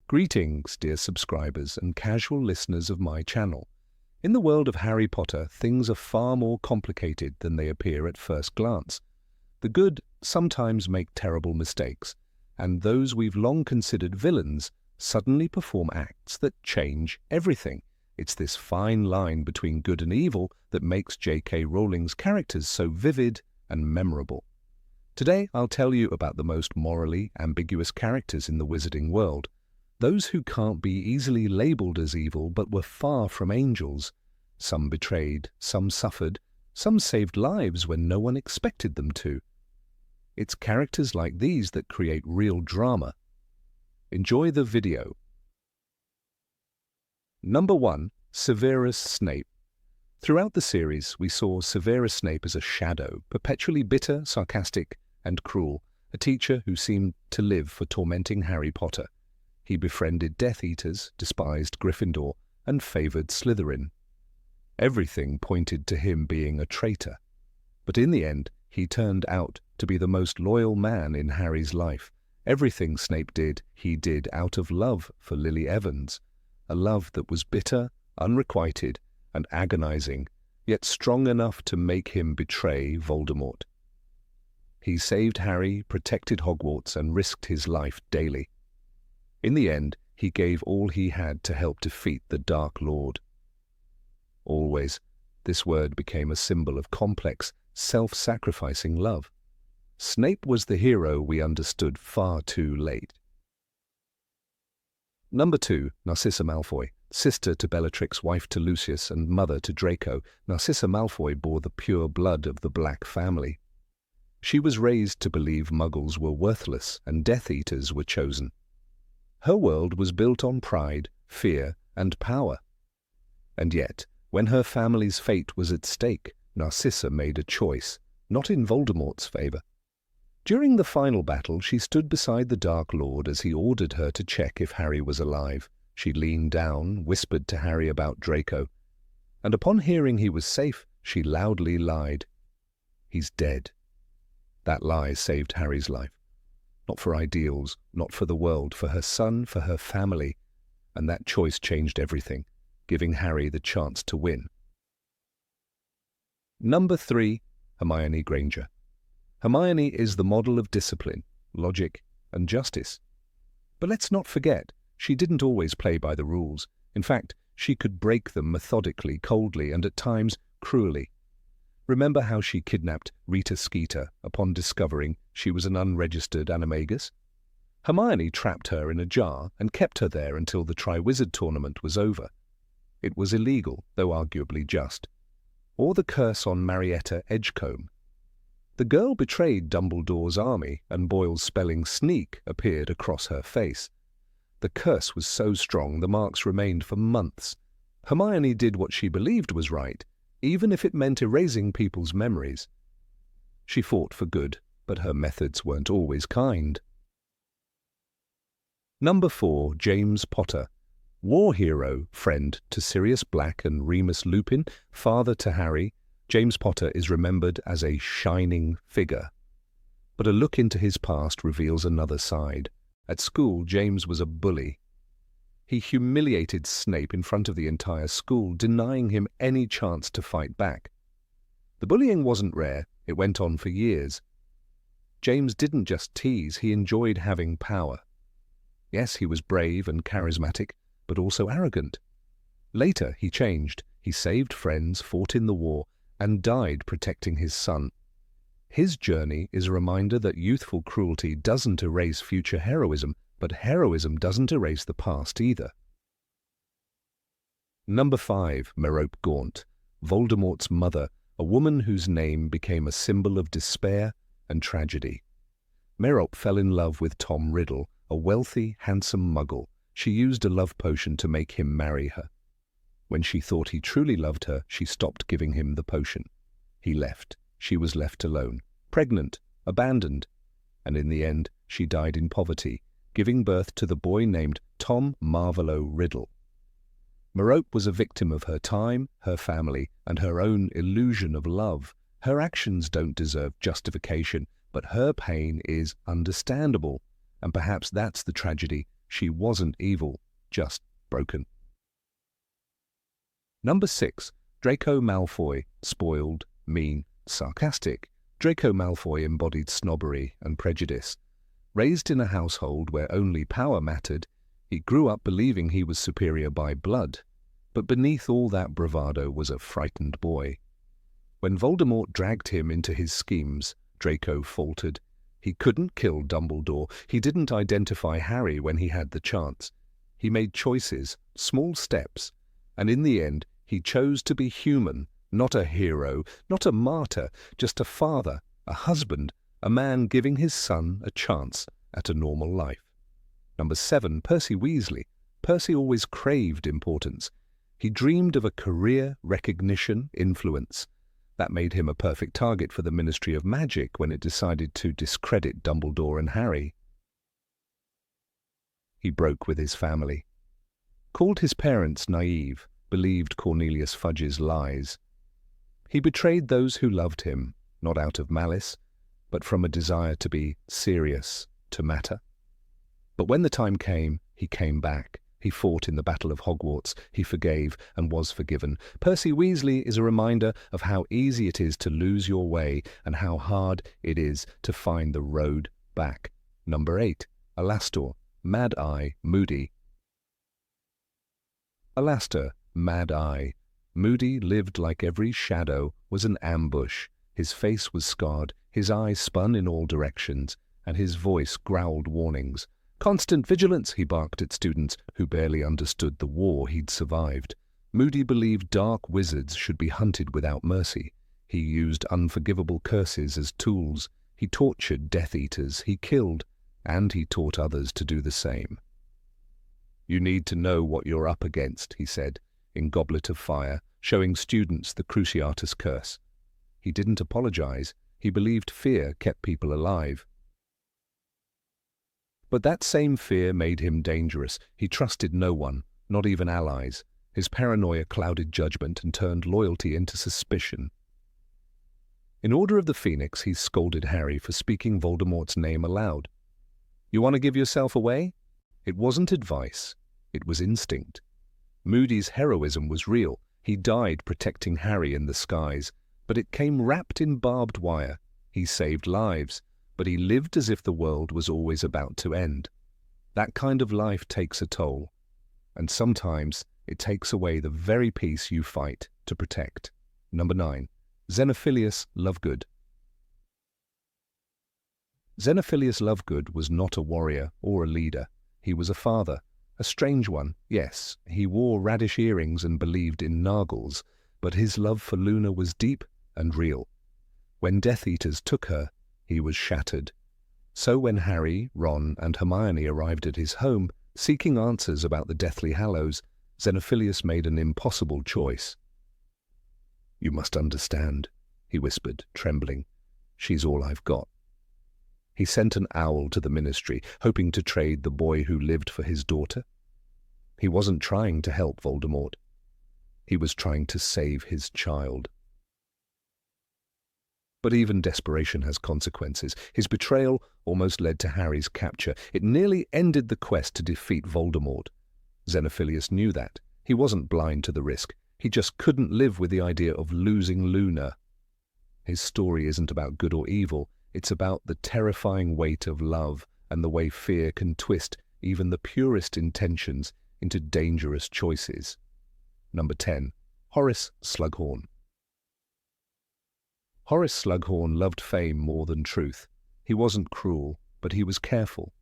Greetings, dear subscribers and casual listeners of my channel. In the world of Harry Potter, things are far more complicated than they appear at first glance. The good sometimes make terrible mistakes, and those we've long considered villains suddenly perform acts that change everything. It's this fine line between good and evil that makes J.K. Rowling's characters so vivid and memorable. Today, I'll tell you about the most morally ambiguous characters in the wizarding world, those who can't be easily labeled as evil but were far from angels. Some betrayed, some suffered, some saved lives when no one expected them to. It's characters like these that create real drama. Enjoy the video. Number 1. Severus Snape. Throughout the series, we saw Severus Snape as a shadow, perpetually bitter, sarcastic, and cruel, a teacher who seemed to live for tormenting Harry Potter. He befriended Death Eaters, despised Gryffindor, and favored Slytherin. Everything pointed to him being a traitor. But in the end, he turned out to be the most loyal man in Harry's life. Everything Snape did, he did out of love for Lily Evans, a love that was bitter, unrequited, and agonizing, yet strong enough to make him betray Voldemort. He saved Harry, protected Hogwarts, and risked his life daily. In the end, he gave all he had to help defeat the Dark Lord. Always, this word became a symbol of complex, self-sacrificing love. Snape was the hero we understood far too late. Number 2. Narcissa Malfoy. Sister to Bellatrix, wife to Lucius, and mother to Draco, Narcissa Malfoy bore the pure blood of the Black family. She was raised to believe Muggles were worthless and Death Eaters were chosen. Her world was built on pride, fear, and power. And yet, when her family's fate was at stake, Narcissa made a choice, not in Voldemort's favor. During the final battle, she stood beside the Dark Lord as he ordered her to check if Harry was alive. She leaned down, whispered to Harry about Draco, and upon hearing he was safe, she loudly lied. "He's dead." That lie saved Harry's life. Not for ideals, not for the world, for her son, for her family, and that choice changed everything, giving Harry the chance to win. Number 3. Hermione Granger. Hermione is the model of discipline, logic, and justice. But let's not forget, she didn't always play by the rules. In fact, she could break them methodically, coldly, and at times cruelly. Remember how she kidnapped Rita Skeeter upon discovering she was an unregistered animagus? Hermione trapped her in a jar and kept her there until the Triwizard Tournament was over. It was illegal, though arguably just. Or the curse on Marietta Edgecombe. The girl betrayed Dumbledore's army, and Boyle's spelling sneak appeared across her face. The curse was so strong the marks remained for months. Hermione did what she believed was right, even if it meant erasing people's memories. She fought for good, but her methods weren't always kind. Number 4. James Potter. War hero, friend to Sirius Black and Remus Lupin, father to Harry, James Potter is remembered as a shining figure. But a look into his past reveals another side. At school, James was a bully. He humiliated Snape in front of the entire school, denying him any chance to fight back. The bullying wasn't rare, it went on for years. James didn't just tease, he enjoyed having power. Yes, he was brave and charismatic, but also arrogant. Later, he changed. He saved friends, fought in the war, and died protecting his son. His journey is a reminder that youthful cruelty doesn't erase future heroism, but heroism doesn't erase the past either. Number 5. Merope Gaunt. Voldemort's mother, a woman whose name became a symbol of despair and tragedy. Merope fell in love with Tom Riddle, a wealthy, handsome muggle. She used a love potion to make him marry her. When she thought he truly loved her, she stopped giving him the potion. He left. She was left alone, pregnant, abandoned, and in the end, she died in poverty, giving birth to the boy named Tom Marvolo Riddle. Merope was a victim of her time, her family, and her own illusion of love. Her actions don't deserve justification, but her pain is understandable, and perhaps that's the tragedy. She wasn't evil, just broken. Number 6. Draco Malfoy, spoiled, mean, sarcastic. Draco Malfoy embodied snobbery and prejudice. Raised in a household where only power mattered, he grew up believing he was superior by blood. But beneath all that bravado was a frightened boy. When Voldemort dragged him into his schemes, Draco faltered. He couldn't kill Dumbledore. He didn't identify Harry when he had the chance. He made choices, small steps, and in the end, he chose to be human, not a hero, not a martyr, just a father, a husband, a man giving his son a chance at a normal life. Number 7. Percy Weasley. Percy always craved importance. He dreamed of a career, recognition, influence. That made him a perfect target for the Ministry of Magic when it decided to discredit Dumbledore and Harry. He broke with his family. Called his parents naive, believed Cornelius Fudge's lies. He betrayed those who loved him, not out of malice, but from a desire to be serious, to matter. But when the time came, he came back. He fought in the Battle of Hogwarts. He forgave and was forgiven. Percy Weasley is a reminder of how easy it is to lose your way and how hard it is to find the road back. Number 8. Alastor Mad-Eye Moody. Alastor Mad-Eye Moody lived like every shadow was an ambush. His face was scarred, his eyes spun in all directions, and his voice growled warnings. Constant vigilance, he barked at students who barely understood the war he'd survived. Moody believed dark wizards should be hunted without mercy. He used unforgivable curses as tools. He tortured Death Eaters. He killed, and he taught others to do the same. You need to know what you're up against, he said, in Goblet of Fire, showing students the Cruciatus Curse. He didn't apologize. He believed fear kept people alive. But that same fear made him dangerous. He trusted no one, not even allies. His paranoia clouded judgment and turned loyalty into suspicion. In Order of the Phoenix, he scolded Harry for speaking Voldemort's name aloud. You want to give yourself away? It wasn't advice. It was instinct. Moody's heroism was real. He died protecting Harry in the skies, but it came wrapped in barbed wire. He saved lives, but he lived as if the world was always about to end. That kind of life takes a toll, and sometimes it takes away the very peace you fight to protect. Number 9. Xenophilius Lovegood. Xenophilius Lovegood was not a warrior or a leader. He was a father, a strange one, yes. He wore radish earrings and believed in Nargles, but his love for Luna was deep and real. When Death Eaters took her, he was shattered. So when Harry, Ron, and Hermione arrived at his home, seeking answers about the Deathly Hallows, Xenophilius made an impossible choice. You must understand, he whispered, trembling. She's all I've got. He sent an owl to the ministry, hoping to trade the boy who lived for his daughter. He wasn't trying to help Voldemort. He was trying to save his child. But even desperation has consequences. His betrayal almost led to Harry's capture. It nearly ended the quest to defeat Voldemort. Xenophilius knew that. He wasn't blind to the risk. He just couldn't live with the idea of losing Luna. His story isn't about good or evil. It's about the terrifying weight of love and the way fear can twist even the purest intentions into dangerous choices. Number 10. Horace Slughorn. Horace Slughorn loved fame more than truth. He wasn't cruel, but he was careful.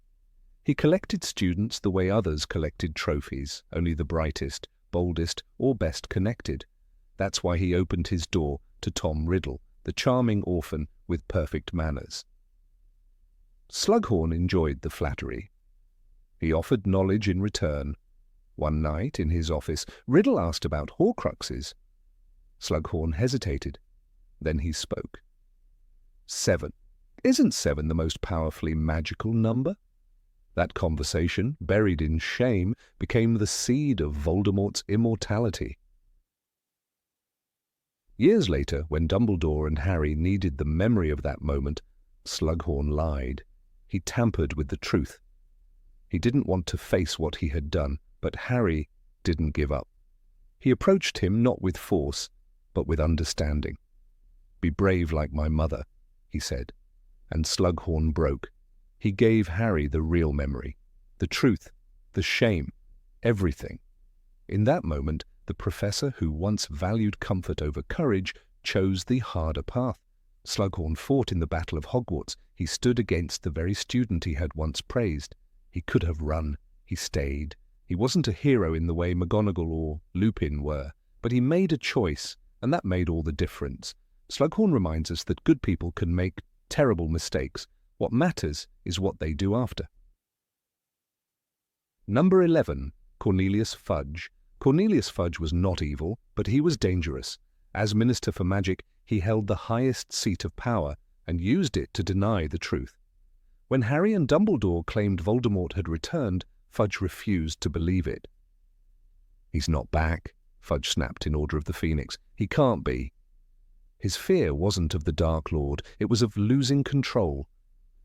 He collected students the way others collected trophies, only the brightest, boldest, or best connected. That's why he opened his door to Tom Riddle, the charming orphan with perfect manners. Slughorn enjoyed the flattery. He offered knowledge in return. One night, in his office, Riddle asked about Horcruxes. Slughorn hesitated. Then he spoke. 7. Isn't 7 the most powerfully magical number? That conversation, buried in shame, became the seed of Voldemort's immortality. Years later, when Dumbledore and Harry needed the memory of that moment, Slughorn lied. He tampered with the truth. He didn't want to face what he had done, but Harry didn't give up. He approached him not with force, but with understanding. "Be brave like my mother," he said, and Slughorn broke. He gave Harry the real memory, the truth, the shame, everything. In that moment, the professor who once valued comfort over courage chose the harder path. Slughorn fought in the Battle of Hogwarts. He stood against the very student he had once praised. He could have run. He stayed. He wasn't a hero in the way McGonagall or Lupin were, but he made a choice, and that made all the difference. Slughorn reminds us that good people can make terrible mistakes. What matters is what they do after. Number 11. Cornelius Fudge. Cornelius Fudge was not evil, but he was dangerous. As Minister for Magic, he held the highest seat of power and used it to deny the truth. When Harry and Dumbledore claimed Voldemort had returned, Fudge refused to believe it. "He's not back," Fudge snapped in Order of the Phoenix. "He can't be." His fear wasn't of the Dark Lord, it was of losing control.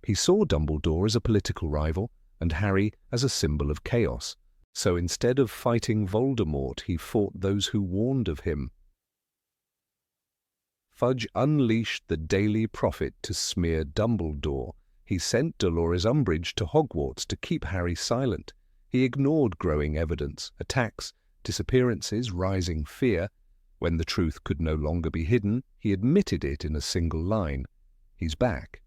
He saw Dumbledore as a political rival, and Harry as a symbol of chaos. So instead of fighting Voldemort, he fought those who warned of him. Fudge unleashed the Daily Prophet to smear Dumbledore. He sent Dolores Umbridge to Hogwarts to keep Harry silent. He ignored growing evidence, attacks, disappearances, rising fear. When the truth could no longer be hidden, he admitted it in a single line. "He's back."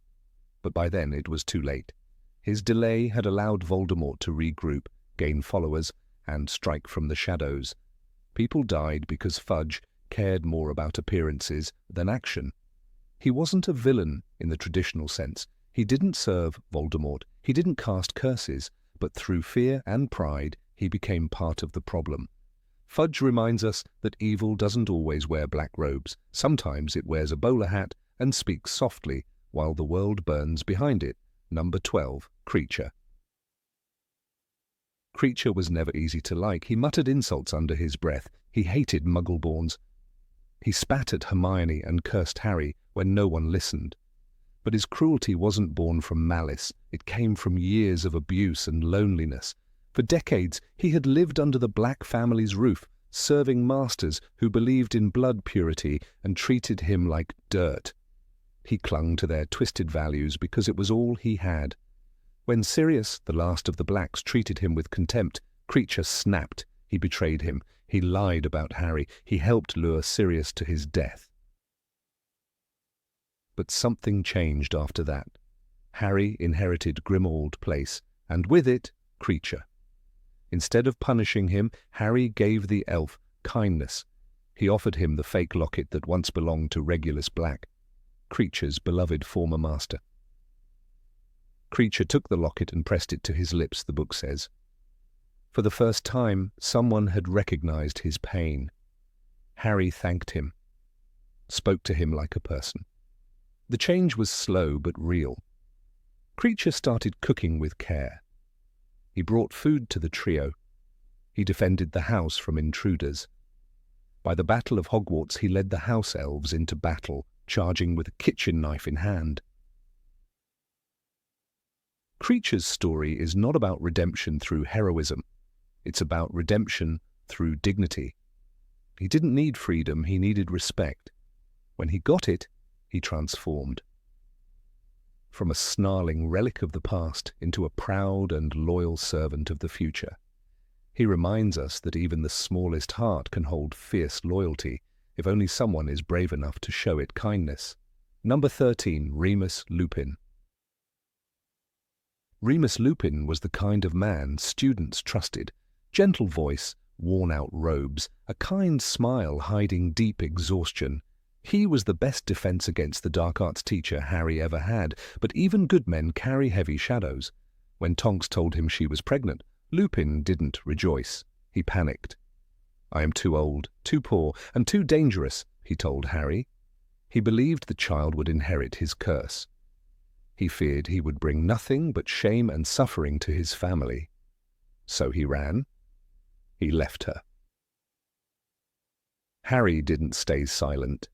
But by then it was too late. His delay had allowed Voldemort to regroup, gain followers, and strike from the shadows. People died because Fudge cared more about appearances than action. He wasn't a villain in the traditional sense. He didn't serve Voldemort. He didn't cast curses, but through fear and pride, he became part of the problem. Fudge reminds us that evil doesn't always wear black robes. Sometimes it wears a bowler hat and speaks softly while the world burns behind it. Number 12, Kreacher. Kreacher was never easy to like. He muttered insults under his breath. He hated Muggleborns. He spat at Hermione and cursed Harry when no one listened. But his cruelty wasn't born from malice. It came from years of abuse and loneliness. For decades, he had lived under the Black family's roof, serving masters who believed in blood purity and treated him like dirt. He clung to their twisted values because it was all he had. When Sirius, the last of the Blacks, treated him with contempt, Kreacher snapped. He betrayed him. He lied about Harry. He helped lure Sirius to his death. But something changed after that. Harry inherited Grimmauld Place, and with it, Kreacher. Instead of punishing him, Harry gave the elf kindness. He offered him the fake locket that once belonged to Regulus Black, Kreacher's beloved former master. Kreacher took the locket and pressed it to his lips, the book says. For the first time, someone had recognized his pain. Harry thanked him, spoke to him like a person. The change was slow but real. Kreacher started cooking with care. He brought food to the trio. He defended the house from intruders. By the Battle of Hogwarts, he led the house elves into battle, charging with a kitchen knife in hand. Kreacher's story is not about redemption through heroism. It's about redemption through dignity. He didn't need freedom, he needed respect. When he got it, he transformed. From a snarling relic of the past into a proud and loyal servant of the future. He reminds us that even the smallest heart can hold fierce loyalty, if only someone is brave enough to show it kindness. Number 13, Remus Lupin. Remus Lupin was the kind of man students trusted. Gentle voice, worn-out robes, a kind smile hiding deep exhaustion. He was the best defense against the dark arts teacher Harry ever had, but even good men carry heavy shadows. When Tonks told him she was pregnant, Lupin didn't rejoice. He panicked. "I am too old, too poor, and too dangerous," he told Harry. He believed the child would inherit his curse. He feared he would bring nothing but shame and suffering to his family. So he ran. He left her. Harry didn't stay silent.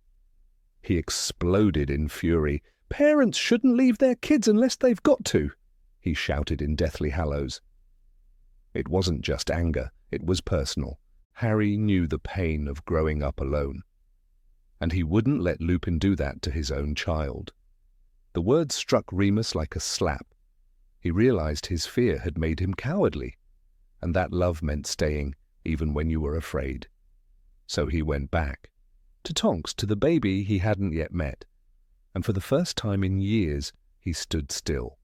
He exploded in fury. "Parents shouldn't leave their kids unless they've got to," he shouted in Deathly Hallows. It wasn't just anger, it was personal. Harry knew the pain of growing up alone. And he wouldn't let Lupin do that to his own child. The words struck Remus like a slap. He realized his fear had made him cowardly, and that love meant staying even when you were afraid. So he went back, to Tonks, to the baby he hadn't yet met, and for the first time in years he stood still.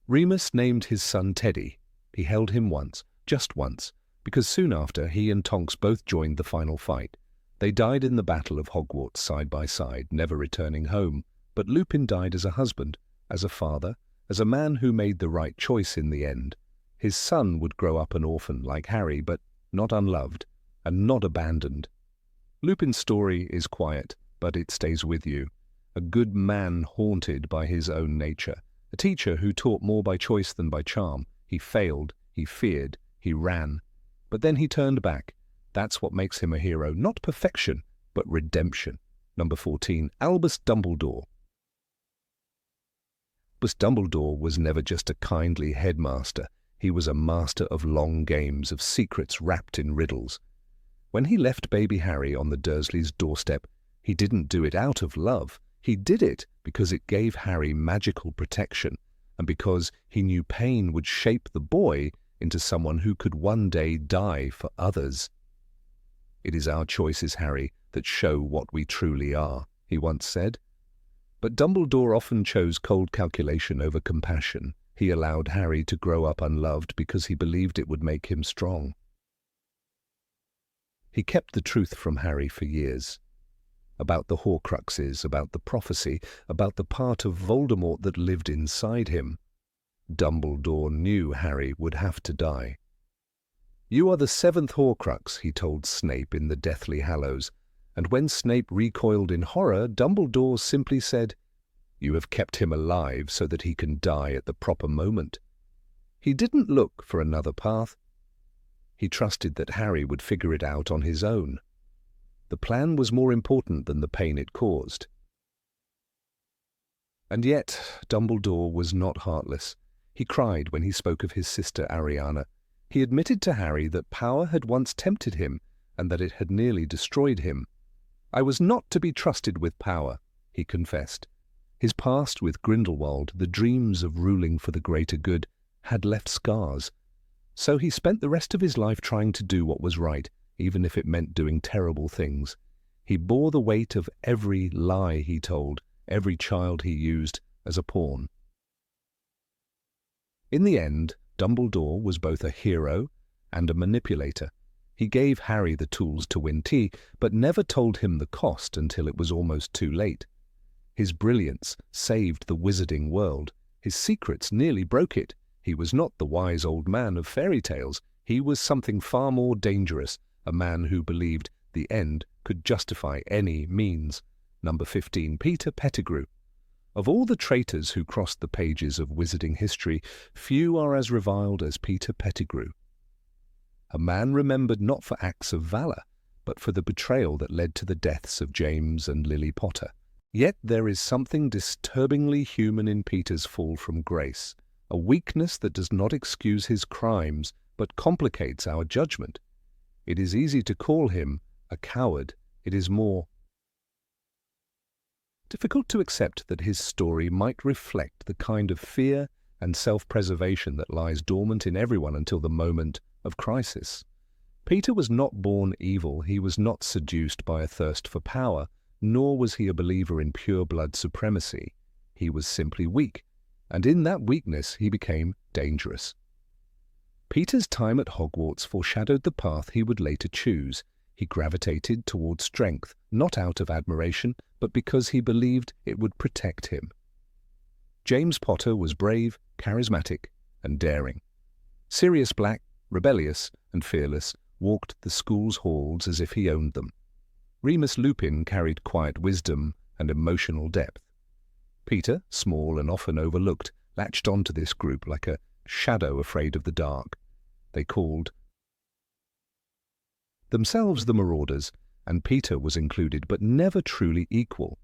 Remus named his son Teddy. He held him once, just once, because soon after he and Tonks both joined the final fight. They died in the Battle of Hogwarts side by side, never returning home, but Lupin died as a husband, as a father, as a man who made the right choice in the end. His son would grow up an orphan like Harry, but not unloved, and not abandoned. Lupin's story is quiet, but it stays with you. A good man haunted by his own nature. A teacher who taught more by choice than by charm. He failed, he feared, he ran. But then he turned back. That's what makes him a hero, not perfection, but redemption. Number 14, Albus Dumbledore. Albus Dumbledore was never just a kindly headmaster. He was a master of long games, of secrets wrapped in riddles. When he left baby Harry on the Dursleys' doorstep, he didn't do it out of love. He did it because it gave Harry magical protection, and because he knew pain would shape the boy into someone who could one day die for others. "It is our choices, Harry, that show what we truly are," he once said. But Dumbledore often chose cold calculation over compassion. He allowed Harry to grow up unloved because he believed it would make him strong. He kept the truth from Harry for years. About the Horcruxes, about the prophecy, about the part of Voldemort that lived inside him. Dumbledore knew Harry would have to die. "You are the 7th Horcrux," he told Snape in the Deathly Hallows, and when Snape recoiled in horror, Dumbledore simply said, "You have kept him alive so that he can die at the proper moment." He didn't look for another path. He trusted that Harry would figure it out on his own. The plan was more important than the pain it caused. And yet, Dumbledore was not heartless. He cried when he spoke of his sister Ariana. He admitted to Harry that power had once tempted him and that it had nearly destroyed him. "I was not to be trusted with power," he confessed. His past with Grindelwald, the dreams of ruling for the greater good, had left scars. So he spent the rest of his life trying to do what was right, even if it meant doing terrible things. He bore the weight of every lie he told, every child he used as a pawn. In the end, Dumbledore was both a hero and a manipulator. He gave Harry the tools to win tea, but never told him the cost until it was almost too late. His brilliance saved the wizarding world. His secrets nearly broke it. He was not the wise old man of fairy tales. He was something far more dangerous, a man who believed the end could justify any means. Number 15, Peter Pettigrew. Of all the traitors who crossed the pages of wizarding history, few are as reviled as Peter Pettigrew. A man remembered not for acts of valor, but for the betrayal that led to the deaths of James and Lily Potter. Yet there is something disturbingly human in Peter's fall from grace, a weakness that does not excuse his crimes, but complicates our judgment. It is easy to call him a coward. It is more difficult to accept that his story might reflect the kind of fear and self-preservation that lies dormant in everyone until the moment of crisis. Peter was not born evil. He was not seduced by a thirst for power, nor was he a believer in pure-blood supremacy. He was simply weak, and in that weakness he became dangerous. Peter's time at Hogwarts foreshadowed the path he would later choose. He gravitated toward strength, not out of admiration, but because he believed it would protect him. James Potter was brave, charismatic, and daring. Sirius Black, rebellious and fearless, walked the school's halls as if he owned them. Remus Lupin carried quiet wisdom and emotional depth. Peter, small and often overlooked, latched onto this group like a shadow afraid of the dark. They called themselves the Marauders, and Peter was included, but never truly equal.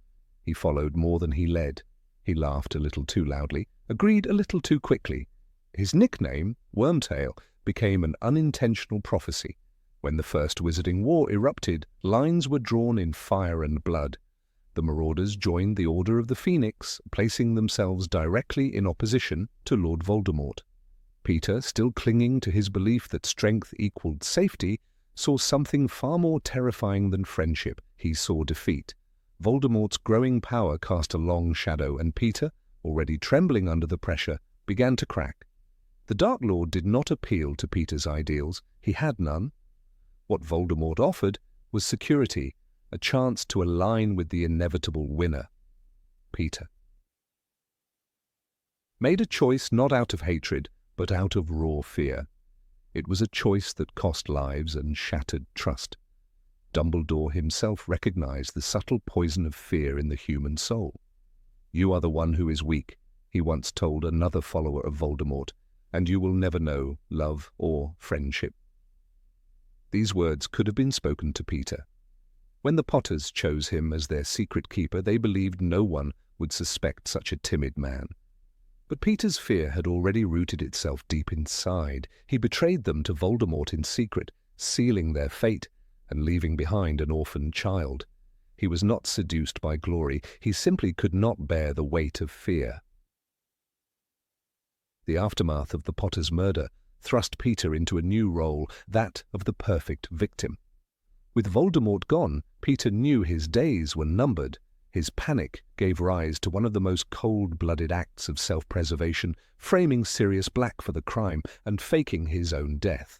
He followed more than he led. He laughed a little too loudly, agreed a little too quickly. His nickname, Wormtail, became an unintentional prophecy. When the First Wizarding War erupted, lines were drawn in fire and blood. The Marauders joined the Order of the Phoenix, placing themselves directly in opposition to Lord Voldemort. Peter, still clinging to his belief that strength equaled safety, saw something far more terrifying than friendship. He saw defeat. Voldemort's growing power cast a long shadow, and Peter, already trembling under the pressure, began to crack. The Dark Lord did not appeal to Peter's ideals. He had none. What Voldemort offered was security, a chance to align with the inevitable winner, Peter. Made a choice not out of hatred, but out of raw fear. It was a choice that cost lives and shattered trust. Dumbledore himself recognized the subtle poison of fear in the human soul. "You are the one who is weak," he once told another follower of Voldemort, "and you will never know love or friendship." These words could have been spoken to Peter. When the Potters chose him as their secret keeper, they believed no one would suspect such a timid man. But Peter's fear had already rooted itself deep inside. He betrayed them to Voldemort in secret, sealing their fate and leaving behind an orphan child. He was not seduced by glory. He simply could not bear the weight of fear. The aftermath of the Potters' murder thrust Peter into a new role, that of the perfect victim. With Voldemort gone, Peter knew his days were numbered. His panic gave rise to one of the most cold-blooded acts of self-preservation, framing Sirius Black for the crime and faking his own death.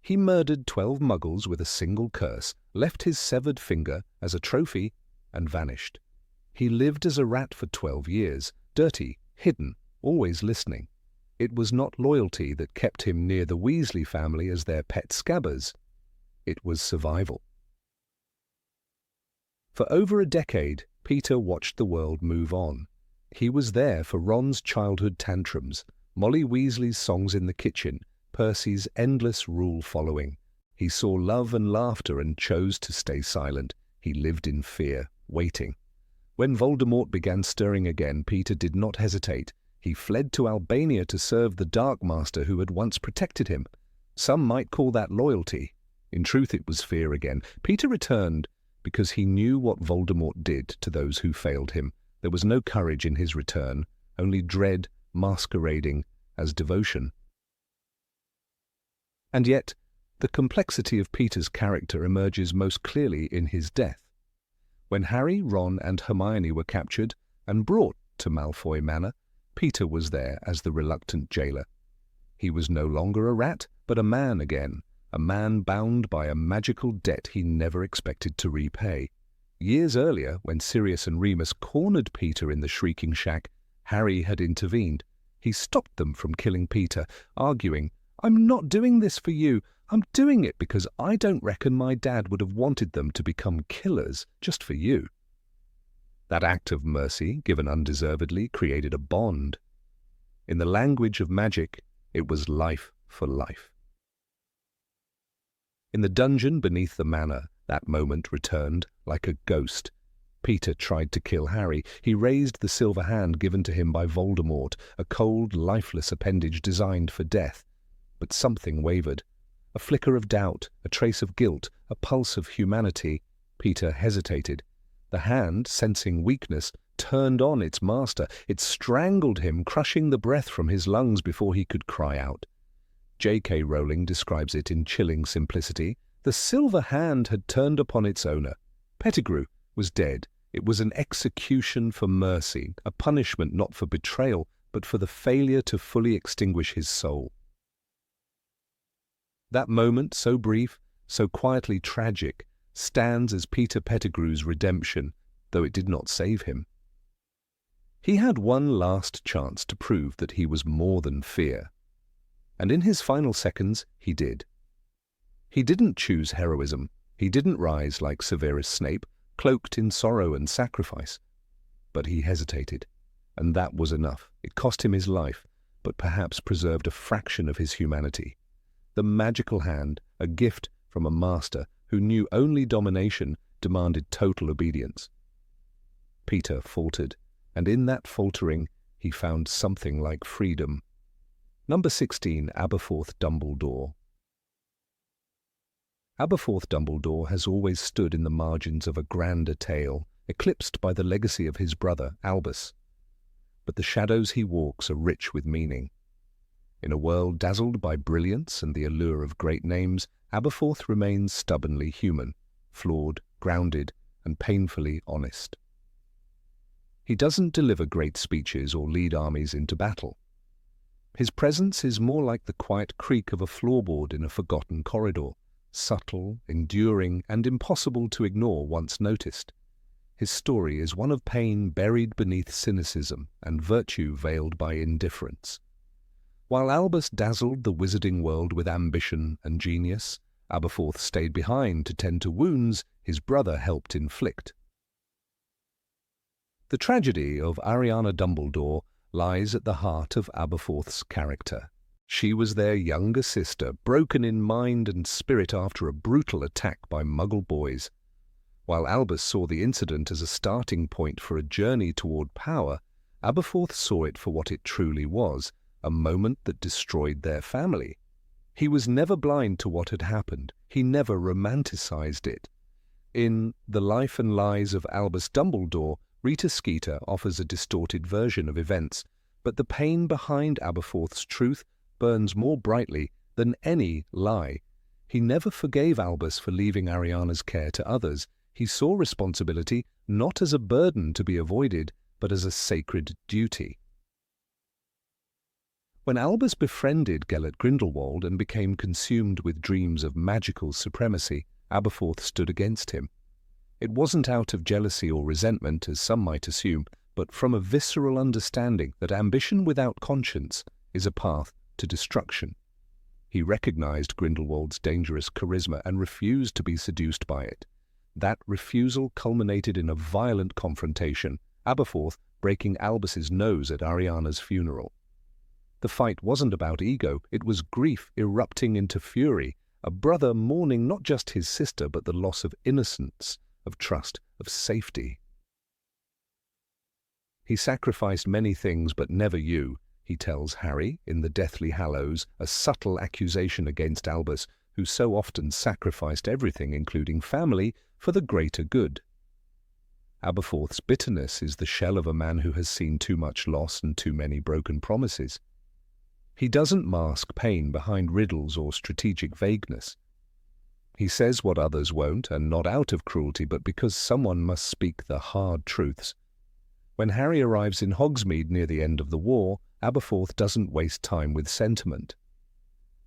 He murdered 12 muggles with a single curse, left his severed finger as a trophy, and vanished. He lived as a rat for 12 years, dirty, hidden, always listening. It was not loyalty that kept him near the Weasley family as their pet scabbers. It was survival. For over a decade, Peter watched the world move on. He was there for Ron's childhood tantrums, Molly Weasley's songs in the kitchen, Percy's endless rule-following. He saw love and laughter and chose to stay silent. He lived in fear, waiting. When Voldemort began stirring again, Peter did not hesitate. He fled to Albania to serve the Dark Master who had once protected him. Some might call that loyalty. In truth, it was fear again. Peter returned because he knew what Voldemort did to those who failed him. There was no courage in his return, only dread masquerading as devotion. And yet, the complexity of Peter's character emerges most clearly in his death. When Harry, Ron, and Hermione were captured and brought to Malfoy Manor, Peter was there as the reluctant jailer. He was no longer a rat, but a man again, a man bound by a magical debt he never expected to repay. Years earlier, when Sirius and Remus cornered Peter in the Shrieking Shack, Harry had intervened. He stopped them from killing Peter, arguing, "I'm not doing this for you. I'm doing it because I don't reckon my dad would have wanted them to become killers just for you." That act of mercy, given undeservedly, created a bond. In the language of magic, it was life for life. In the dungeon beneath the manor, that moment returned like a ghost. Peter tried to kill Harry. He raised the silver hand given to him by Voldemort, a cold, lifeless appendage designed for death. But something wavered. A flicker of doubt, a trace of guilt, a pulse of humanity. Peter hesitated. The hand, sensing weakness, turned on its master. It strangled him, crushing the breath from his lungs before he could cry out. J.K. Rowling describes it in chilling simplicity. The silver hand had turned upon its owner. Pettigrew was dead. It was an execution for mercy, a punishment not for betrayal, but for the failure to fully extinguish his soul. That moment, so brief, so quietly tragic, stands as Peter Pettigrew's redemption, though it did not save him. He had one last chance to prove that he was more than fear. And in his final seconds, he did. He didn't choose heroism. He didn't rise like Severus Snape, cloaked in sorrow and sacrifice. But he hesitated, and that was enough. It cost him his life, but perhaps preserved a fraction of his humanity. The magical hand, a gift from a master who knew only domination, demanded total obedience. Peter faltered, and in that faltering he found something like freedom. Number 16. Aberforth Dumbledore. Aberforth Dumbledore has always stood in the margins of a grander tale, eclipsed by the legacy of his brother, Albus. But the shadows he walks are rich with meaning. In a world dazzled by brilliance and the allure of great names, Aberforth remains stubbornly human, flawed, grounded, and painfully honest. He doesn't deliver great speeches or lead armies into battle. His presence is more like the quiet creak of a floorboard in a forgotten corridor, subtle, enduring, and impossible to ignore once noticed. His story is one of pain buried beneath cynicism and virtue veiled by indifference. While Albus dazzled the wizarding world with ambition and genius, Aberforth stayed behind to tend to wounds his brother helped inflict. The tragedy of Ariana Dumbledore lies at the heart of Aberforth's character. She was their younger sister, broken in mind and spirit after a brutal attack by Muggle boys. While Albus saw the incident as a starting point for a journey toward power, Aberforth saw it for what it truly was, a moment that destroyed their family. He was never blind to what had happened. He never romanticized it. In The Life and Lies of Albus Dumbledore, Rita Skeeter offers a distorted version of events, but the pain behind Aberforth's truth burns more brightly than any lie. He never forgave Albus for leaving Ariana's care to others. He saw responsibility not as a burden to be avoided, but as a sacred duty. When Albus befriended Gellert Grindelwald and became consumed with dreams of magical supremacy, Aberforth stood against him. It wasn't out of jealousy or resentment, as some might assume, but from a visceral understanding that ambition without conscience is a path to destruction. He recognized Grindelwald's dangerous charisma and refused to be seduced by it. That refusal culminated in a violent confrontation, Aberforth breaking Albus's nose at Ariana's funeral. The fight wasn't about ego, it was grief erupting into fury, a brother mourning not just his sister but the loss of innocence, of trust, of safety. He sacrificed many things but never you, he tells Harry in The Deathly Hallows, a subtle accusation against Albus, who so often sacrificed everything, including family, for the greater good. Aberforth's bitterness is the shell of a man who has seen too much loss and too many broken promises. He doesn't mask pain behind riddles or strategic vagueness. He says what others won't, and not out of cruelty, but because someone must speak the hard truths. When Harry arrives in Hogsmeade near the end of the war, Aberforth doesn't waste time with sentiment.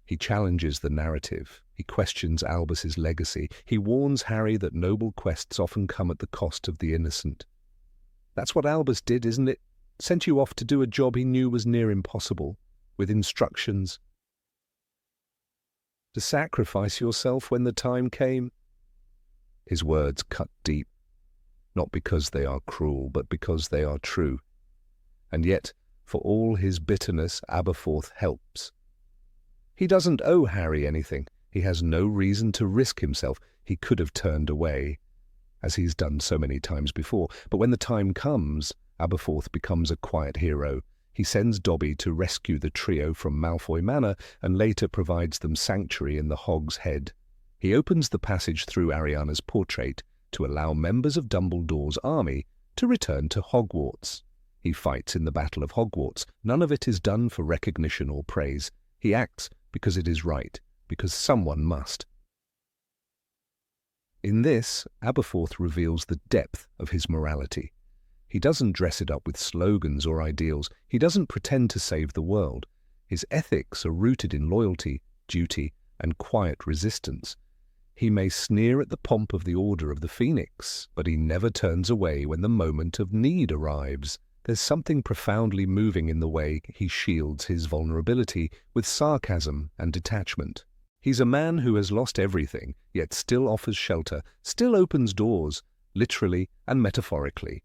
He challenges the narrative. He questions Albus's legacy. He warns Harry that noble quests often come at the cost of the innocent. That's what Albus did, isn't it? Sent you off to do a job he knew was near impossible, with instructions to sacrifice yourself when the time came. His words cut deep, not because they are cruel, but because they are true. And yet, for all his bitterness, Aberforth helps. He doesn't owe Harry anything. He has no reason to risk himself. He could have turned away, as he's done so many times before. But when the time comes, Aberforth becomes a quiet hero. He sends Dobby to rescue the trio from Malfoy Manor and later provides them sanctuary in the Hog's Head. He opens the passage through Ariana's portrait to allow members of Dumbledore's army to return to Hogwarts. He fights in the Battle of Hogwarts. None of it is done for recognition or praise. He acts because it is right, because someone must. In this, Aberforth reveals the depth of his morality. He doesn't dress it up with slogans or ideals. He doesn't pretend to save the world. His ethics are rooted in loyalty, duty, and quiet resistance. He may sneer at the pomp of the Order of the Phoenix, but he never turns away when the moment of need arrives. There's something profoundly moving in the way he shields his vulnerability with sarcasm and detachment. He's a man who has lost everything, yet still offers shelter, still opens doors, literally and metaphorically.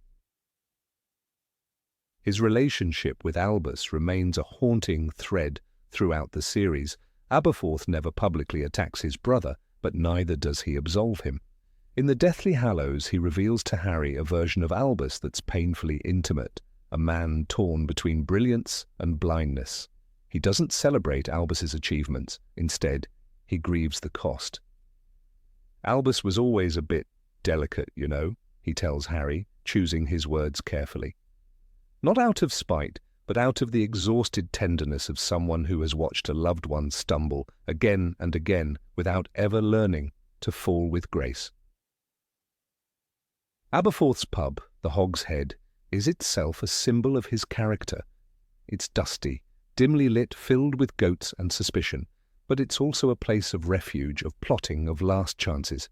His relationship with Albus remains a haunting thread throughout the series. Aberforth never publicly attacks his brother, but neither does he absolve him. In The Deathly Hallows, he reveals to Harry a version of Albus that's painfully intimate, a man torn between brilliance and blindness. He doesn't celebrate Albus's achievements. Instead, he grieves the cost. "Albus was always a bit delicate, you know," he tells Harry, choosing his words carefully. Not out of spite, but out of the exhausted tenderness of someone who has watched a loved one stumble again and again without ever learning to fall with grace. Aberforth's pub, the Hog's Head, is itself a symbol of his character. It's dusty, dimly lit, filled with goats and suspicion, but it's also a place of refuge, of plotting, of last chances.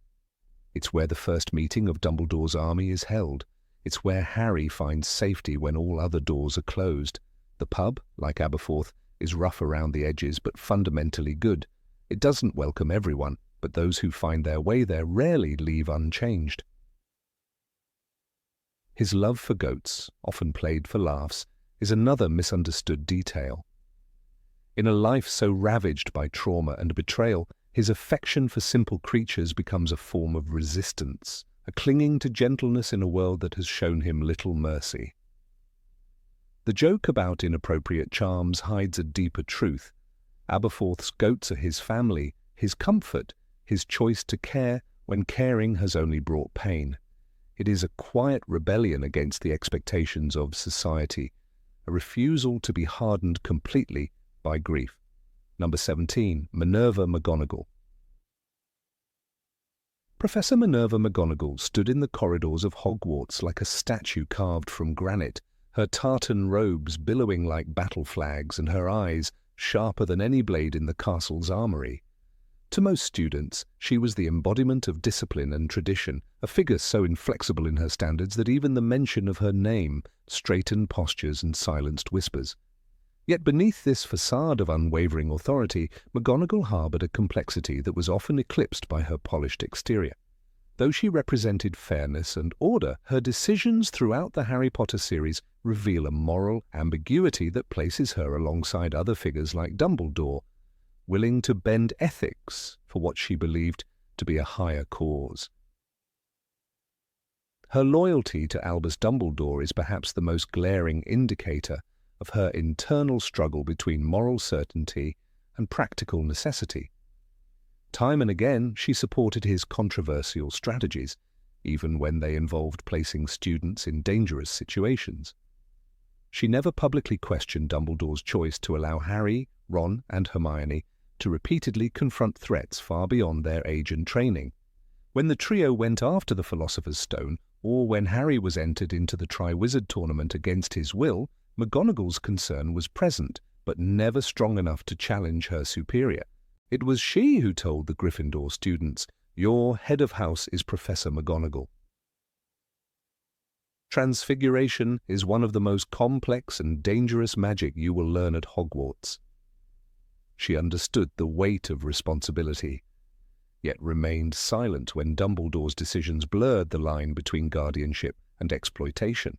It's where the first meeting of Dumbledore's army is held. It's where Harry finds safety when all other doors are closed. The pub, like Aberforth, is rough around the edges but fundamentally good. It doesn't welcome everyone, but those who find their way there rarely leave unchanged. His love for goats, often played for laughs, is another misunderstood detail. In a life so ravaged by trauma and betrayal, his affection for simple creatures becomes a form of resistance, a clinging to gentleness in a world that has shown him little mercy. The joke about inappropriate charms hides a deeper truth. Aberforth's goats are his family, his comfort, his choice to care when caring has only brought pain. It is a quiet rebellion against the expectations of society, a refusal to be hardened completely by grief. Number 17, Minerva McGonagall. Professor Minerva McGonagall stood in the corridors of Hogwarts like a statue carved from granite, her tartan robes billowing like battle flags and her eyes sharper than any blade in the castle's armory. To most students, she was the embodiment of discipline and tradition, a figure so inflexible in her standards that even the mention of her name straightened postures and silenced whispers. Yet beneath this facade of unwavering authority, McGonagall harboured a complexity that was often eclipsed by her polished exterior. Though she represented fairness and order, her decisions throughout the Harry Potter series reveal a moral ambiguity that places her alongside other figures like Dumbledore, willing to bend ethics for what she believed to be a higher cause. Her loyalty to Albus Dumbledore is perhaps the most glaring indicator of her internal struggle between moral certainty and practical necessity. Time and again, she supported his controversial strategies, even when they involved placing students in dangerous situations. She never publicly questioned Dumbledore's choice to allow Harry, Ron, and Hermione to repeatedly confront threats far beyond their age and training. When the trio went after the Philosopher's Stone, or when Harry was entered into the Triwizard Tournament against his will, McGonagall's concern was present, but never strong enough to challenge her superior. It was she who told the Gryffindor students, "Your head of house is Professor McGonagall." Transfiguration is one of the most complex and dangerous magic you will learn at Hogwarts. She understood the weight of responsibility, yet remained silent when Dumbledore's decisions blurred the line between guardianship and exploitation.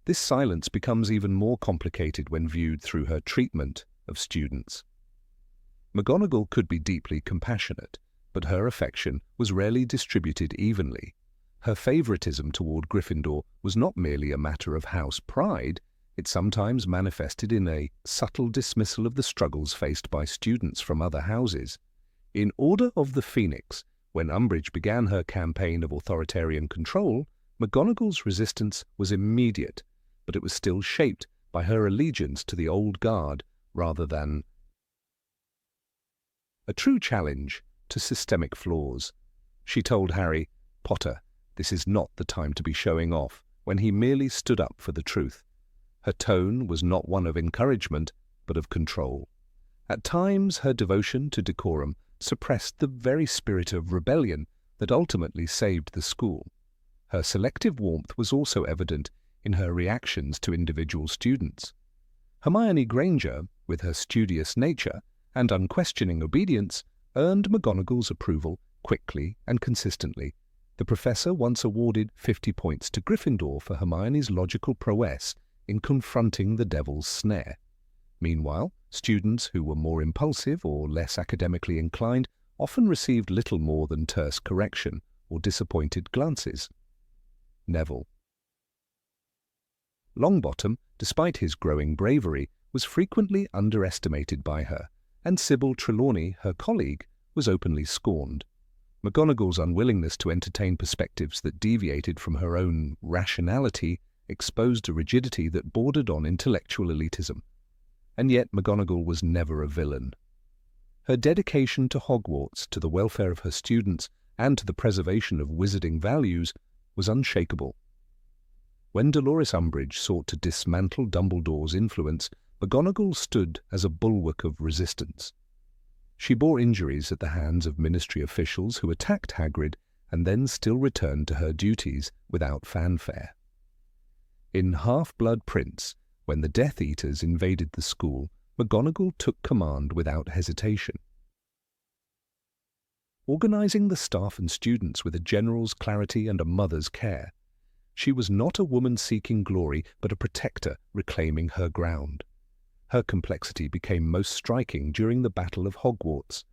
This silence becomes even more complicated when viewed through her treatment of students. McGonagall could be deeply compassionate, but her affection was rarely distributed evenly. Her favoritism toward Gryffindor was not merely a matter of house pride, it sometimes manifested in a subtle dismissal of the struggles faced by students from other houses. In Order of the Phoenix, when Umbridge began her campaign of authoritarian control, McGonagall's resistance was immediate, but it was still shaped by her allegiance to the old guard rather than a true challenge to systemic flaws. She told Harry, "Potter, this is not the time to be showing off," when he merely stood up for the truth. Her tone was not one of encouragement, but of control. At times, her devotion to decorum suppressed the very spirit of rebellion that ultimately saved the school. Her selective warmth was also evident in her reactions to individual students. Hermione Granger, with her studious nature and unquestioning obedience, earned McGonagall's approval quickly and consistently. The professor once awarded 50 points to Gryffindor for Hermione's logical prowess in confronting the devil's snare. Meanwhile, students who were more impulsive or less academically inclined often received little more than terse correction or disappointed glances. Neville. Longbottom, despite his growing bravery, was frequently underestimated by her, and Sybil Trelawney, her colleague, was openly scorned. McGonagall's unwillingness to entertain perspectives that deviated from her own rationality exposed a rigidity that bordered on intellectual elitism. And yet McGonagall was never a villain. Her dedication to Hogwarts, to the welfare of her students, and to the preservation of wizarding values was unshakable. When Dolores Umbridge sought to dismantle Dumbledore's influence, McGonagall stood as a bulwark of resistance. She bore injuries at the hands of ministry officials who attacked Hagrid and then still returned to her duties without fanfare. In Half-Blood Prince, when the Death Eaters invaded the school, McGonagall took command without hesitation. Organising the staff and students with a general's clarity and a mother's care, she was not a woman seeking glory, but a protector reclaiming her ground. Her complexity became most striking during the Battle of Hogwarts.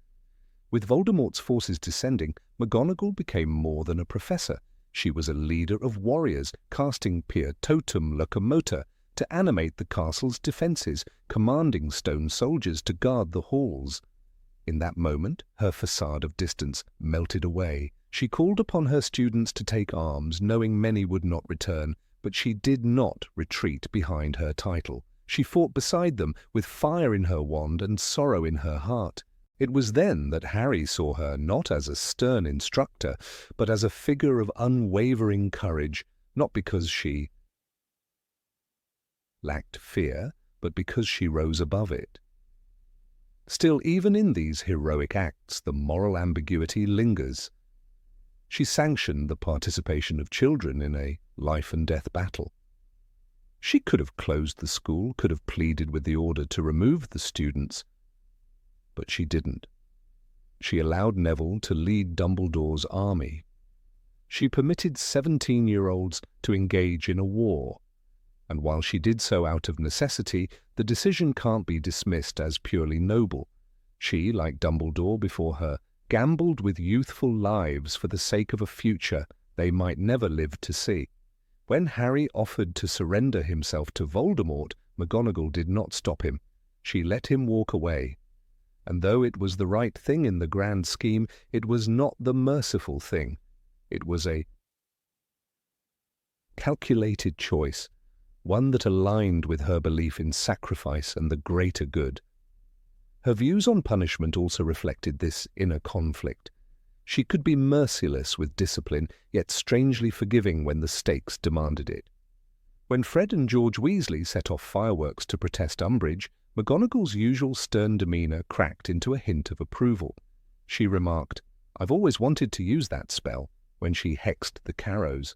With Voldemort's forces descending, McGonagall became more than a professor. She was a leader of warriors, casting Pier Totum Locomotor to animate the castle's defences, commanding stone soldiers to guard the halls. In that moment, her facade of distance melted away. She called upon her students to take arms, knowing many would not return, but she did not retreat behind her title. She fought beside them, with fire in her wand and sorrow in her heart. It was then that Harry saw her not as a stern instructor, but as a figure of unwavering courage, not because she lacked fear, but because she rose above it. Still, even in these heroic acts, the moral ambiguity lingers. She sanctioned the participation of children in a life-and-death battle. She could have closed the school, could have pleaded with the order to remove the students, but she didn't. She allowed Neville to lead Dumbledore's army. She permitted 17-year-olds to engage in a war, and while she did so out of necessity, the decision can't be dismissed as purely noble. She, like Dumbledore before her, gambled with youthful lives for the sake of a future they might never live to see. When Harry offered to surrender himself to Voldemort, McGonagall did not stop him. She let him walk away. And though it was the right thing in the grand scheme, it was not the merciful thing. It was a calculated choice, one that aligned with her belief in sacrifice and the greater good. Her views on punishment also reflected this inner conflict. She could be merciless with discipline, yet strangely forgiving when the stakes demanded it. When Fred and George Weasley set off fireworks to protest Umbridge, McGonagall's usual stern demeanour cracked into a hint of approval. She remarked, "I've always wanted to use that spell," when she hexed the Carrows.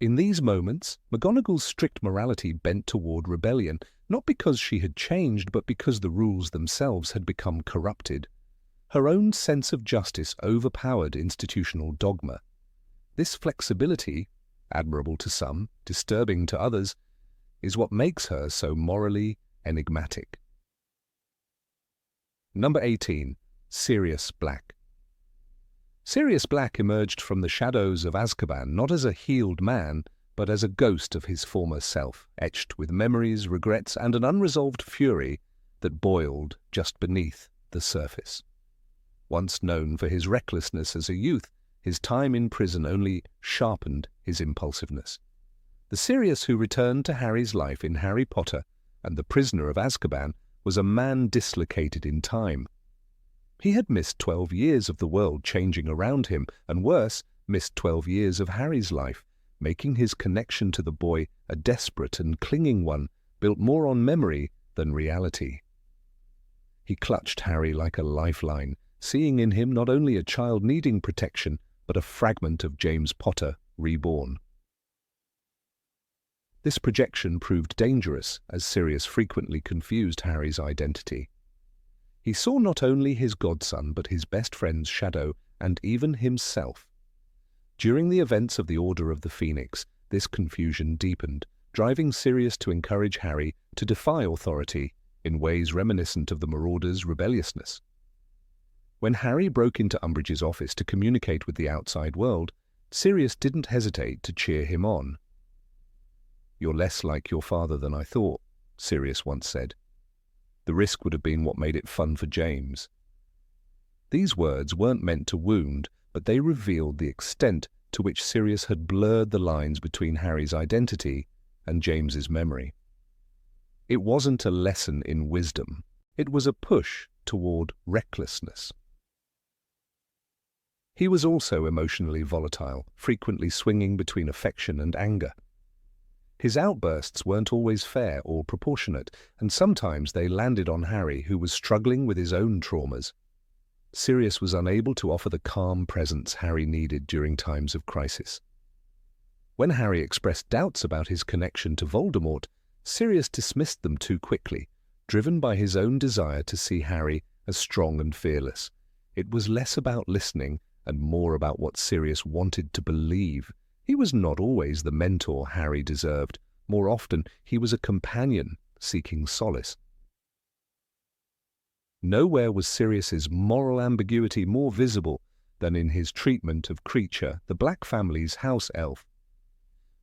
In these moments, McGonagall's strict morality bent toward rebellion, not because she had changed, but because the rules themselves had become corrupted. Her own sense of justice overpowered institutional dogma. This flexibility, admirable to some, disturbing to others, is what makes her so morally enigmatic. Number 18. Sirius Black. Sirius Black emerged from the shadows of Azkaban not as a healed man, but as a ghost of his former self, etched with memories, regrets, and an unresolved fury that boiled just beneath the surface. Once known for his recklessness as a youth, his time in prison only sharpened his impulsiveness. The Sirius who returned to Harry's life in Harry Potter and the Prisoner of Azkaban was a man dislocated in time. He had missed 12 years of the world changing around him, and worse, missed 12 years of Harry's life, making his connection to the boy a desperate and clinging one, built more on memory than reality. He clutched Harry like a lifeline, seeing in him not only a child needing protection, but a fragment of James Potter reborn. This projection proved dangerous, as Sirius frequently confused Harry's identity. He saw not only his godson, but his best friend's shadow, and even himself. During the events of the Order of the Phoenix, this confusion deepened, driving Sirius to encourage Harry to defy authority in ways reminiscent of the Marauders' rebelliousness. When Harry broke into Umbridge's office to communicate with the outside world, Sirius didn't hesitate to cheer him on. "You're less like your father than I thought. Sirius once said. The risk would have been what made it fun for James. These words weren't meant to wound, but they revealed the extent to which Sirius had blurred the lines between Harry's identity and James's memory. It wasn't a lesson in wisdom. It was a push toward recklessness. He was also emotionally volatile, frequently swinging between affection and anger. His outbursts weren't always fair or proportionate, and sometimes they landed on Harry, who was struggling with his own traumas. Sirius was unable to offer the calm presence Harry needed during times of crisis. When Harry expressed doubts about his connection to Voldemort, Sirius dismissed them too quickly, driven by his own desire to see Harry as strong and fearless. It was less about listening and more about what Sirius wanted to believe. He was not always the mentor Harry deserved. More often, he was a companion seeking solace. Nowhere was Sirius's moral ambiguity more visible than in his treatment of Kreacher, the Black family's house elf.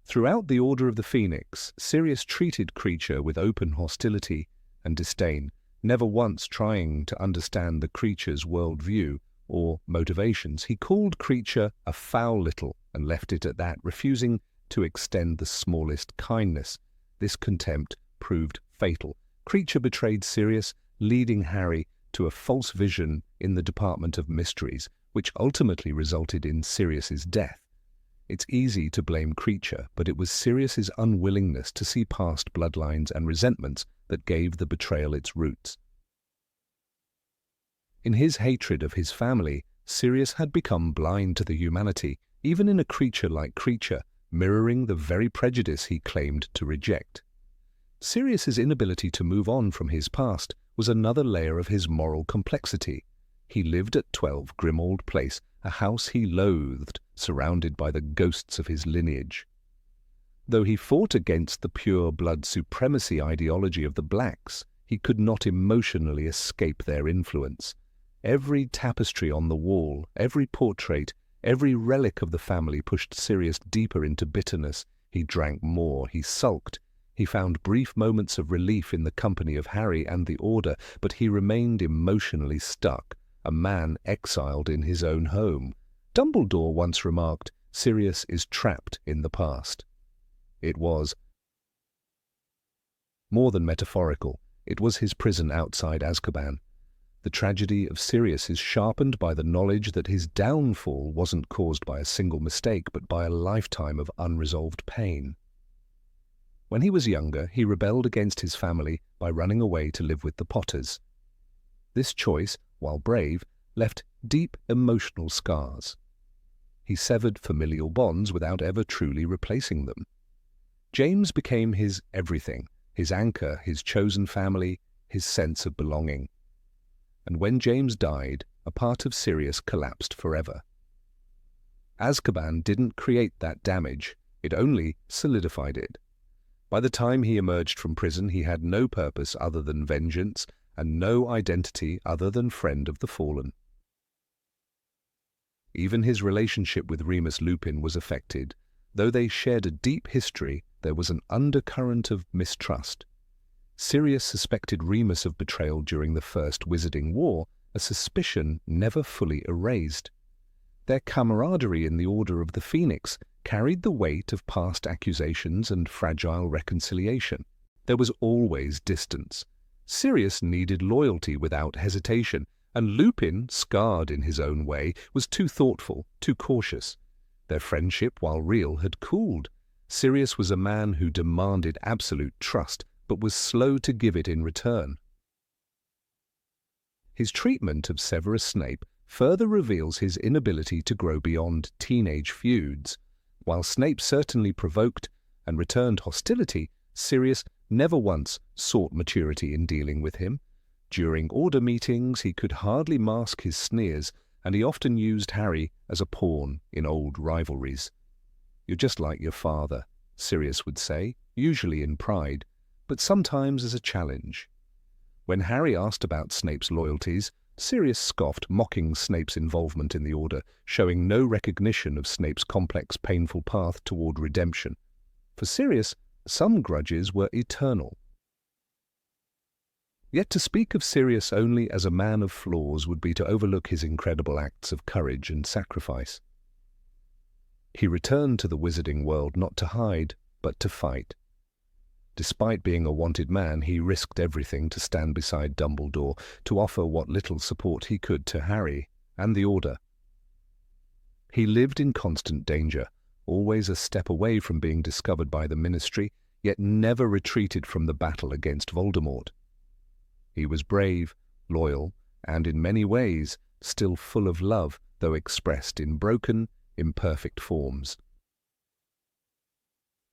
Throughout the Order of the Phoenix, Sirius treated Kreacher with open hostility and disdain, never once trying to understand the creature's worldview or motivations. He called Kreacher a foul little and left it at that, refusing to extend the smallest kindness. This contempt proved fatal. Kreacher betrayed Sirius, leading Harry to a false vision in the Department of Mysteries, which ultimately resulted in Sirius's death. It's easy to blame Kreacher, but it was Sirius's unwillingness to see past bloodlines and resentments that gave the betrayal its roots. In his hatred of his family, Sirius had become blind to the humanity, even in a creature like Kreacher, mirroring the very prejudice he claimed to reject. Sirius's inability to move on from his past was another layer of his moral complexity. He lived at 12 Grimmauld Place, a house he loathed, surrounded by the ghosts of his lineage. Though he fought against the pure-blood supremacy ideology of the Blacks, he could not emotionally escape their influence. Every tapestry on the wall, every portrait, every relic of the family pushed Sirius deeper into bitterness. He drank more, he sulked. He found brief moments of relief in the company of Harry and the Order, but he remained emotionally stuck, a man exiled in his own home. Dumbledore once remarked, "Sirius is trapped in the past." It was more than metaphorical. It was his prison outside Azkaban. The tragedy of Sirius is sharpened by the knowledge that his downfall wasn't caused by a single mistake, but by a lifetime of unresolved pain. When he was younger, he rebelled against his family by running away to live with the Potters. This choice, while brave, left deep emotional scars. He severed familial bonds without ever truly replacing them. James became his everything, his anchor, his chosen family, his sense of belonging. And when James died, a part of Sirius collapsed forever. Azkaban didn't create that damage, it only solidified it. By the time he emerged from prison, he had no purpose other than vengeance and no identity other than friend of the fallen. Even his relationship with Remus Lupin was affected. Though they shared a deep history, there was an undercurrent of mistrust. Sirius suspected Remus of betrayal during the First Wizarding War, a suspicion never fully erased. Their camaraderie in the Order of the Phoenix carried the weight of past accusations and fragile reconciliation. There was always distance. Sirius needed loyalty without hesitation, and Lupin, scarred in his own way, was too thoughtful, too cautious. Their friendship, while real, had cooled. Sirius was a man who demanded absolute trust, but was slow to give it in return. His treatment of Severus Snape further reveals his inability to grow beyond teenage feuds. While Snape certainly provoked and returned hostility, Sirius never once sought maturity in dealing with him. During Order meetings, he could hardly mask his sneers, and he often used Harry as a pawn in old rivalries. "You're just like your father," Sirius would say, usually in pride, but sometimes as a challenge. When Harry asked about Snape's loyalties, Sirius scoffed, mocking Snape's involvement in the Order, showing no recognition of Snape's complex, painful path toward redemption. For Sirius, some grudges were eternal. Yet to speak of Sirius only as a man of flaws would be to overlook his incredible acts of courage and sacrifice. He returned to the wizarding world not to hide, but to fight. Despite being a wanted man, he risked everything to stand beside Dumbledore, to offer what little support he could to Harry and the Order. He lived in constant danger, always a step away from being discovered by the Ministry, yet never retreated from the battle against Voldemort. He was brave, loyal, and in many ways still full of love, though expressed in broken, imperfect forms.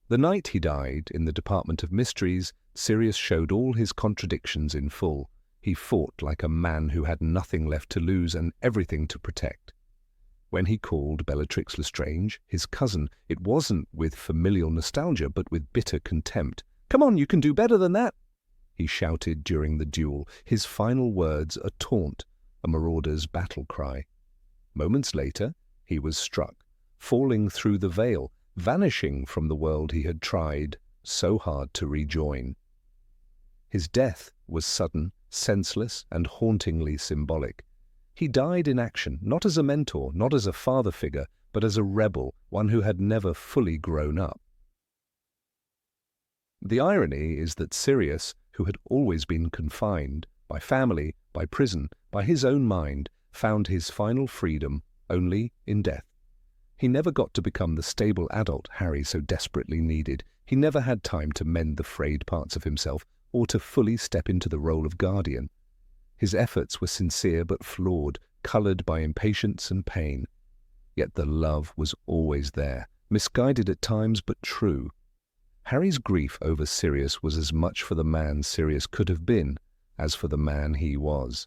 The night he died in the Department of Mysteries, Sirius showed all his contradictions in full. He fought like a man who had nothing left to lose and everything to protect. When he called Bellatrix Lestrange his cousin, it wasn't with familial nostalgia, but with bitter contempt. "Come on, you can do better than that!" he shouted during the duel, his final words a taunt, a marauder's battle cry. Moments later, he was struck, falling through the veil, vanishing from the world he had tried so hard to rejoin. His death was sudden, senseless, and hauntingly symbolic. He died in action, not as a mentor, not as a father figure, but as a rebel, one who had never fully grown up. The irony is that Sirius, who had always been confined, by family, by prison, by his own mind, found his final freedom only in death. He never got to become the stable adult Harry so desperately needed. He never had time to mend the frayed parts of himself or to fully step into the role of guardian. His efforts were sincere but flawed, coloured by impatience and pain. Yet the love was always there, misguided at times but true. Harry's grief over Sirius was as much for the man Sirius could have been as for the man he was.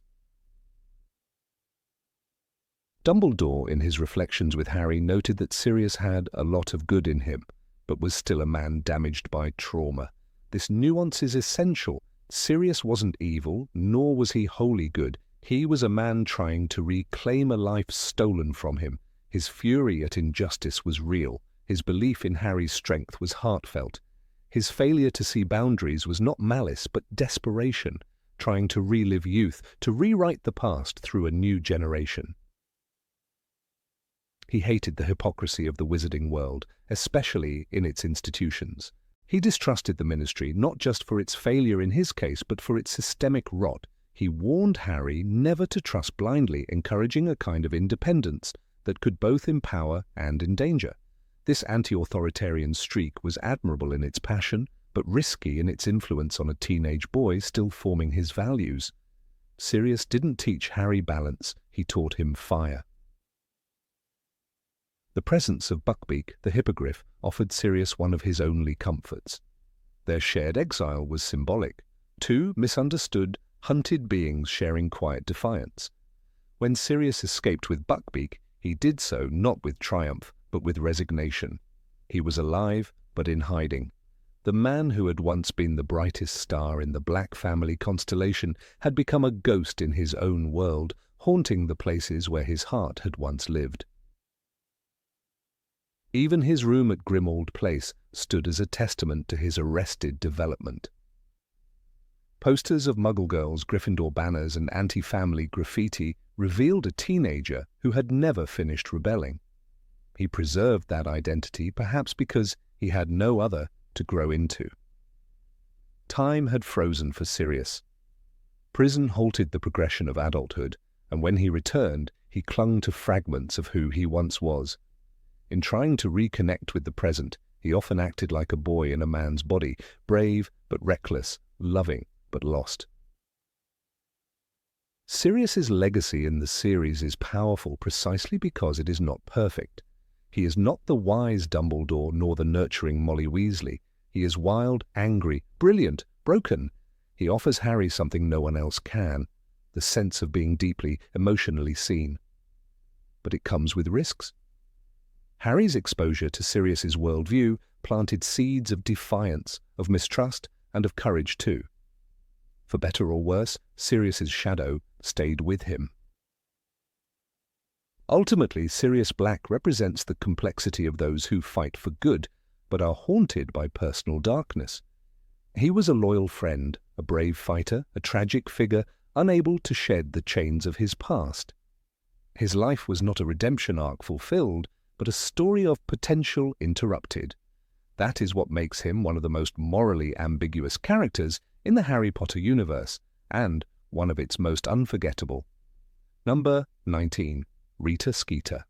Dumbledore, in his reflections with Harry, noted that Sirius had a lot of good in him, but was still a man damaged by trauma. This nuance is essential. Sirius wasn't evil, nor was he wholly good. He was a man trying to reclaim a life stolen from him. His fury at injustice was real. His belief in Harry's strength was heartfelt. His failure to see boundaries was not malice, but desperation, trying to relive youth, to rewrite the past through a new generation. He hated the hypocrisy of the wizarding world, especially in its institutions. He distrusted the Ministry, not just for its failure in his case, but for its systemic rot. He warned Harry never to trust blindly, encouraging a kind of independence that could both empower and endanger. This anti-authoritarian streak was admirable in its passion, but risky in its influence on a teenage boy still forming his values. Sirius didn't teach Harry balance, he taught him fire. The presence of Buckbeak, the hippogriff, offered Sirius one of his only comforts. Their shared exile was symbolic. Two misunderstood, hunted beings sharing quiet defiance. When Sirius escaped with Buckbeak, he did so not with triumph, but with resignation. He was alive, but in hiding. The man who had once been the brightest star in the Black family constellation had become a ghost in his own world, haunting the places where his heart had once lived. Even his room at Grimmauld Place stood as a testament to his arrested development. Posters of Muggle girls, Gryffindor banners, and anti-family graffiti revealed a teenager who had never finished rebelling. He preserved that identity, perhaps because he had no other to grow into. Time had frozen for Sirius. Prison halted the progression of adulthood, and when he returned, he clung to fragments of who he once was. In trying to reconnect with the present, he often acted like a boy in a man's body, brave but reckless, loving but lost. Sirius's legacy in the series is powerful precisely because it is not perfect. He is not the wise Dumbledore nor the nurturing Molly Weasley. He is wild, angry, brilliant, broken. He offers Harry something no one else can, the sense of being deeply, emotionally seen. But it comes with risks. Harry's exposure to Sirius's worldview planted seeds of defiance, of mistrust, and of courage too. For better or worse, Sirius's shadow stayed with him. Ultimately, Sirius Black represents the complexity of those who fight for good, but are haunted by personal darkness. He was a loyal friend, a brave fighter, a tragic figure, unable to shed the chains of his past. His life was not a redemption arc fulfilled, but a story of potential interrupted. That is what makes him one of the most morally ambiguous characters in the Harry Potter universe, and one of its most unforgettable. Number 19. Rita Skeeter.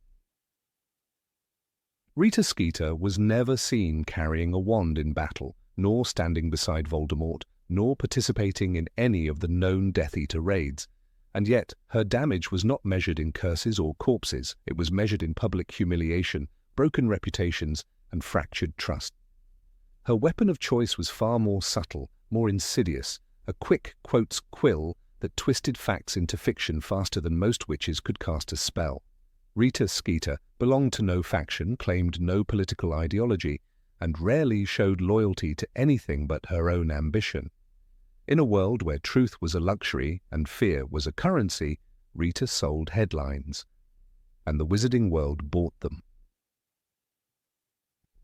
Rita Skeeter was never seen carrying a wand in battle, nor standing beside Voldemort, nor participating in any of the known Death Eater raids. And yet, her damage was not measured in curses or corpses. It was measured in public humiliation, broken reputations, and fractured trust. Her weapon of choice was far more subtle, more insidious, a quick quill that twisted facts into fiction faster than most witches could cast a spell. Rita Skeeter belonged to no faction, claimed no political ideology, and rarely showed loyalty to anything but her own ambition. In a world where truth was a luxury and fear was a currency, Rita sold headlines, and the wizarding world bought them.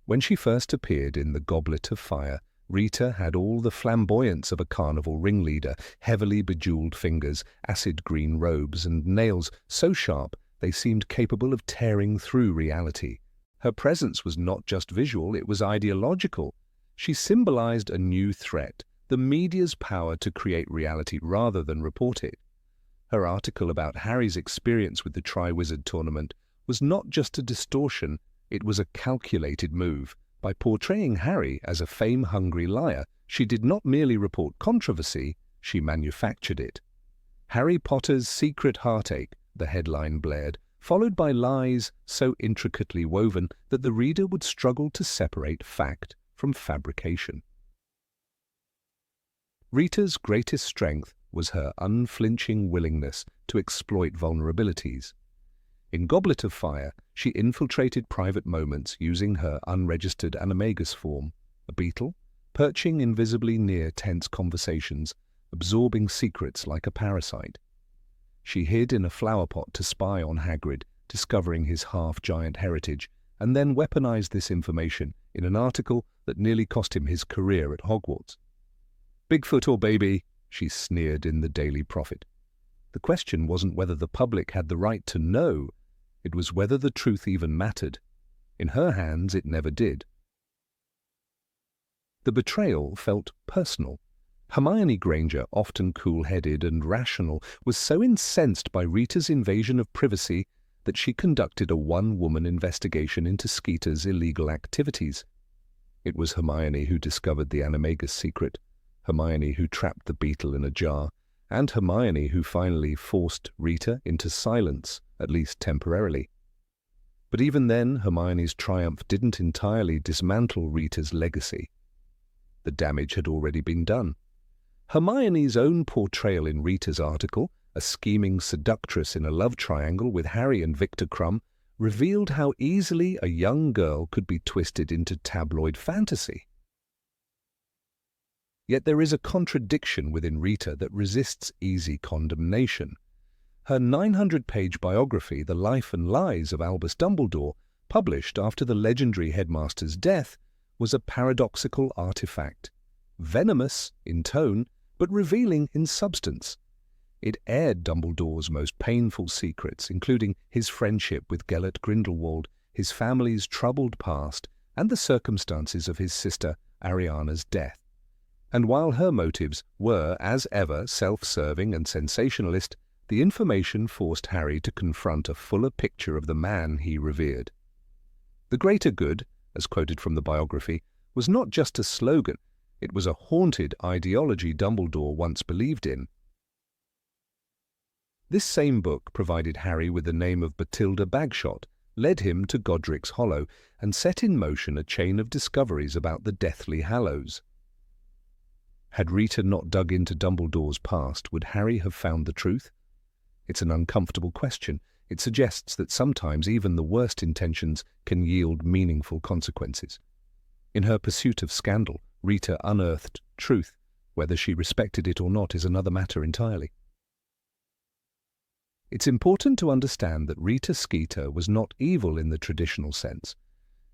When she first appeared in The Goblet of Fire, Rita had all the flamboyance of a carnival ringleader, heavily bejeweled fingers, acid green robes, and nails so sharp they seemed capable of tearing through reality. Her presence was not just visual, it was ideological. She symbolized a new threat, the media's power to create reality rather than report it. Her article about Harry's experience with the Triwizard Tournament was not just a distortion, it was a calculated move. By portraying Harry as a fame-hungry liar, she did not merely report controversy, she manufactured it. Harry Potter's secret heartache, the headline blared, followed by lies so intricately woven that the reader would struggle to separate fact from fabrication. Rita's greatest strength was her unflinching willingness to exploit vulnerabilities. In Goblet of Fire, she infiltrated private moments using her unregistered animagus form, a beetle, perching invisibly near tense conversations, absorbing secrets like a parasite. She hid in a flower pot to spy on Hagrid, discovering his half-giant heritage, and then weaponized this information in an article that nearly cost him his career at Hogwarts. "Bigfoot or baby," she sneered in the Daily Prophet. The question wasn't whether the public had the right to know, it was whether the truth even mattered. In her hands, it never did. The betrayal felt personal. Hermione Granger, often cool-headed and rational, was so incensed by Rita's invasion of privacy that she conducted a one-woman investigation into Skeeter's illegal activities. It was Hermione who discovered the animagus secret, Hermione who trapped the beetle in a jar, and Hermione who finally forced Rita into silence, at least temporarily. But even then, Hermione's triumph didn't entirely dismantle Rita's legacy. The damage had already been done. Hermione's own portrayal in Rita's article, a scheming seductress in a love triangle with Harry and Victor Crumb, revealed how easily a young girl could be twisted into tabloid fantasy. Yet there is a contradiction within Rita that resists easy condemnation. Her 900-page biography, The Life and Lies of Albus Dumbledore, published after the legendary headmaster's death, was a paradoxical artifact, venomous in tone, but revealing in substance. It aired Dumbledore's most painful secrets, including his friendship with Gellert Grindelwald, his family's troubled past, and the circumstances of his sister Ariana's death. And while her motives were, as ever, self-serving and sensationalist, the information forced Harry to confront a fuller picture of the man he revered. The greater good, as quoted from the biography, was not just a slogan, it was a haunted ideology Dumbledore once believed in. This same book provided Harry with the name of Bathilda Bagshot, led him to Godric's Hollow, and set in motion a chain of discoveries about the Deathly Hallows. Had Rita not dug into Dumbledore's past, would Harry have found the truth? It's an uncomfortable question. It suggests that sometimes even the worst intentions can yield meaningful consequences. In her pursuit of scandal, Rita unearthed truth. Whether she respected it or not is another matter entirely. It's important to understand that Rita Skeeter was not evil in the traditional sense.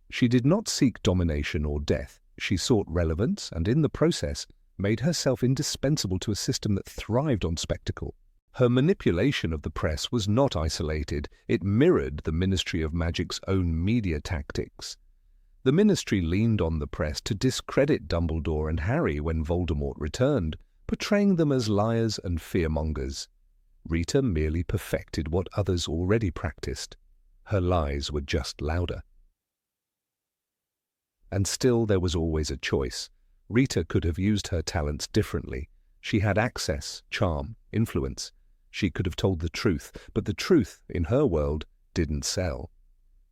She did not seek domination or death. She sought relevance and, in the process, made herself indispensable to a system that thrived on spectacle. Her manipulation of the press was not isolated. It mirrored the Ministry of Magic's own media tactics. The Ministry leaned on the press to discredit Dumbledore and Harry when Voldemort returned, portraying them as liars and fearmongers. Rita merely perfected what others already practiced. Her lies were just louder. And still there was always a choice. Rita could have used her talents differently. She had access, charm, influence. She could have told the truth, but the truth, in her world, didn't sell.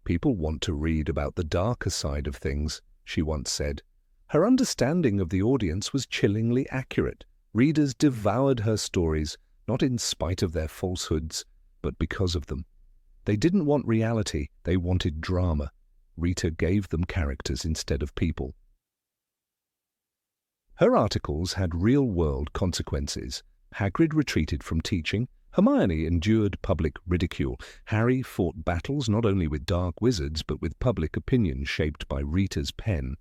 "People want to read about the darker side of things," she once said. Her understanding of the audience was chillingly accurate. Readers devoured her stories, not in spite of their falsehoods, but because of them. They didn't want reality, they wanted drama. Rita gave them characters instead of people. Her articles had real-world consequences. Hagrid retreated from teaching. Hermione endured public ridicule. Harry fought battles not only with dark wizards, but with public opinion shaped by Rita's pen.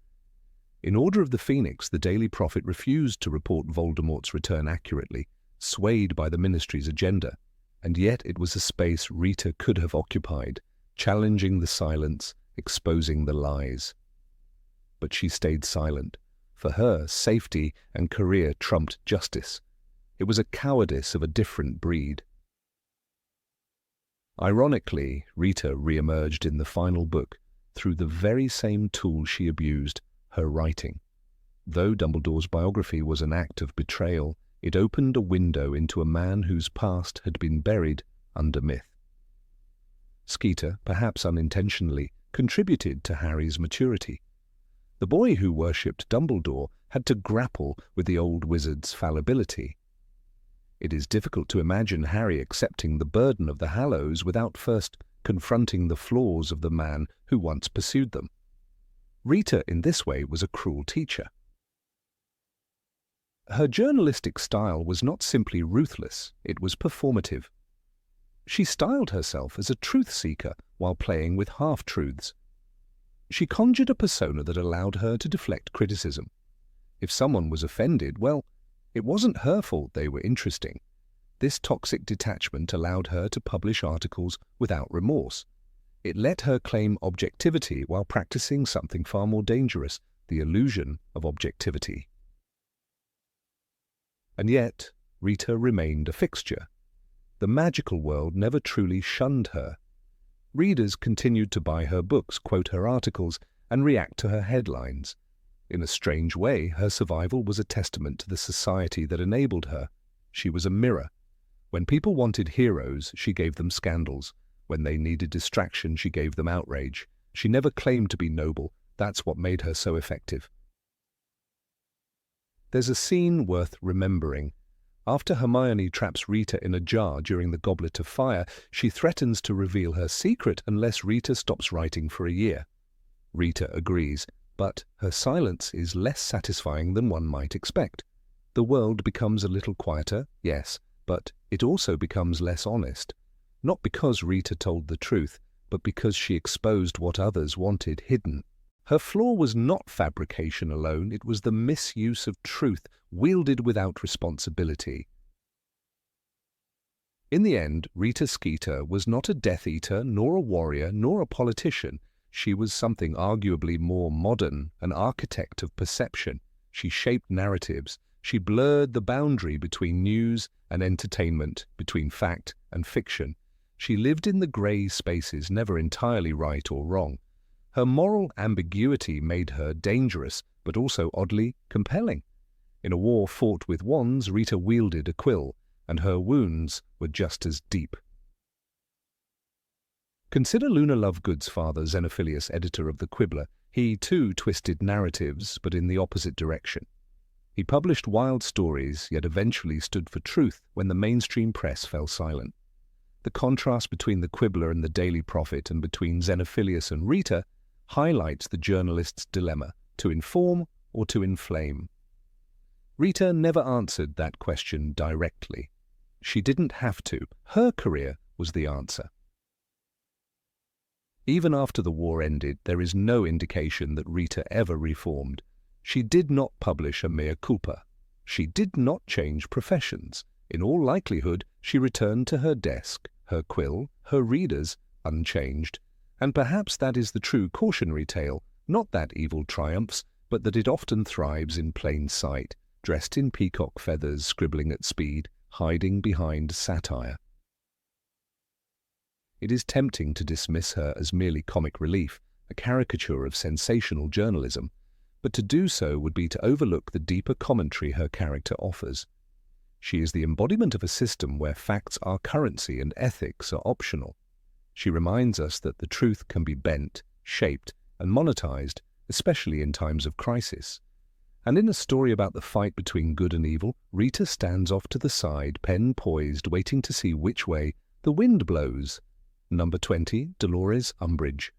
In Order of the Phoenix, the Daily Prophet refused to report Voldemort's return accurately, swayed by the Ministry's agenda. And yet it was a space Rita could have occupied, challenging the silence, exposing the lies. But she stayed silent. For her, safety and career trumped justice. It was a cowardice of a different breed. Ironically, Rita re-emerged in the final book through the very same tool she abused, her writing. Though Dumbledore's biography was an act of betrayal, it opened a window into a man whose past had been buried under myth. Skeeter, perhaps unintentionally, contributed to Harry's maturity. The boy who worshipped Dumbledore had to grapple with the old wizard's fallibility. It is difficult to imagine Harry accepting the burden of the Hallows without first confronting the flaws of the man who once pursued them. Rita, in this way, was a cruel teacher. Her journalistic style was not simply ruthless, it was performative. She styled herself as a truth-seeker while playing with half-truths. She conjured a persona that allowed her to deflect criticism. If someone was offended, well, it wasn't her fault they were interesting. This toxic detachment allowed her to publish articles without remorse. It let her claim objectivity while practicing something far more dangerous, the illusion of objectivity. And yet, Rita remained a fixture. The magical world never truly shunned her. Readers continued to buy her books, quote her articles, and react to her headlines. In a strange way, her survival was a testament to the society that enabled her. She was a mirror. When people wanted heroes, she gave them scandals. When they needed distraction, she gave them outrage. She never claimed to be noble. That's what made her so effective. There's a scene worth remembering. After Hermione traps Rita in a jar during the Goblet of Fire, she threatens to reveal her secret unless Rita stops writing for a year. Rita agrees, but her silence is less satisfying than one might expect. The world becomes a little quieter, yes, but it also becomes less honest. Not because Rita told the truth, but because she exposed what others wanted hidden. Her flaw was not fabrication alone, it was the misuse of truth wielded without responsibility. In the end, Rita Skeeter was not a Death Eater, nor a warrior, nor a politician. She was something arguably more modern, an architect of perception. She shaped narratives. She blurred the boundary between news and entertainment, between fact and fiction. She lived in the grey spaces, never entirely right or wrong. Her moral ambiguity made her dangerous, but also oddly compelling. In a war fought with wands, Rita wielded a quill, and her wounds were just as deep. Consider Luna Lovegood's father, Xenophilius, editor of the Quibbler. He, too, twisted narratives, but in the opposite direction. He published wild stories, yet eventually stood for truth when the mainstream press fell silent. The contrast between the Quibbler and the Daily Prophet, and between Xenophilius and Rita, highlights the journalist's dilemma, to inform or to inflame. Rita never answered that question directly. She didn't have to. Her career was the answer. Even after the war ended, there is no indication that Rita ever reformed. She did not publish a mea culpa. She did not change professions. In all likelihood, she returned to her desk, her quill, her readers, unchanged. And perhaps that is the true cautionary tale, not that evil triumphs, but that it often thrives in plain sight, dressed in peacock feathers, scribbling at speed, hiding behind satire. It is tempting to dismiss her as merely comic relief, a caricature of sensational journalism, but to do so would be to overlook the deeper commentary her character offers. She is the embodiment of a system where facts are currency and ethics are optional. She reminds us that the truth can be bent, shaped, and monetized, especially in times of crisis. And in a story about the fight between good and evil, Rita stands off to the side, pen poised, waiting to see which way the wind blows. Number 20, Dolores Umbridge.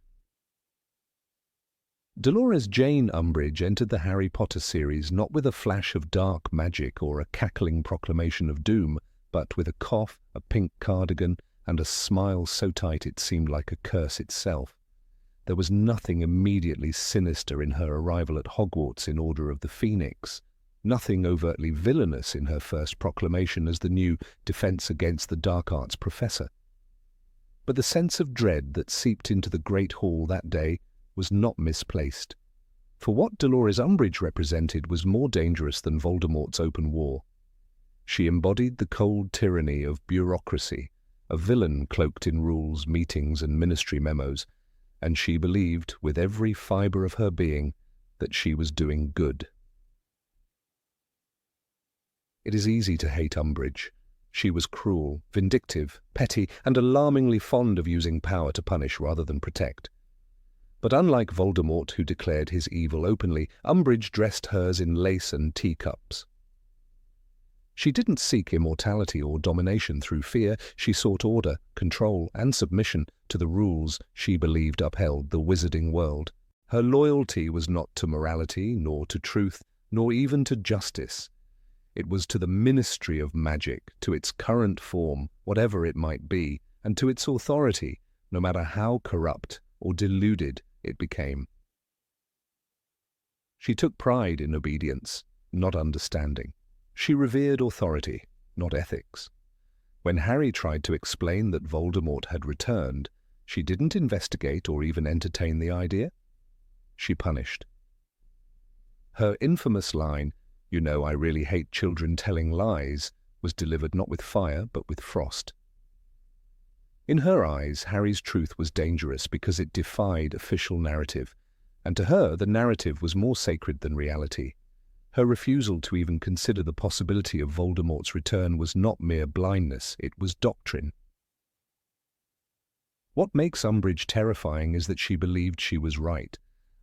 Dolores Jane Umbridge entered the Harry Potter series not with a flash of dark magic or a cackling proclamation of doom, but with a cough, a pink cardigan, and a smile so tight it seemed like a curse itself. There was nothing immediately sinister in her arrival at Hogwarts in Order of the Phoenix, nothing overtly villainous in her first proclamation as the new Defense Against the Dark Arts professor. But the sense of dread that seeped into the Great Hall that day was not misplaced. For what Dolores Umbridge represented was more dangerous than Voldemort's open war. She embodied the cold tyranny of bureaucracy, a villain cloaked in rules, meetings, and ministry memos, and she believed, with every fibre of her being, that she was doing good. It is easy to hate Umbridge. She was cruel, vindictive, petty, and alarmingly fond of using power to punish rather than protect. But unlike Voldemort, who declared his evil openly, Umbridge dressed hers in lace and teacups. She didn't seek immortality or domination through fear. She sought order, control, and submission to the rules she believed upheld the wizarding world. Her loyalty was not to morality, nor to truth, nor even to justice. It was to the ministry of magic, to its current form, whatever it might be, and to its authority, no matter how corrupt or deluded it became. She took pride in obedience, not understanding. She revered authority, not ethics. When Harry tried to explain that Voldemort had returned, she didn't investigate or even entertain the idea. She punished. Her infamous line, "You know I really hate children telling lies," was delivered not with fire but with frost. In her eyes, Harry's truth was dangerous because it defied official narrative, and to her the narrative was more sacred than reality. Her refusal to even consider the possibility of Voldemort's return was not mere blindness, it was doctrine. What makes Umbridge terrifying is that she believed she was right.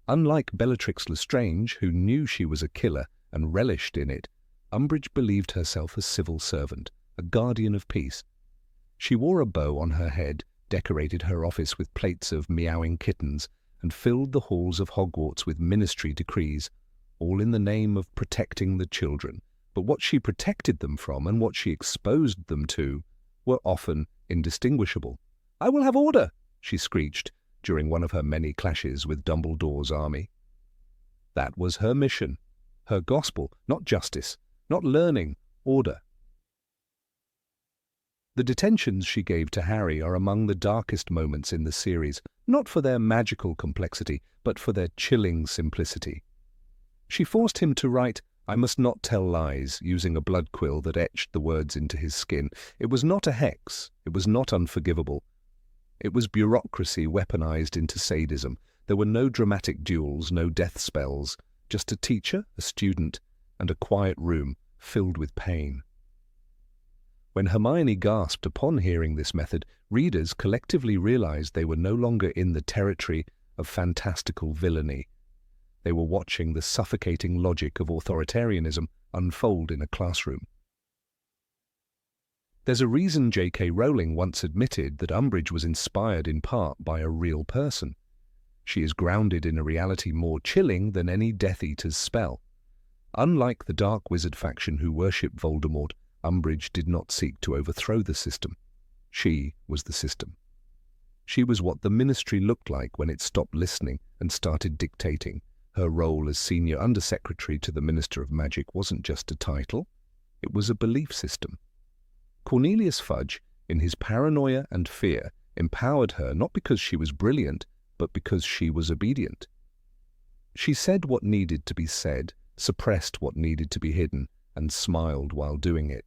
Unlike Bellatrix Lestrange, who knew she was a killer and relished in it, Umbridge believed herself a civil servant, a guardian of peace. She wore a bow on her head, decorated her office with plates of meowing kittens, and filled the halls of Hogwarts with ministry decrees, all in the name of protecting the children. But what she protected them from and what she exposed them to were often indistinguishable. "I will have order," she screeched during one of her many clashes with Dumbledore's army. That was her mission, her gospel, not justice, not learning, order. The detentions she gave to Harry are among the darkest moments in the series, not for their magical complexity, but for their chilling simplicity. She forced him to write, "I must not tell lies," using a blood quill that etched the words into his skin. It was not a hex. It was not unforgivable. It was bureaucracy weaponized into sadism. There were no dramatic duels, no death spells, just a teacher, a student, and a quiet room filled with pain. When Hermione gasped upon hearing this method, readers collectively realized they were no longer in the territory of fantastical villainy. They were watching the suffocating logic of authoritarianism unfold in a classroom. There's a reason J.K. Rowling once admitted that Umbridge was inspired in part by a real person. She is grounded in a reality more chilling than any Death Eater's spell. Unlike the Dark Wizard faction who worship Voldemort, Umbridge did not seek to overthrow the system. She was the system. She was what the Ministry looked like when it stopped listening and started dictating. Her role as Senior Undersecretary to the Minister of Magic wasn't just a title, it was a belief system. Cornelius Fudge, in his paranoia and fear, empowered her not because she was brilliant, but because she was obedient. She said what needed to be said, suppressed what needed to be hidden, and smiled while doing it.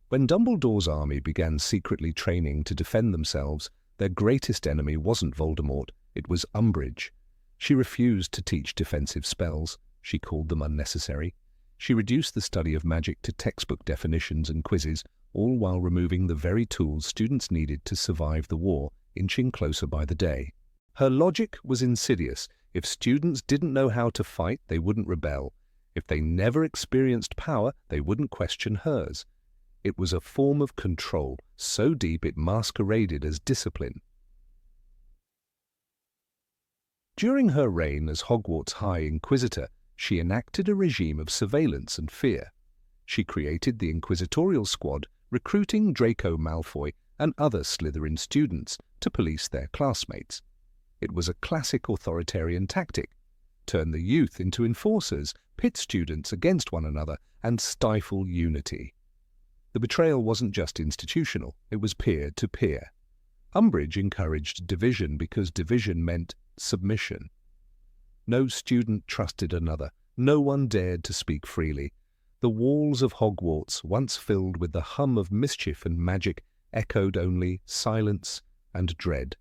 When Dumbledore's army began secretly training to defend themselves, their greatest enemy wasn't Voldemort, it was Umbridge. She refused to teach defensive spells. She called them unnecessary. She reduced the study of magic to textbook definitions and quizzes, all while removing the very tools students needed to survive the war, inching closer by the day. Her logic was insidious. If students didn't know how to fight, they wouldn't rebel. If they never experienced power, they wouldn't question hers. It was a form of control, so deep it masqueraded as discipline. During her reign as Hogwarts High Inquisitor, she enacted a regime of surveillance and fear. She created the Inquisitorial Squad, recruiting Draco Malfoy and other Slytherin students to police their classmates. It was a classic authoritarian tactic: turn the youth into enforcers, pit students against one another, and stifle unity. The betrayal wasn't just institutional, it was peer-to-peer. Umbridge encouraged division because division meant submission. No student trusted another, no one dared to speak freely. The walls of Hogwarts, once filled with the hum of mischief and magic, echoed only silence and dread.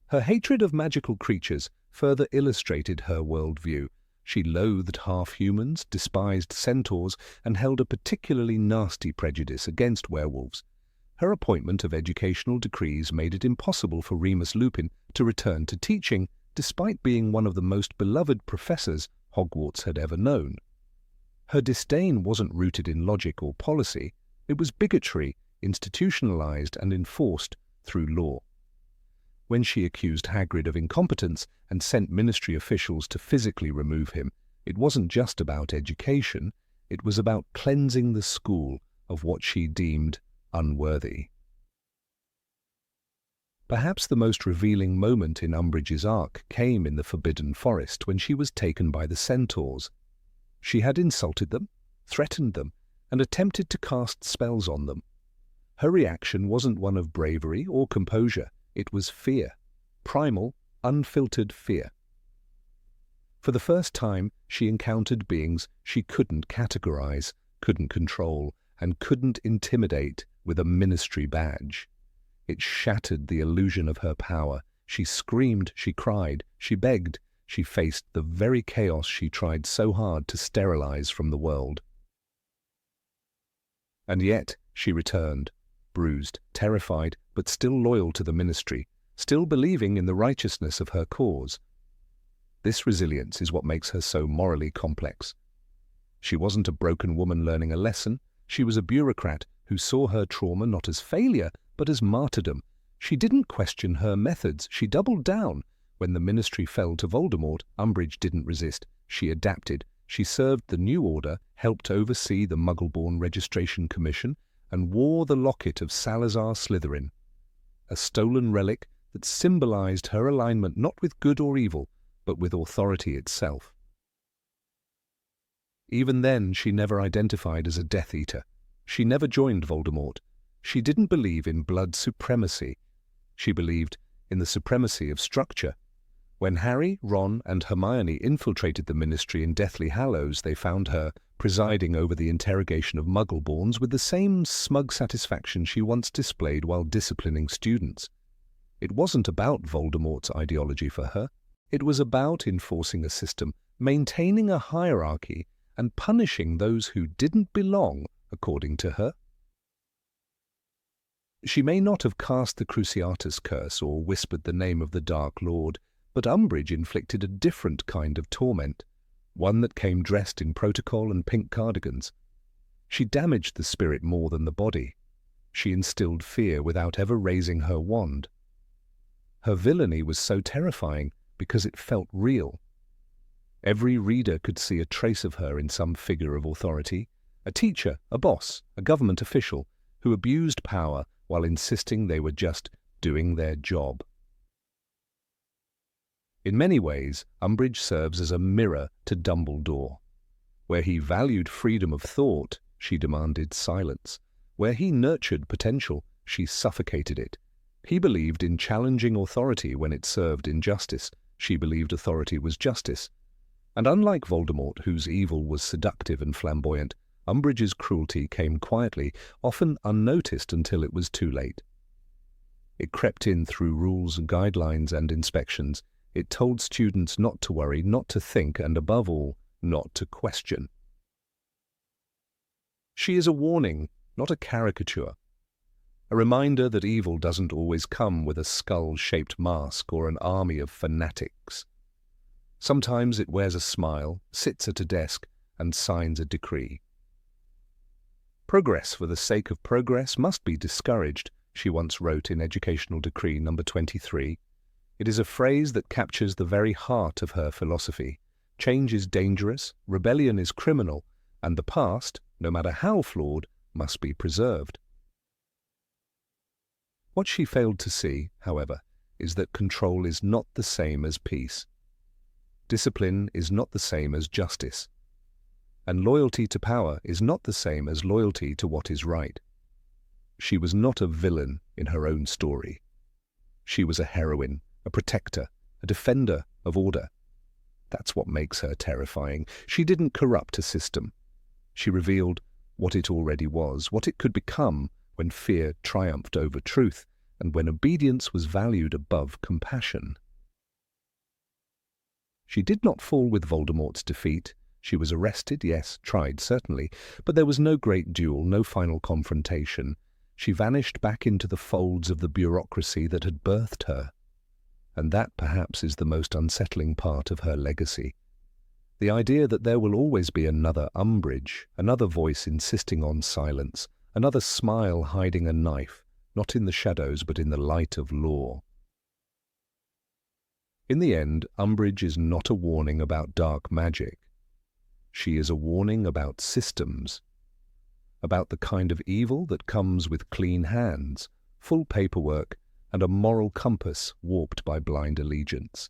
Her hatred of magical creatures further illustrated her worldview. She loathed half-humans, despised centaurs, and held a particularly nasty prejudice against werewolves. Her appointment of educational decrees made it impossible for Remus Lupin to return to teaching, despite being one of the most beloved professors Hogwarts had ever known. Her disdain wasn't rooted in logic or policy, it was bigotry, institutionalized and enforced through law. When she accused Hagrid of incompetence and sent ministry officials to physically remove him, it wasn't just about education, it was about cleansing the school of what she deemed unworthy. Perhaps the most revealing moment in Umbridge's arc came in the Forbidden Forest when she was taken by the centaurs. She had insulted them, threatened them, and attempted to cast spells on them. Her reaction wasn't one of bravery or composure, it was fear, primal, unfiltered fear. For the first time, she encountered beings she couldn't categorize, couldn't control, and couldn't intimidate with a ministry badge. It shattered the illusion of her power. She screamed, she cried, she begged, she faced the very chaos she tried so hard to sterilize from the world. And yet she returned, bruised, terrified, but still loyal to the ministry, still believing in the righteousness of her cause. This resilience is what makes her so morally complex. She wasn't a broken woman learning a lesson. She was a bureaucrat who saw her trauma not as failure, but as martyrdom. She didn't question her methods. She doubled down. When the ministry fell to Voldemort, Umbridge didn't resist. She adapted. She served the New Order, helped oversee the Muggle-born Registration Commission, and wore the locket of Salazar Slytherin, a stolen relic that symbolized her alignment not with good or evil, but with authority itself. Even then, she never identified as a Death Eater. She never joined Voldemort. She didn't believe in blood supremacy. She believed in the supremacy of structure. When Harry, Ron, and Hermione infiltrated the Ministry in Deathly Hallows, they found her presiding over the interrogation of Muggle-borns with the same smug satisfaction she once displayed while disciplining students. It wasn't about Voldemort's ideology for her. It was about enforcing a system, maintaining a hierarchy, and punishing those who didn't belong, according to her. She may not have cast the Cruciatus curse or whispered the name of the Dark Lord, but Umbridge inflicted a different kind of torment, one that came dressed in protocol and pink cardigans. She damaged the spirit more than the body. She instilled fear without ever raising her wand. Her villainy was so terrifying because it felt real. Every reader could see a trace of her in some figure of authority, a teacher, a boss, a government official, who abused power while insisting they were just doing their job. In many ways, Umbridge serves as a mirror to Dumbledore. Where he valued freedom of thought, she demanded silence. Where he nurtured potential, she suffocated it. He believed in challenging authority when it served injustice. She believed authority was justice. And unlike Voldemort, whose evil was seductive and flamboyant, Umbridge's cruelty came quietly, often unnoticed until it was too late. It crept in through rules, guidelines, and inspections. It told students not to worry, not to think, and above all, not to question. She is a warning, not a caricature. A reminder that evil doesn't always come with a skull-shaped mask or an army of fanatics. Sometimes it wears a smile, sits at a desk, and signs a decree. Progress for the sake of progress must be discouraged, she once wrote in Educational Decree No. 23. It is a phrase that captures the very heart of her philosophy. Change is dangerous, rebellion is criminal, and the past, no matter how flawed, must be preserved. What she failed to see, however, is that control is not the same as peace. Discipline is not the same as justice. And loyalty to power is not the same as loyalty to what is right. She was not a villain in her own story. She was a heroine, a protector, a defender of order. That's what makes her terrifying. She didn't corrupt a system. She revealed what it already was, what it could become when fear triumphed over truth, and when obedience was valued above compassion. She did not fall with Voldemort's defeat. She was arrested, yes, tried, certainly, but there was no great duel, no final confrontation. She vanished back into the folds of the bureaucracy that had birthed her. And that, perhaps, is the most unsettling part of her legacy. The idea that there will always be another Umbridge, another voice insisting on silence, another smile hiding a knife, not in the shadows but in the light of law. In the end, Umbridge is not a warning about dark magic. She is a warning about systems, about the kind of evil that comes with clean hands, full paperwork, and a moral compass warped by blind allegiance.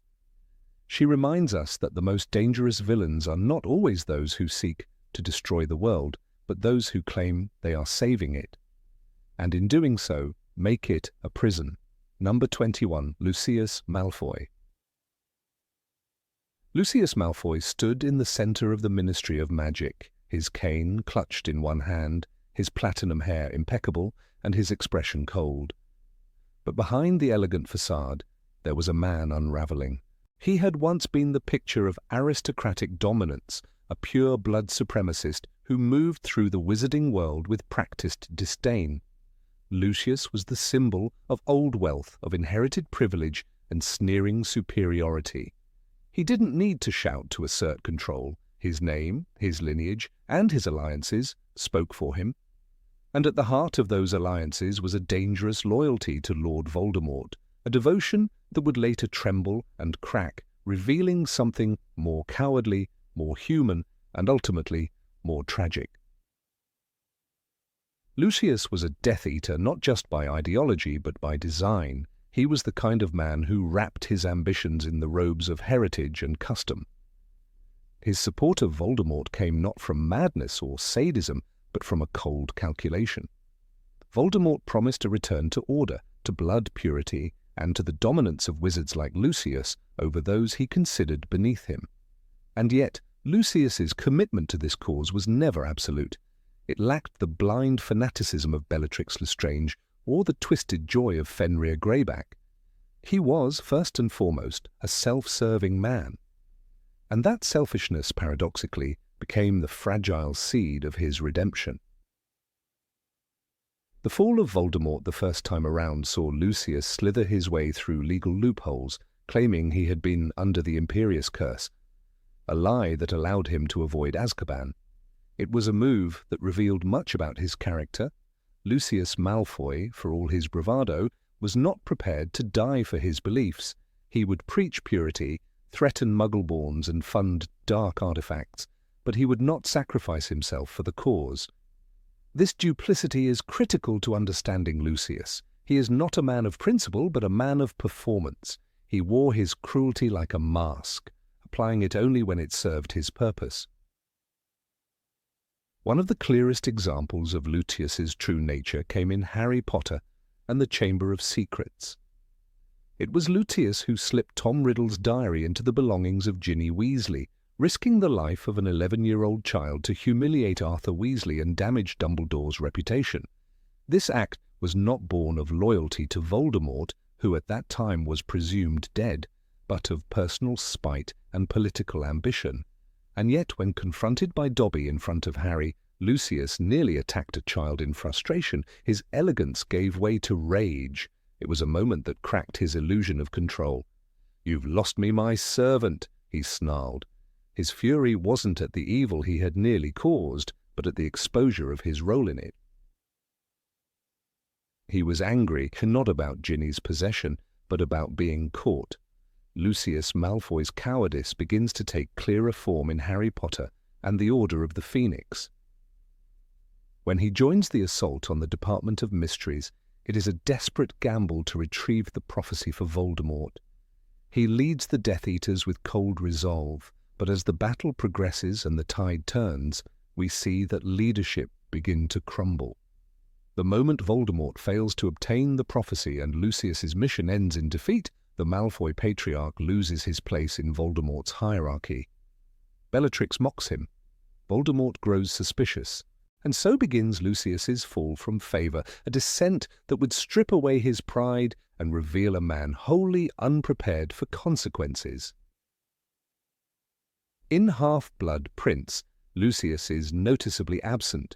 She reminds us that the most dangerous villains are not always those who seek to destroy the world, but those who claim they are saving it, and in doing so, make it a prison. Number 21, Lucius Malfoy. Lucius Malfoy stood in the center of the Ministry of Magic, his cane clutched in one hand, his platinum hair impeccable, and his expression cold. But behind the elegant facade, there was a man unraveling. He had once been the picture of aristocratic dominance, a pure-blood supremacist who moved through the wizarding world with practiced disdain. Lucius was the symbol of old wealth, of inherited privilege and sneering superiority. He didn't need to shout to assert control. His name, his lineage, and his alliances spoke for him. And at the heart of those alliances was a dangerous loyalty to Lord Voldemort, a devotion that would later tremble and crack, revealing something more cowardly, more human, and ultimately more tragic. Lucius was a Death Eater not just by ideology but by design. He was the kind of man who wrapped his ambitions in the robes of heritage and custom. His support of Voldemort came not from madness or sadism, but from a cold calculation. Voldemort promised a return to order, to blood purity, and to the dominance of wizards like Lucius over those he considered beneath him. And yet, Lucius's commitment to this cause was never absolute. It lacked the blind fanaticism of Bellatrix Lestrange or the twisted joy of Fenrir Greyback. He was, first and foremost, a self-serving man. And that selfishness, paradoxically, became the fragile seed of his redemption. The fall of Voldemort the first time around saw Lucius slither his way through legal loopholes, claiming he had been under the Imperius Curse, a lie that allowed him to avoid Azkaban. It was a move that revealed much about his character. Lucius Malfoy, for all his bravado, was not prepared to die for his beliefs. He would preach purity, threaten Muggleborns, and fund dark artifacts, but he would not sacrifice himself for the cause. This duplicity is critical to understanding Lucius. He is not a man of principle, but a man of performance. He wore his cruelty like a mask, applying it only when it served his purpose. One of the clearest examples of Lucius's true nature came in Harry Potter and the Chamber of Secrets. It was Lucius who slipped Tom Riddle's diary into the belongings of Ginny Weasley, risking the life of an 11-year-old child to humiliate Arthur Weasley and damage Dumbledore's reputation. This act was not born of loyalty to Voldemort, who at that time was presumed dead, but of personal spite and political ambition. And yet, when confronted by Dobby in front of Harry, Lucius nearly attacked a child in frustration. His elegance gave way to rage. It was a moment that cracked his illusion of control. "You've lost me my servant," he snarled. His fury wasn't at the evil he had nearly caused, but at the exposure of his role in it. He was angry, not about Ginny's possession, but about being caught. Lucius Malfoy's cowardice begins to take clearer form in Harry Potter and the Order of the Phoenix. When he joins the assault on the Department of Mysteries, it is a desperate gamble to retrieve the prophecy for Voldemort. He leads the Death Eaters with cold resolve, but as the battle progresses and the tide turns, we see that leadership begin to crumble. The moment Voldemort fails to obtain the prophecy and Lucius's mission ends in defeat, the Malfoy patriarch loses his place in Voldemort's hierarchy. Bellatrix mocks him. Voldemort grows suspicious, and so begins Lucius's fall from favor, a descent that would strip away his pride and reveal a man wholly unprepared for consequences. In Half-Blood Prince, Lucius is noticeably absent.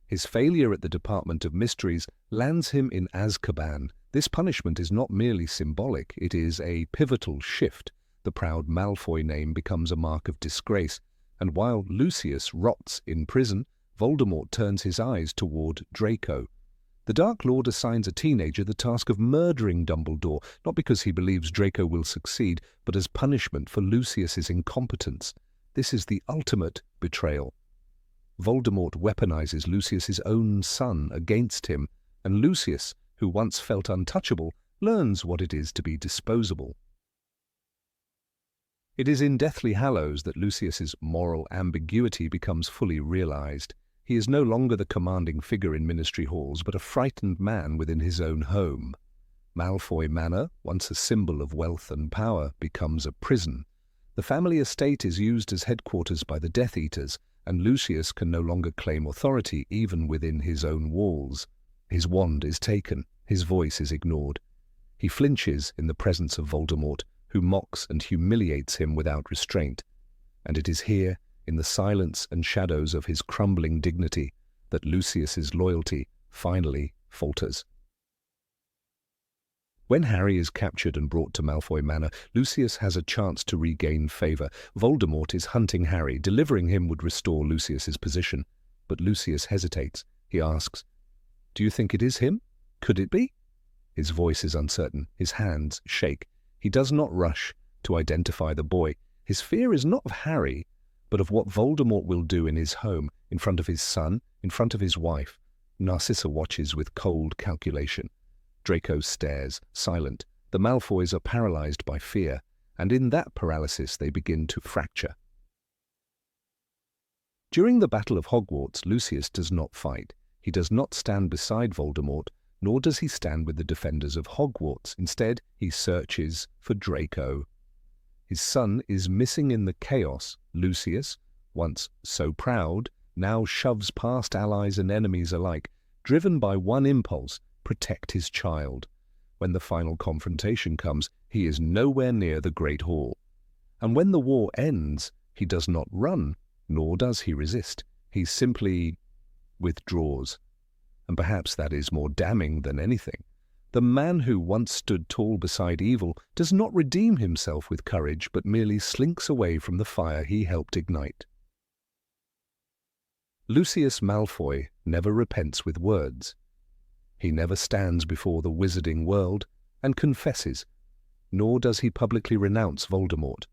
His failure at the Department of Mysteries lands him in Azkaban. This punishment is not merely symbolic, it is a pivotal shift. The proud Malfoy name becomes a mark of disgrace, and while Lucius rots in prison, Voldemort turns his eyes toward Draco. The Dark Lord assigns a teenager the task of murdering Dumbledore, not because he believes Draco will succeed, but as punishment for Lucius's incompetence. This is the ultimate betrayal. Voldemort weaponizes Lucius's own son against him, and Lucius, who once felt untouchable, learns what it is to be disposable. It is in Deathly Hallows that Lucius's moral ambiguity becomes fully realized. He is no longer the commanding figure in Ministry halls, but a frightened man within his own home. Malfoy Manor, once a symbol of wealth and power, becomes a prison. The family estate is used as headquarters by the Death Eaters, and Lucius can no longer claim authority even within his own walls. His wand is taken, his voice is ignored. He flinches in the presence of Voldemort, who mocks and humiliates him without restraint. And it is here, in the silence and shadows of his crumbling dignity, that Lucius's loyalty finally falters. When Harry is captured and brought to Malfoy Manor, Lucius has a chance to regain favor. Voldemort is hunting Harry. Delivering him would restore Lucius's position. But Lucius hesitates. He asks, "Do you think it is him? Could it be?" His voice is uncertain. His hands shake. He does not rush to identify the boy. His fear is not of Harry, but of what Voldemort will do in his home, in front of his son, in front of his wife. Narcissa watches with cold calculation. Draco stares, silent. The Malfoys are paralyzed by fear, and in that paralysis they begin to fracture. During the Battle of Hogwarts, Lucius does not fight. He does not stand beside Voldemort, nor does he stand with the defenders of Hogwarts. Instead, he searches for Draco. His son is missing in the chaos. Lucius, once so proud, now shoves past allies and enemies alike, driven by one impulse: protect his child. When the final confrontation comes, he is nowhere near the Great Hall. And when the war ends, he does not run, nor does he resist. He simply withdraws. And perhaps that is more damning than anything. The man who once stood tall beside evil does not redeem himself with courage, but merely slinks away from the fire he helped ignite. Lucius Malfoy never repents with words. He never stands before the wizarding world and confesses, nor does he publicly renounce Voldemort.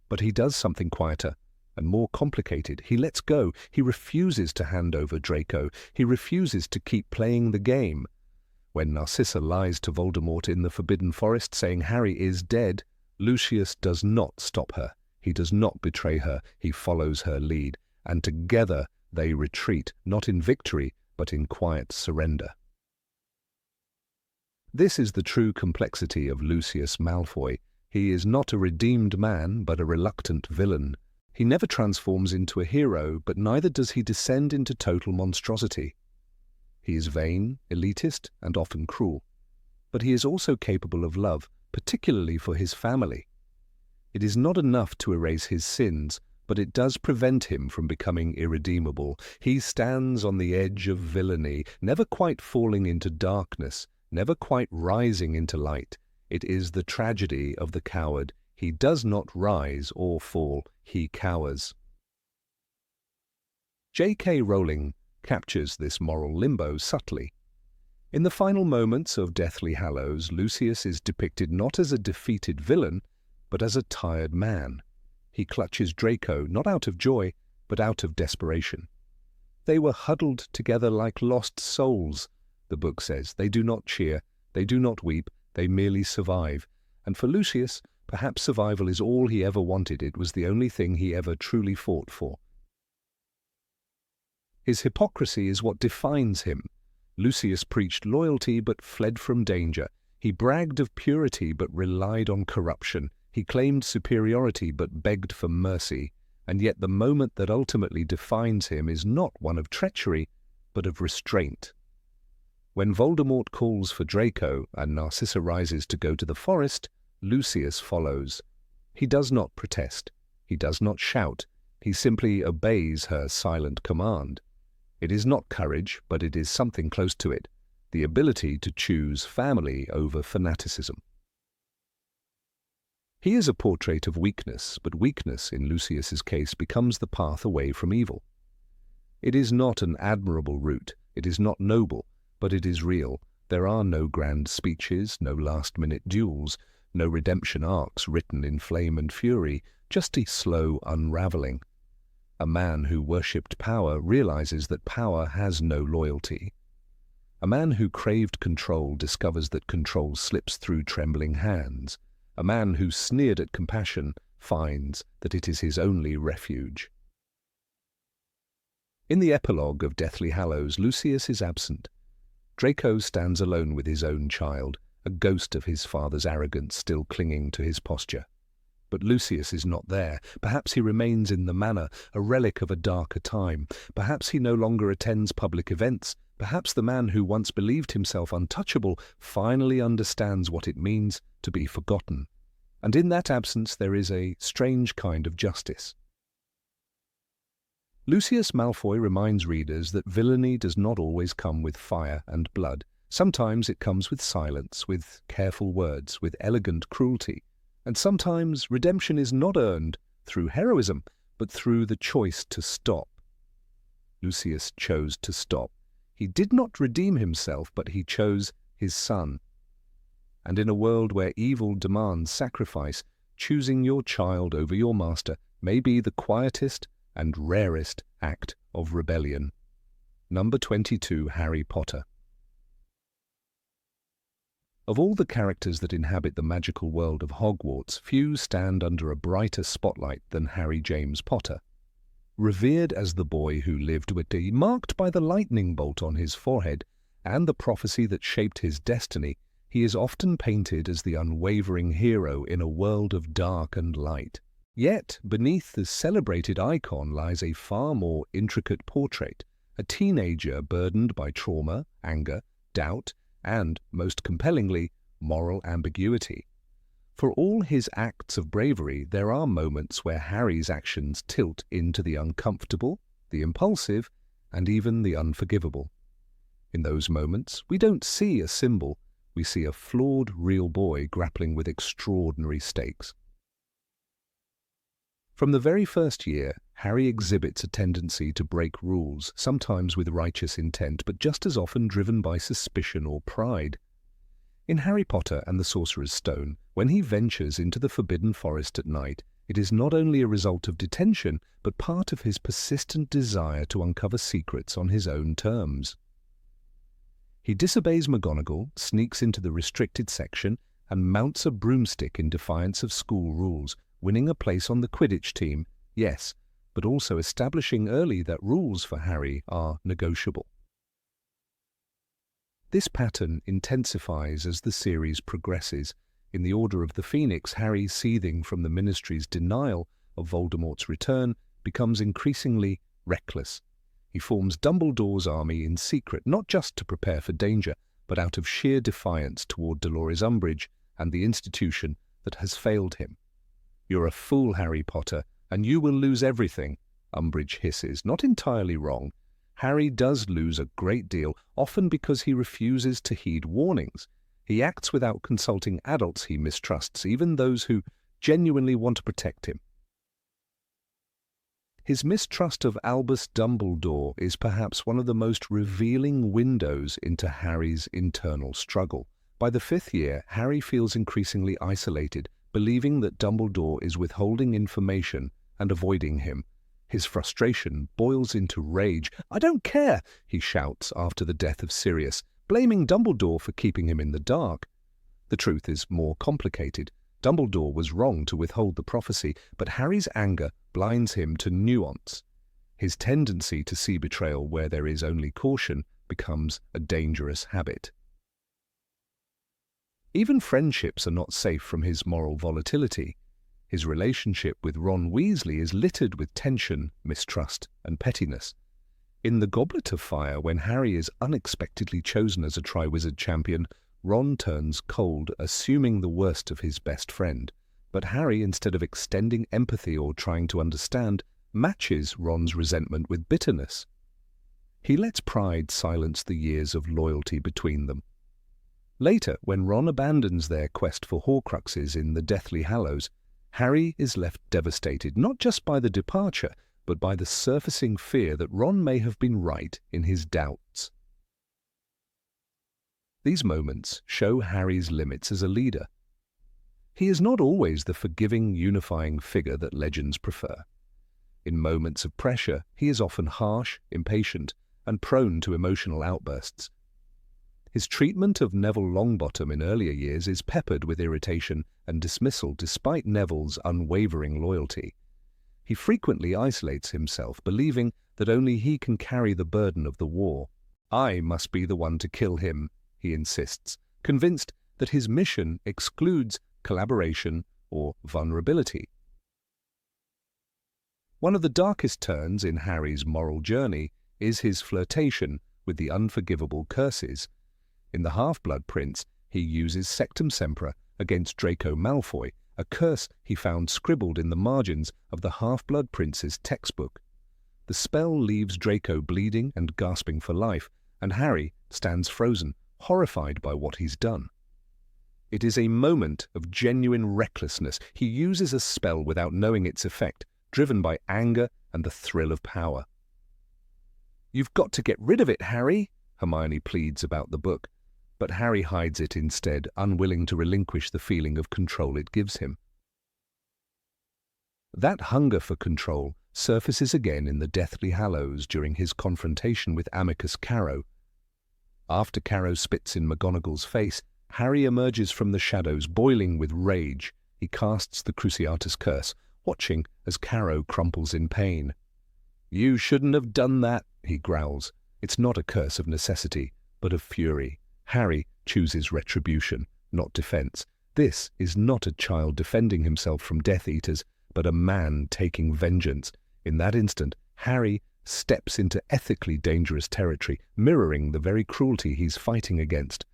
But he does something quieter and more complicated. He lets go. He refuses to hand over Draco. He refuses to keep playing the game. When Narcissa lies to Voldemort in the Forbidden Forest saying Harry is dead, Lucius does not stop her. He does not betray her. He follows her lead, and together they retreat, not in victory, but in quiet surrender. This is the true complexity of Lucius Malfoy. He is not a redeemed man, but a reluctant villain. He never transforms into a hero, but neither does he descend into total monstrosity. He is vain, elitist, and often cruel. But he is also capable of love, particularly for his family. It is not enough to erase his sins, but it does prevent him from becoming irredeemable. He stands on the edge of villainy, never quite falling into darkness, never quite rising into light. It is the tragedy of the coward. He does not rise or fall, he cowers. J.K. Rowling captures this moral limbo subtly. In the final moments of Deathly Hallows, Lucius is depicted not as a defeated villain, but as a tired man. He clutches Draco not out of joy, but out of desperation. They were huddled together like lost souls, the book says. They do not cheer, they do not weep, they merely survive. And for Lucius, perhaps survival is all he ever wanted. It was the only thing he ever truly fought for. His hypocrisy is what defines him. Lucius preached loyalty but fled from danger. He bragged of purity but relied on corruption. He claimed superiority but begged for mercy. And yet the moment that ultimately defines him is not one of treachery, but of restraint. When Voldemort calls for Draco and Narcissa rises to go to the forest, Lucius follows. He does not protest. He does not shout. He simply obeys her silent command. It is not courage, but it is something close to it, the ability to choose family over fanaticism. He is a portrait of weakness, but weakness, in Lucius's case, becomes the path away from evil. It is not an admirable route, it is not noble, but it is real. There are no grand speeches, no last-minute duels, no redemption arcs written in flame and fury, just a slow unraveling. A man who worshipped power realizes that power has no loyalty. A man who craved control discovers that control slips through trembling hands. A man who sneered at compassion finds that it is his only refuge. In the epilogue of Deathly Hallows, Lucius is absent. Draco stands alone with his own child, a ghost of his father's arrogance still clinging to his posture. But Lucius is not there. Perhaps he remains in the manor, a relic of a darker time. Perhaps he no longer attends public events. Perhaps the man who once believed himself untouchable finally understands what it means to be forgotten. And in that absence there is a strange kind of justice. Lucius Malfoy reminds readers that villainy does not always come with fire and blood. Sometimes it comes with silence, with careful words, with elegant cruelty. And sometimes redemption is not earned through heroism, but through the choice to stop. Lucius chose to stop. He did not redeem himself, but he chose his son. And in a world where evil demands sacrifice, choosing your child over your master may be the quietest and rarest act of rebellion. Number 22, Harry Potter. Of all the characters that inhabit the magical world of Hogwarts, few stand under a brighter spotlight than Harry James Potter. Revered as the boy who lived with the marked by the lightning bolt on his forehead and the prophecy that shaped his destiny, he is often painted as the unwavering hero in a world of dark and light. Yet, beneath the celebrated icon lies a far more intricate portrait, a teenager burdened by trauma, anger, doubt, and, most compellingly, moral ambiguity. For all his acts of bravery, there are moments where Harry's actions tilt into the uncomfortable, the impulsive, and even the unforgivable. In those moments, we don't see a symbol, we see a flawed real boy grappling with extraordinary stakes. From the very first year, Harry exhibits a tendency to break rules, sometimes with righteous intent, but just as often driven by suspicion or pride. In Harry Potter and the Sorcerer's Stone, when he ventures into the Forbidden Forest at night, it is not only a result of detention, but part of his persistent desire to uncover secrets on his own terms. He disobeys McGonagall, sneaks into the restricted section, and mounts a broomstick in defiance of school rules, winning a place on the Quidditch team, yes, but also establishing early that rules for Harry are negotiable. This pattern intensifies as the series progresses. In the Order of the Phoenix, Harry, seething from the Ministry's denial of Voldemort's return, becomes increasingly reckless. He forms Dumbledore's army in secret, not just to prepare for danger, but out of sheer defiance toward Dolores Umbridge and the institution that has failed him. "You're a fool, Harry Potter, and you will lose everything," Umbridge hisses, not entirely wrong. Harry does lose a great deal, often because he refuses to heed warnings. He acts without consulting adults he mistrusts, even those who genuinely want to protect him. His mistrust of Albus Dumbledore is perhaps one of the most revealing windows into Harry's internal struggle. By the 5th year, Harry feels increasingly isolated, believing that Dumbledore is withholding information and avoiding him. His frustration boils into rage. "I don't care," he shouts after the death of Sirius, blaming Dumbledore for keeping him in the dark. The truth is more complicated. Dumbledore was wrong to withhold the prophecy, but Harry's anger blinds him to nuance. His tendency to see betrayal where there is only caution becomes a dangerous habit. Even friendships are not safe from his moral volatility. His relationship with Ron Weasley is littered with tension, mistrust, and pettiness. In the Goblet of Fire, when Harry is unexpectedly chosen as a Triwizard Champion, Ron turns cold, assuming the worst of his best friend. But Harry, instead of extending empathy or trying to understand, matches Ron's resentment with bitterness. He lets pride silence the years of loyalty between them. Later, when Ron abandons their quest for Horcruxes in the Deathly Hallows, Harry is left devastated, not just by the departure, but by the surfacing fear that Ron may have been right in his doubts. These moments show Harry's limits as a leader. He is not always the forgiving, unifying figure that legends prefer. In moments of pressure, he is often harsh, impatient, and prone to emotional outbursts. His treatment of Neville Longbottom in earlier years is peppered with irritation and dismissal despite Neville's unwavering loyalty. He frequently isolates himself, believing that only he can carry the burden of the war. "I must be the one to kill him," he insists, convinced that his mission excludes collaboration or vulnerability. One of the darkest turns in Harry's moral journey is his flirtation with the unforgivable curses. In The Half-Blood Prince, he uses Sectum Sempra against Draco Malfoy, a curse he found scribbled in the margins of the Half-Blood Prince's textbook. The spell leaves Draco bleeding and gasping for life, and Harry stands frozen, horrified by what he's done. It is a moment of genuine recklessness. He uses a spell without knowing its effect, driven by anger and the thrill of power. "You've got to get rid of it, Harry," Hermione pleads about the book, but Harry hides it instead, unwilling to relinquish the feeling of control it gives him. That hunger for control surfaces again in the Deathly Hallows during his confrontation with Amicus Carrow. After Carrow spits in McGonagall's face, Harry emerges from the shadows boiling with rage. He casts the Cruciatus Curse, watching as Carrow crumples in pain. "You shouldn't have done that," he growls. It's not a curse of necessity, but of fury. Harry chooses retribution, not defense. This is not a child defending himself from Death Eaters, but a man taking vengeance. In that instant, Harry steps into ethically dangerous territory, mirroring the very cruelty he's fighting against.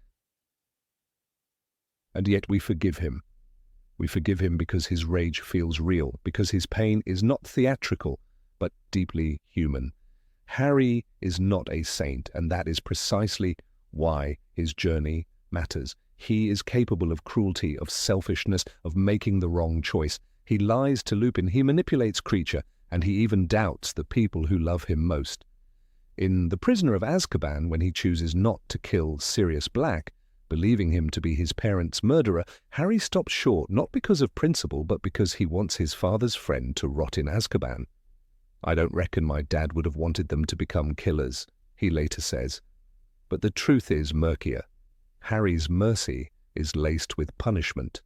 And yet we forgive him. We forgive him because his rage feels real, because his pain is not theatrical, but deeply human. Harry is not a saint, and that is precisely why his journey matters. He is capable of cruelty, of selfishness, of making the wrong choice. He lies to Lupin, he manipulates Kreacher, and he even doubts the people who love him most. In The Prisoner of Azkaban, when he chooses not to kill Sirius Black, believing him to be his parents' murderer, Harry stops short not because of principle, but because he wants his father's friend to rot in Azkaban. "I don't reckon my dad would have wanted them to become killers," he later says. But the truth is murkier. Harry's mercy is laced with punishment.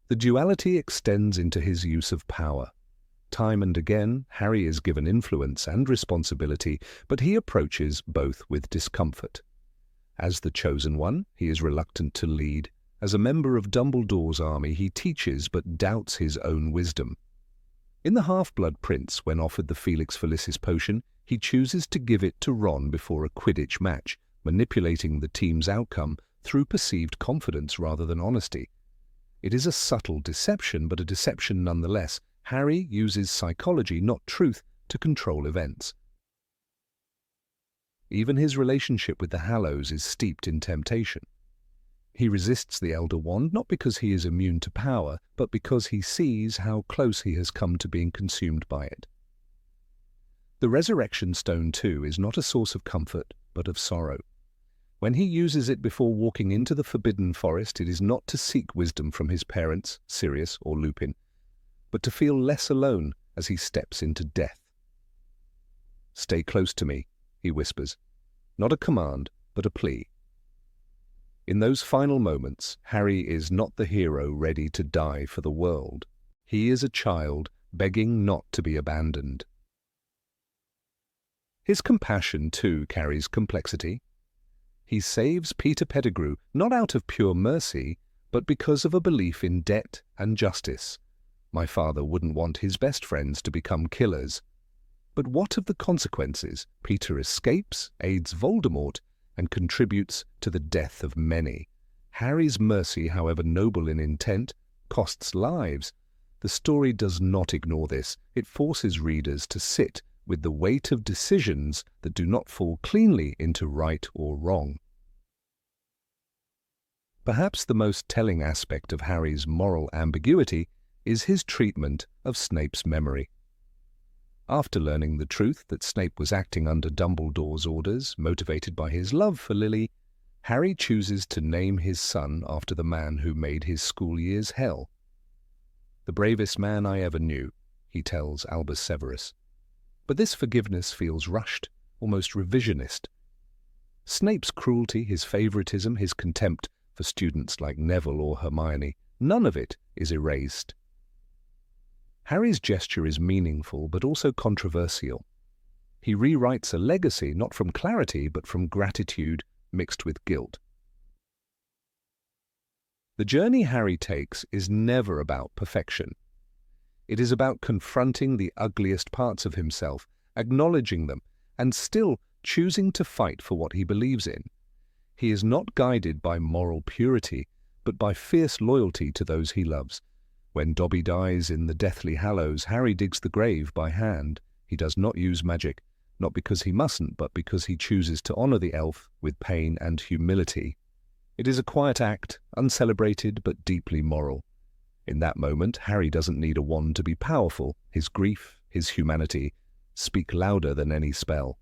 The duality extends into his use of power. Time and again, Harry is given influence and responsibility, but he approaches both with discomfort. As the chosen one, he is reluctant to lead. As a member of Dumbledore's army, he teaches but doubts his own wisdom. In The Half-Blood Prince, when offered the Felix Felicis potion, he chooses to give it to Ron before a Quidditch match, manipulating the team's outcome through perceived confidence rather than honesty. It is a subtle deception, but a deception nonetheless. Harry uses psychology, not truth, to control events. Even his relationship with the Hallows is steeped in temptation. He resists the Elder Wand not because he is immune to power, but because he sees how close he has come to being consumed by it. The Resurrection Stone, too, is not a source of comfort, but of sorrow. When he uses it before walking into the Forbidden Forest, it is not to seek wisdom from his parents, Sirius or Lupin, but to feel less alone as he steps into death. "Stay close to me," he whispers, not a command, but a plea. In those final moments, Harry is not the hero ready to die for the world. He is a child begging not to be abandoned. His compassion, too, carries complexity. He saves Peter Pettigrew not out of pure mercy, but because of a belief in debt and justice. My father wouldn't want his best friends to become killers. But what of the consequences? Peter escapes, aids Voldemort, and contributes to the death of many. Harry's mercy, however noble in intent, costs lives. The story does not ignore this. It forces readers to sit with the weight of decisions that do not fall cleanly into right or wrong. Perhaps the most telling aspect of Harry's moral ambiguity is his treatment of Snape's memory. After learning the truth that Snape was acting under Dumbledore's orders, motivated by his love for Lily, Harry chooses to name his son after the man who made his school years hell. "The bravest man I ever knew," he tells Albus Severus. But this forgiveness feels rushed, almost revisionist. Snape's cruelty, his favoritism, his contempt for students like Neville or Hermione, none of it is erased. Harry's gesture is meaningful but also controversial. He rewrites a legacy not from clarity but from gratitude mixed with guilt. The journey Harry takes is never about perfection. It is about confronting the ugliest parts of himself, acknowledging them, and still choosing to fight for what he believes in. He is not guided by moral purity, but by fierce loyalty to those he loves. When Dobby dies in the Deathly Hallows, Harry digs the grave by hand. He does not use magic, not because he mustn't, but because he chooses to honor the elf with pain and humility. It is a quiet act, uncelebrated but deeply moral. In that moment, Harry doesn't need a wand to be powerful. His grief, his humanity, speak louder than any spell.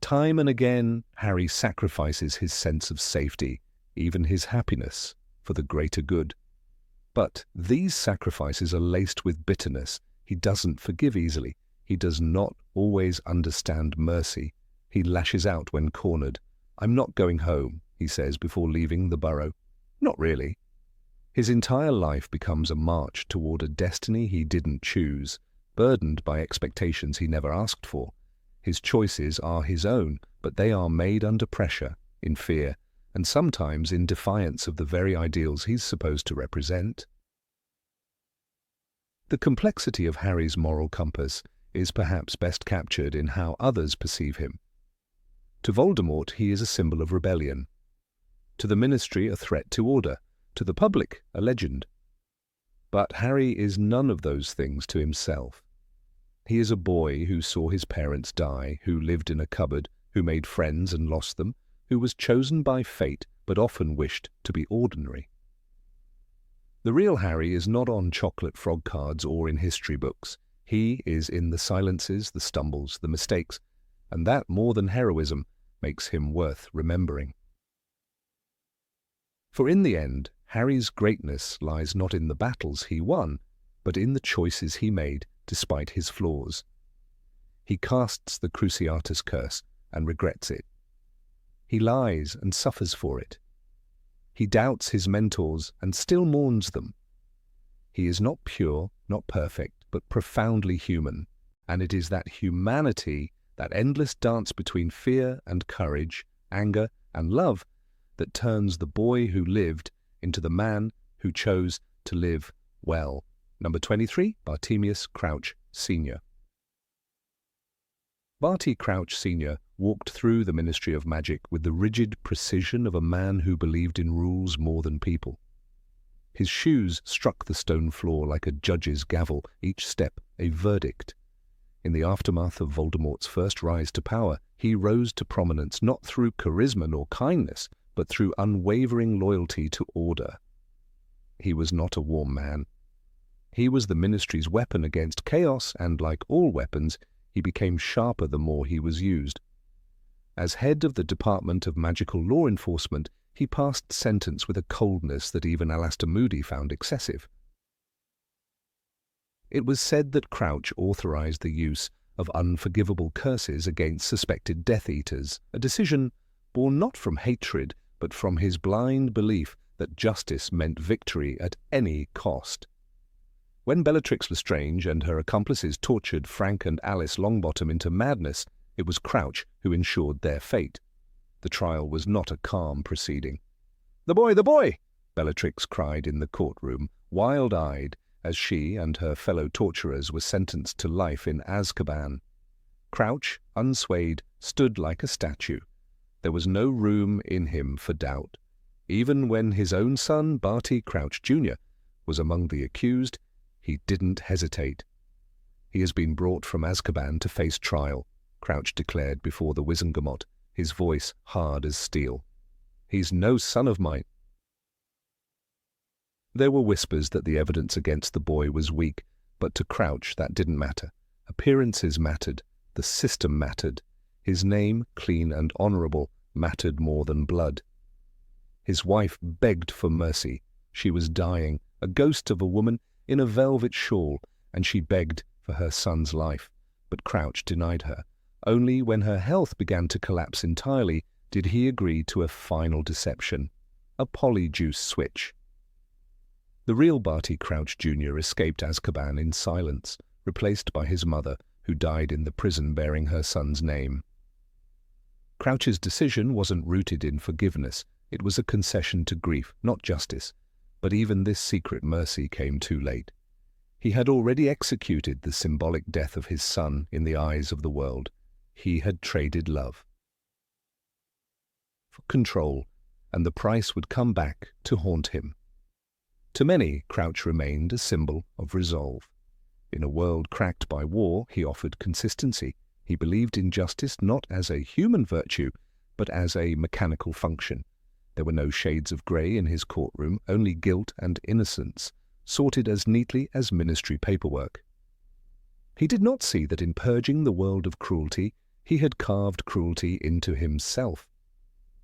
Time and again, Harry sacrifices his sense of safety, even his happiness, for the greater good. But these sacrifices are laced with bitterness. He doesn't forgive easily. He does not always understand mercy. He lashes out when cornered. "I'm not going home," he says before leaving the burrow. Not really. His entire life becomes a march toward a destiny he didn't choose, burdened by expectations he never asked for. His choices are his own, but they are made under pressure, in fear, and sometimes in defiance of the very ideals he's supposed to represent. The complexity of Harry's moral compass is perhaps best captured in how others perceive him. To Voldemort, he is a symbol of rebellion. To the Ministry, a threat to order. To the public, a legend. But Harry is none of those things to himself. He is a boy who saw his parents die, who lived in a cupboard, who made friends and lost them, who was chosen by fate but often wished to be ordinary. The real Harry is not on chocolate frog cards or in history books. He is in the silences, the stumbles, the mistakes, and that, more than heroism, makes him worth remembering. For in the end, Harry's greatness lies not in the battles he won, but in the choices he made despite his flaws. He casts the Cruciatus curse and regrets it. He lies and suffers for it. He doubts his mentors and still mourns them. He is not pure, not perfect, but profoundly human, and it is that humanity, that endless dance between fear and courage, anger and love, that turns the boy who lived into the man who chose to live well. Number 23, Bartemius Crouch Sr. Barty Crouch Sr. walked through the Ministry of Magic with the rigid precision of a man who believed in rules more than people. His shoes struck the stone floor like a judge's gavel, each step a verdict. In the aftermath of Voldemort's first rise to power, he rose to prominence not through charisma nor kindness, but through unwavering loyalty to order. He was not a warm man. He was the Ministry's weapon against chaos, and like all weapons, he became sharper the more he was used. As head of the Department of Magical Law Enforcement, he passed sentence with a coldness that even Alastor Moody found excessive. It was said that Crouch authorized the use of unforgivable curses against suspected Death Eaters, a decision born not from hatred, but from his blind belief that justice meant victory at any cost. When Bellatrix Lestrange and her accomplices tortured Frank and Alice Longbottom into madness, it was Crouch who ensured their fate. The trial was not a calm proceeding. "The boy! The boy!" Bellatrix cried in the courtroom, wild-eyed, as she and her fellow torturers were sentenced to life in Azkaban. Crouch, unswayed, stood like a statue. There was no room in him for doubt. Even when his own son, Barty Crouch Jr., was among the accused, he didn't hesitate. "He has been brought from Azkaban to face trial," Crouch declared before the Wizengamot, his voice hard as steel. "He's no son of mine." There were whispers that the evidence against the boy was weak, but to Crouch that didn't matter. Appearances mattered. The system mattered. His name, clean and honorable, mattered more than blood. His wife begged for mercy. She was dying, a ghost of a woman in a velvet shawl, and she begged for her son's life. But Crouch denied her. Only when her health began to collapse entirely did he agree to a final deception, a polyjuice switch. The real Barty Crouch Jr. escaped Azkaban in silence, replaced by his mother, who died in the prison bearing her son's name. Crouch's decision wasn't rooted in forgiveness. It was a concession to grief, not justice. But even this secret mercy came too late. He had already executed the symbolic death of his son in the eyes of the world. He had traded love for control, and the price would come back to haunt him. To many, Crouch remained a symbol of resolve. In a world cracked by war, he offered consistency. He believed in justice not as a human virtue, but as a mechanical function. There were no shades of grey in his courtroom, only guilt and innocence, sorted as neatly as ministry paperwork. He did not see that in purging the world of cruelty, he had carved cruelty into himself.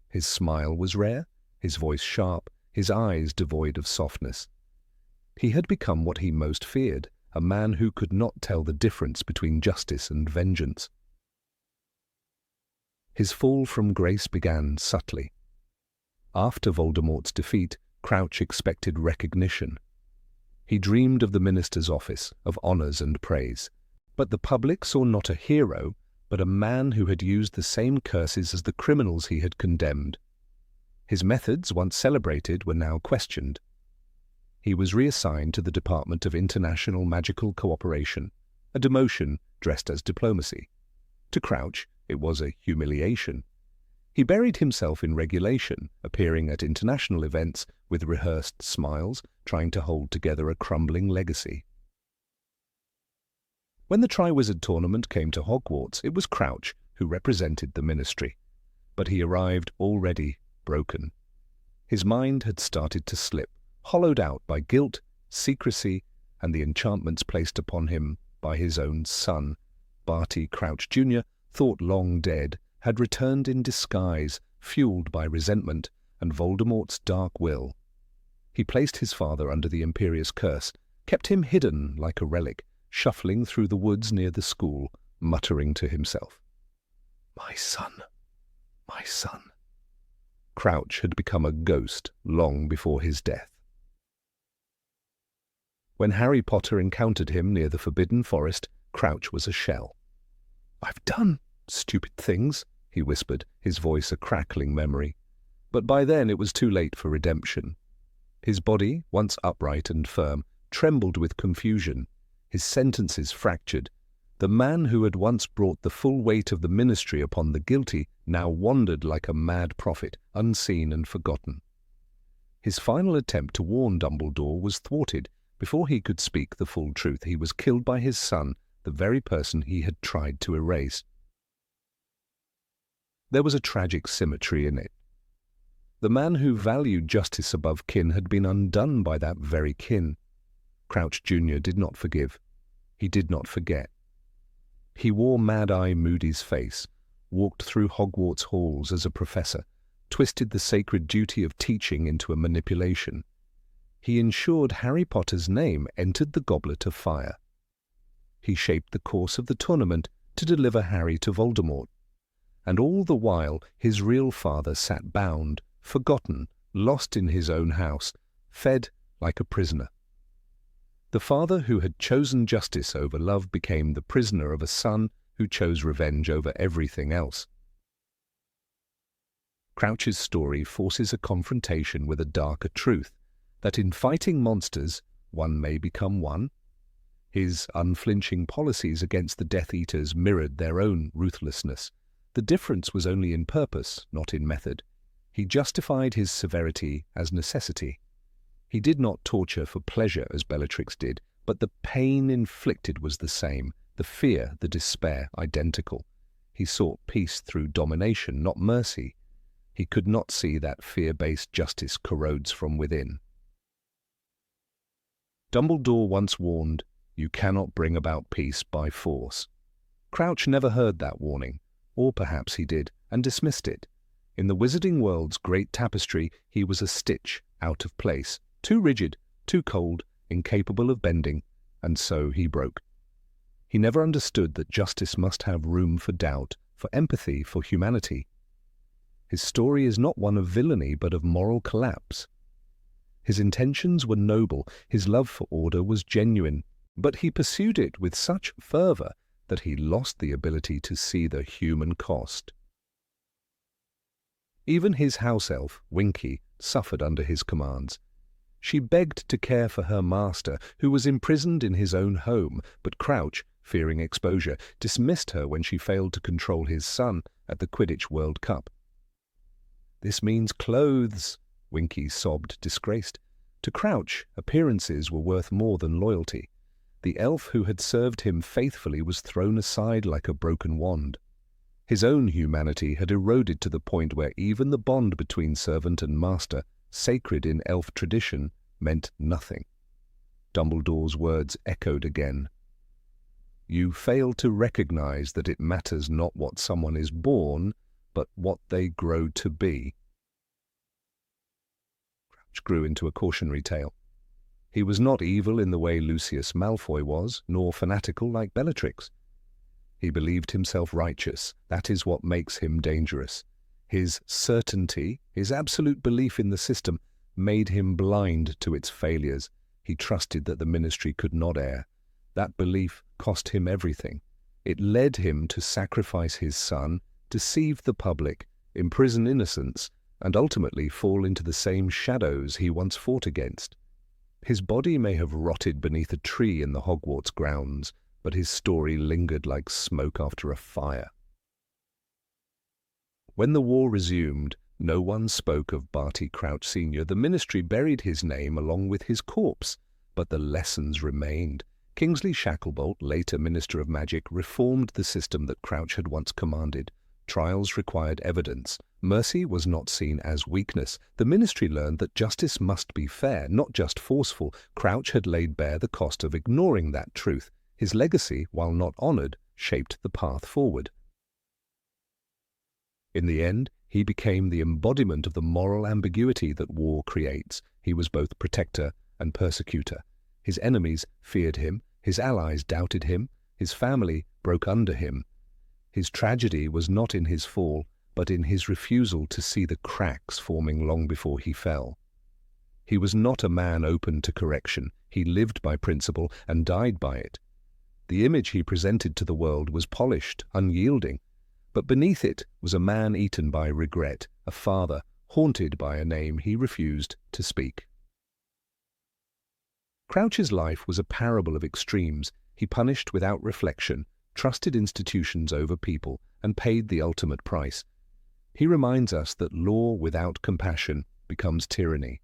His smile was rare, his voice sharp, his eyes devoid of softness. He had become what he most feared, a man who could not tell the difference between justice and vengeance. His fall from grace began subtly. After Voldemort's defeat, Crouch expected recognition. He dreamed of the minister's office, of honours and praise. But the public saw not a hero, but a man who had used the same curses as the criminals he had condemned. His methods, once celebrated, were now questioned. He was reassigned to the Department of International Magical Cooperation, a demotion dressed as diplomacy. To Crouch, it was a humiliation. He buried himself in regulation, appearing at international events with rehearsed smiles, trying to hold together a crumbling legacy. When the Triwizard Tournament came to Hogwarts, it was Crouch who represented the Ministry. But he arrived already broken. His mind had started to slip, hollowed out by guilt, secrecy, and the enchantments placed upon him by his own son. Barty Crouch Jr., thought long dead, had returned in disguise, fueled by resentment and Voldemort's dark will. He placed his father under the Imperious Curse, kept him hidden like a relic, shuffling through the woods near the school, muttering to himself. "My son, my son." Crouch had become a ghost long before his death. When Harry Potter encountered him near the Forbidden Forest, Crouch was a shell. "I've done stupid things," he whispered, his voice a crackling memory. But by then it was too late for redemption. His body, once upright and firm, trembled with confusion, his sentences fractured. The man who had once brought the full weight of the ministry upon the guilty now wandered like a mad prophet, unseen and forgotten. His final attempt to warn Dumbledore was thwarted. Before he could speak the full truth, he was killed by his son, the very person he had tried to erase. There was a tragic symmetry in it. The man who valued justice above kin had been undone by that very kin. Crouch Jr. did not forgive. He did not forget. He wore Mad-Eye Moody's face, walked through Hogwarts halls as a professor, twisted the sacred duty of teaching into a manipulation. He ensured Harry Potter's name entered the Goblet of Fire. He shaped the course of the tournament to deliver Harry to Voldemort. And all the while his real father sat bound, forgotten, lost in his own house, fed like a prisoner. The father who had chosen justice over love became the prisoner of a son who chose revenge over everything else. Crouch's story forces a confrontation with a darker truth, that in fighting monsters, one may become one. His unflinching policies against the Death Eaters mirrored their own ruthlessness. The difference was only in purpose, not in method. He justified his severity as necessity. He did not torture for pleasure as Bellatrix did, but the pain inflicted was the same, the fear, the despair, identical. He sought peace through domination, not mercy. He could not see that fear-based justice corrodes from within. Dumbledore once warned, "You cannot bring about peace by force." Crouch never heard that warning, or perhaps he did, and dismissed it. In the wizarding world's great tapestry, he was a stitch out of place, too rigid, too cold, incapable of bending, and so he broke. He never understood that justice must have room for doubt, for empathy, for humanity. His story is not one of villainy, but of moral collapse. His intentions were noble, his love for order was genuine, but he pursued it with such fervor that he lost the ability to see the human cost. Even his house elf, Winky, suffered under his commands. She begged to care for her master, who was imprisoned in his own home, but Crouch, fearing exposure, dismissed her when she failed to control his son at the Quidditch World Cup. "This means clothes," Winky sobbed, disgraced. To Crouch, appearances were worth more than loyalty. The elf who had served him faithfully was thrown aside like a broken wand. His own humanity had eroded to the point where even the bond between servant and master, sacred in elf tradition, meant nothing. Dumbledore's words echoed again. "You fail to recognize that it matters not what someone is born, but what they grow to be." Crouch grew into a cautionary tale. He was not evil in the way Lucius Malfoy was, nor fanatical like Bellatrix. He believed himself righteous. That is what makes him dangerous. His certainty, his absolute belief in the system, made him blind to its failures. He trusted that the ministry could not err. That belief cost him everything. It led him to sacrifice his son, deceive the public, imprison innocents, and ultimately fall into the same shadows he once fought against. His body may have rotted beneath a tree in the Hogwarts grounds, but his story lingered like smoke after a fire. When the war resumed, no one spoke of Barty Crouch Sr. The ministry buried his name along with his corpse, but the lessons remained. Kingsley Shacklebolt, later Minister of Magic, reformed the system that Crouch had once commanded. Trials required evidence. Mercy was not seen as weakness. The ministry learned that justice must be fair, not just forceful. Crouch had laid bare the cost of ignoring that truth. His legacy, while not honored, shaped the path forward. In the end, he became the embodiment of the moral ambiguity that war creates. He was both protector and persecutor. His enemies feared him, his allies doubted him, His family broke under him. His tragedy was not in his fall, but in his refusal to see the cracks forming long before he fell. He was not a man open to correction. He lived by principle and died by it. The image he presented to the world was polished, unyielding, but beneath it was a man eaten by regret, a father haunted by a name he refused to speak. Crouch's life was a parable of extremes. He punished without reflection, trusted institutions over people, and paid the ultimate price. He reminds us that law without compassion becomes tyranny,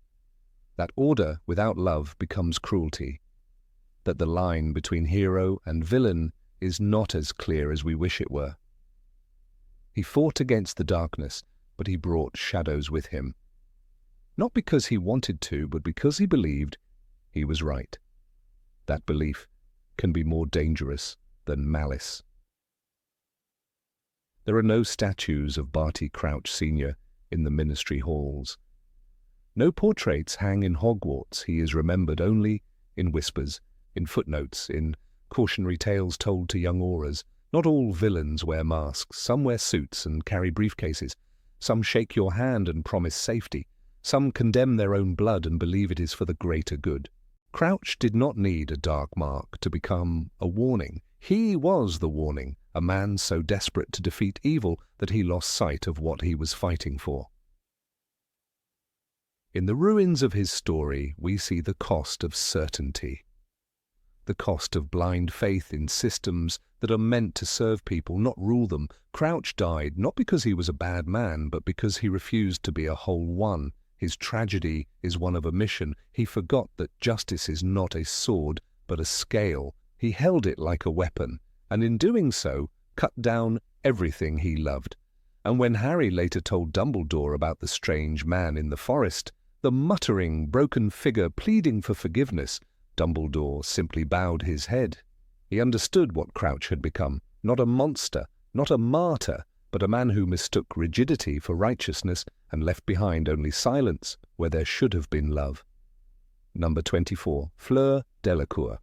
that order without love becomes cruelty, that the line between hero and villain is not as clear as we wish it were. He fought against the darkness, but he brought shadows with him. Not because he wanted to, but because he believed he was right. That belief can be more dangerous than malice. There are no statues of Barty Crouch Sr. in the ministry halls. No portraits hang in Hogwarts. He is remembered only in whispers, in footnotes, in cautionary tales told to young aurors. Not all villains wear masks. Some wear suits and carry briefcases. Some shake your hand and promise safety. Some condemn their own blood and believe it is for the greater good. Crouch did not need a dark mark to become a warning. He was the warning, a man so desperate to defeat evil that he lost sight of what he was fighting for. In the ruins of his story, we see the cost of certainty, the cost of blind faith in systems that are meant to serve people, not rule them. Crouch died not because he was a bad man, but because he refused to be a whole one. His tragedy is one of omission. He forgot that justice is not a sword, but a scale. He held it like a weapon, and in doing so, cut down everything he loved. And when Harry later told Dumbledore about the strange man in the forest, the muttering, broken figure pleading for forgiveness, Dumbledore simply bowed his head. He understood what Crouch had become, not a monster, not a martyr, but a man who mistook rigidity for righteousness and left behind only silence where there should have been love. Number 24. Fleur Delacour.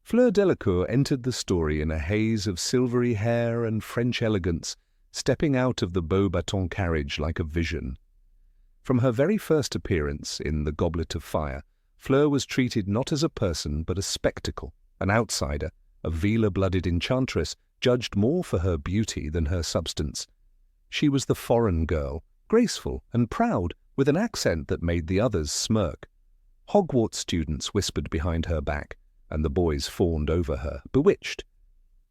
Fleur Delacour entered the story in a haze of silvery hair and French elegance, stepping out of the Beauxbatons carriage like a vision. From her very first appearance in The Goblet of Fire, Fleur was treated not as a person but a spectacle, an outsider, a Vela-blooded enchantress judged more for her beauty than her substance. She was the foreign girl, graceful and proud, with an accent that made the others smirk. Hogwarts students whispered behind her back, and the boys fawned over her, bewitched.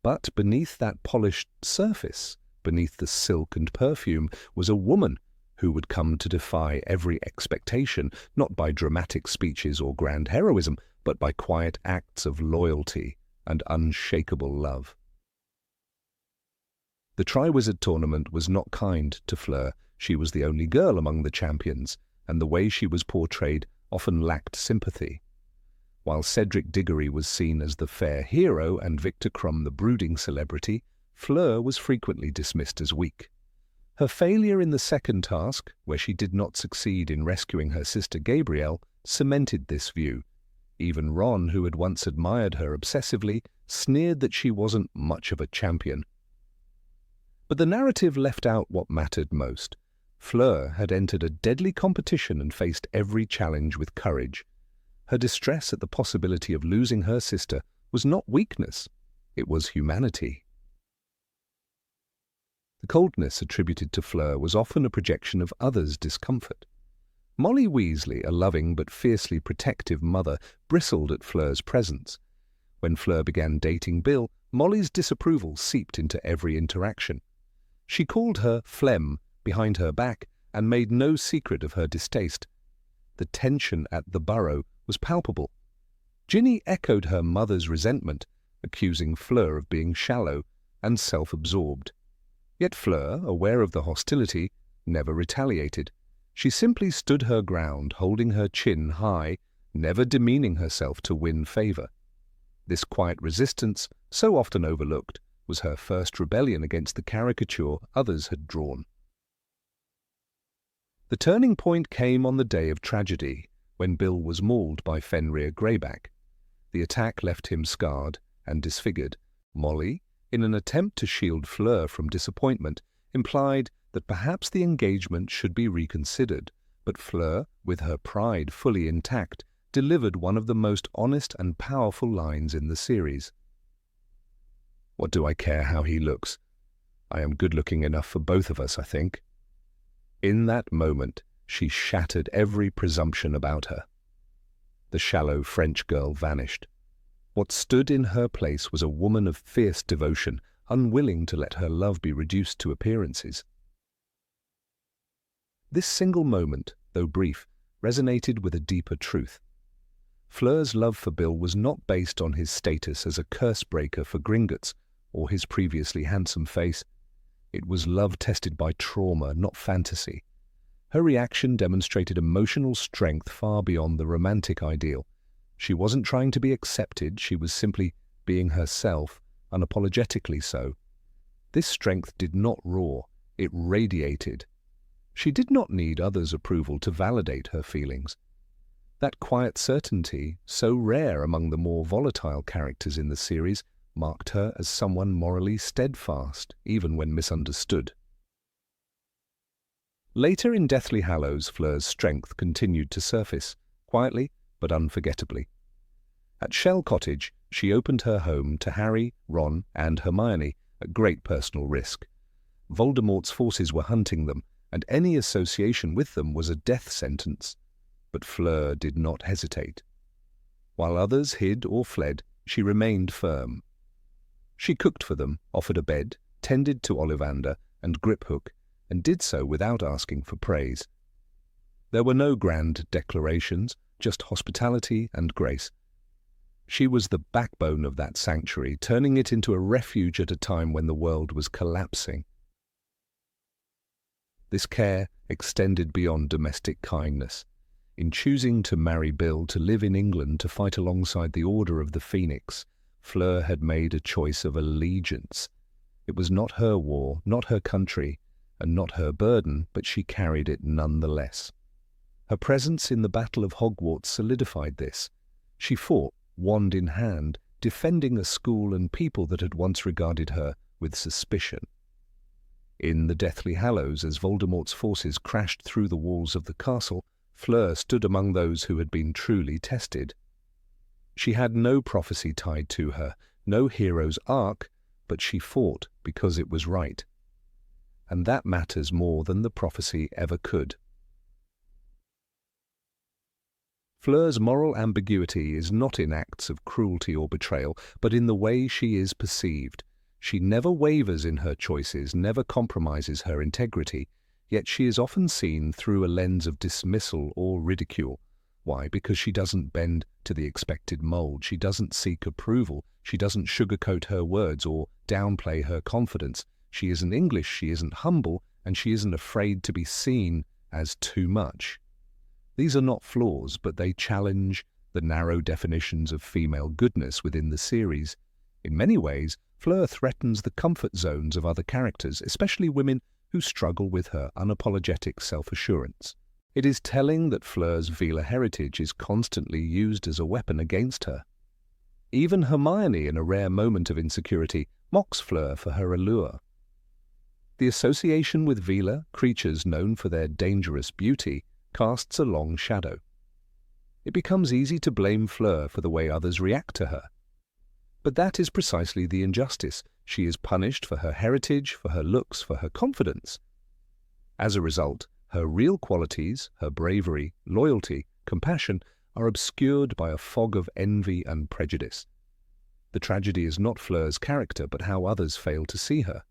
But beneath that polished surface, beneath the silk and perfume, was a woman who would come to defy every expectation, not by dramatic speeches or grand heroism, but by quiet acts of loyalty and unshakable love. The Triwizard Tournament was not kind to Fleur. She was the only girl among the champions, and the way she was portrayed often lacked sympathy. While Cedric Diggory was seen as the fair hero and Victor Crumb the brooding celebrity, Fleur was frequently dismissed as weak. Her failure in the second task, where she did not succeed in rescuing her sister Gabrielle, cemented this view. Even Ron, who had once admired her obsessively, sneered that she wasn't much of a champion. But the narrative left out what mattered most. Fleur had entered a deadly competition and faced every challenge with courage. Her distress at the possibility of losing her sister was not weakness, it was humanity. The coldness attributed to Fleur was often a projection of others' discomfort. Molly Weasley, a loving but fiercely protective mother, bristled at Fleur's presence. When Fleur began dating Bill, Molly's disapproval seeped into every interaction. She called her phlegm behind her back and made no secret of her distaste. The tension at the Burrow was palpable. Ginny echoed her mother's resentment, accusing Fleur of being shallow and self-absorbed. Yet Fleur, aware of the hostility, never retaliated. She simply stood her ground, holding her chin high, never demeaning herself to win favour. This quiet resistance, so often overlooked, was her first rebellion against the caricature others had drawn. The turning point came on the day of tragedy, when Bill was mauled by Fenrir Greyback. The attack left him scarred and disfigured. Molly, in an attempt to shield Fleur from disappointment, implied that perhaps the engagement should be reconsidered, but Fleur, with her pride fully intact, delivered one of the most honest and powerful lines in the series. "What do I care how he looks? I am good-looking enough for both of us, I think." In that moment, she shattered every presumption about her. The shallow French girl vanished. What stood in her place was a woman of fierce devotion, unwilling to let her love be reduced to appearances. This single moment, though brief, resonated with a deeper truth. Fleur's love for Bill was not based on his status as a curse-breaker for Gringotts or his previously handsome face. It was love tested by trauma, not fantasy. Her reaction demonstrated emotional strength far beyond the romantic ideal. She wasn't trying to be accepted, she was simply being herself, unapologetically so. This strength did not roar, it radiated. She did not need others' approval to validate her feelings. That quiet certainty, so rare among the more volatile characters in the series, marked her as someone morally steadfast, even when misunderstood. Later in Deathly Hallows, Fleur's strength continued to surface, quietly but unforgettably. At Shell Cottage, she opened her home to Harry, Ron, and Hermione at great personal risk. Voldemort's forces were hunting them, and any association with them was a death sentence. But Fleur did not hesitate. While others hid or fled, she remained firm. She cooked for them, offered a bed, tended to Ollivander and Griphook, and did so without asking for praise. There were no grand declarations, just hospitality and grace. She was the backbone of that sanctuary, turning it into a refuge at a time when the world was collapsing. This care extended beyond domestic kindness. In choosing to marry Bill to live in England to fight alongside the Order of the Phoenix, Fleur had made a choice of allegiance. It was not her war, not her country, and not her burden, but she carried it nonetheless. Her presence in the Battle of Hogwarts solidified this. She fought, wand in hand, defending a school and people that had once regarded her with suspicion. In the Deathly Hallows, as Voldemort's forces crashed through the walls of the castle, Fleur stood among those who had been truly tested. She had no prophecy tied to her, no hero's arc, but she fought because it was right. And that matters more than the prophecy ever could. Fleur's moral ambiguity is not in acts of cruelty or betrayal, but in the way she is perceived. She never wavers in her choices, never compromises her integrity, yet she is often seen through a lens of dismissal or ridicule. Why? Because she doesn't bend to the expected mold. She doesn't seek approval. She doesn't sugarcoat her words or downplay her confidence. She isn't English, she isn't humble, and she isn't afraid to be seen as too much. These are not flaws, but they challenge the narrow definitions of female goodness within the series. In many ways, Fleur threatens the comfort zones of other characters, especially women who struggle with her unapologetic self-assurance. It is telling that Fleur's Veela heritage is constantly used as a weapon against her. Even Hermione, in a rare moment of insecurity, mocks Fleur for her allure. The association with Veela, creatures known for their dangerous beauty, casts a long shadow. It becomes easy to blame Fleur for the way others react to her. But that is precisely the injustice. She is punished for her heritage, for her looks, for her confidence. As a result, her real qualities, her bravery, loyalty, compassion, are obscured by a fog of envy and prejudice. The tragedy is not Fleur's character, but how others fail to see her.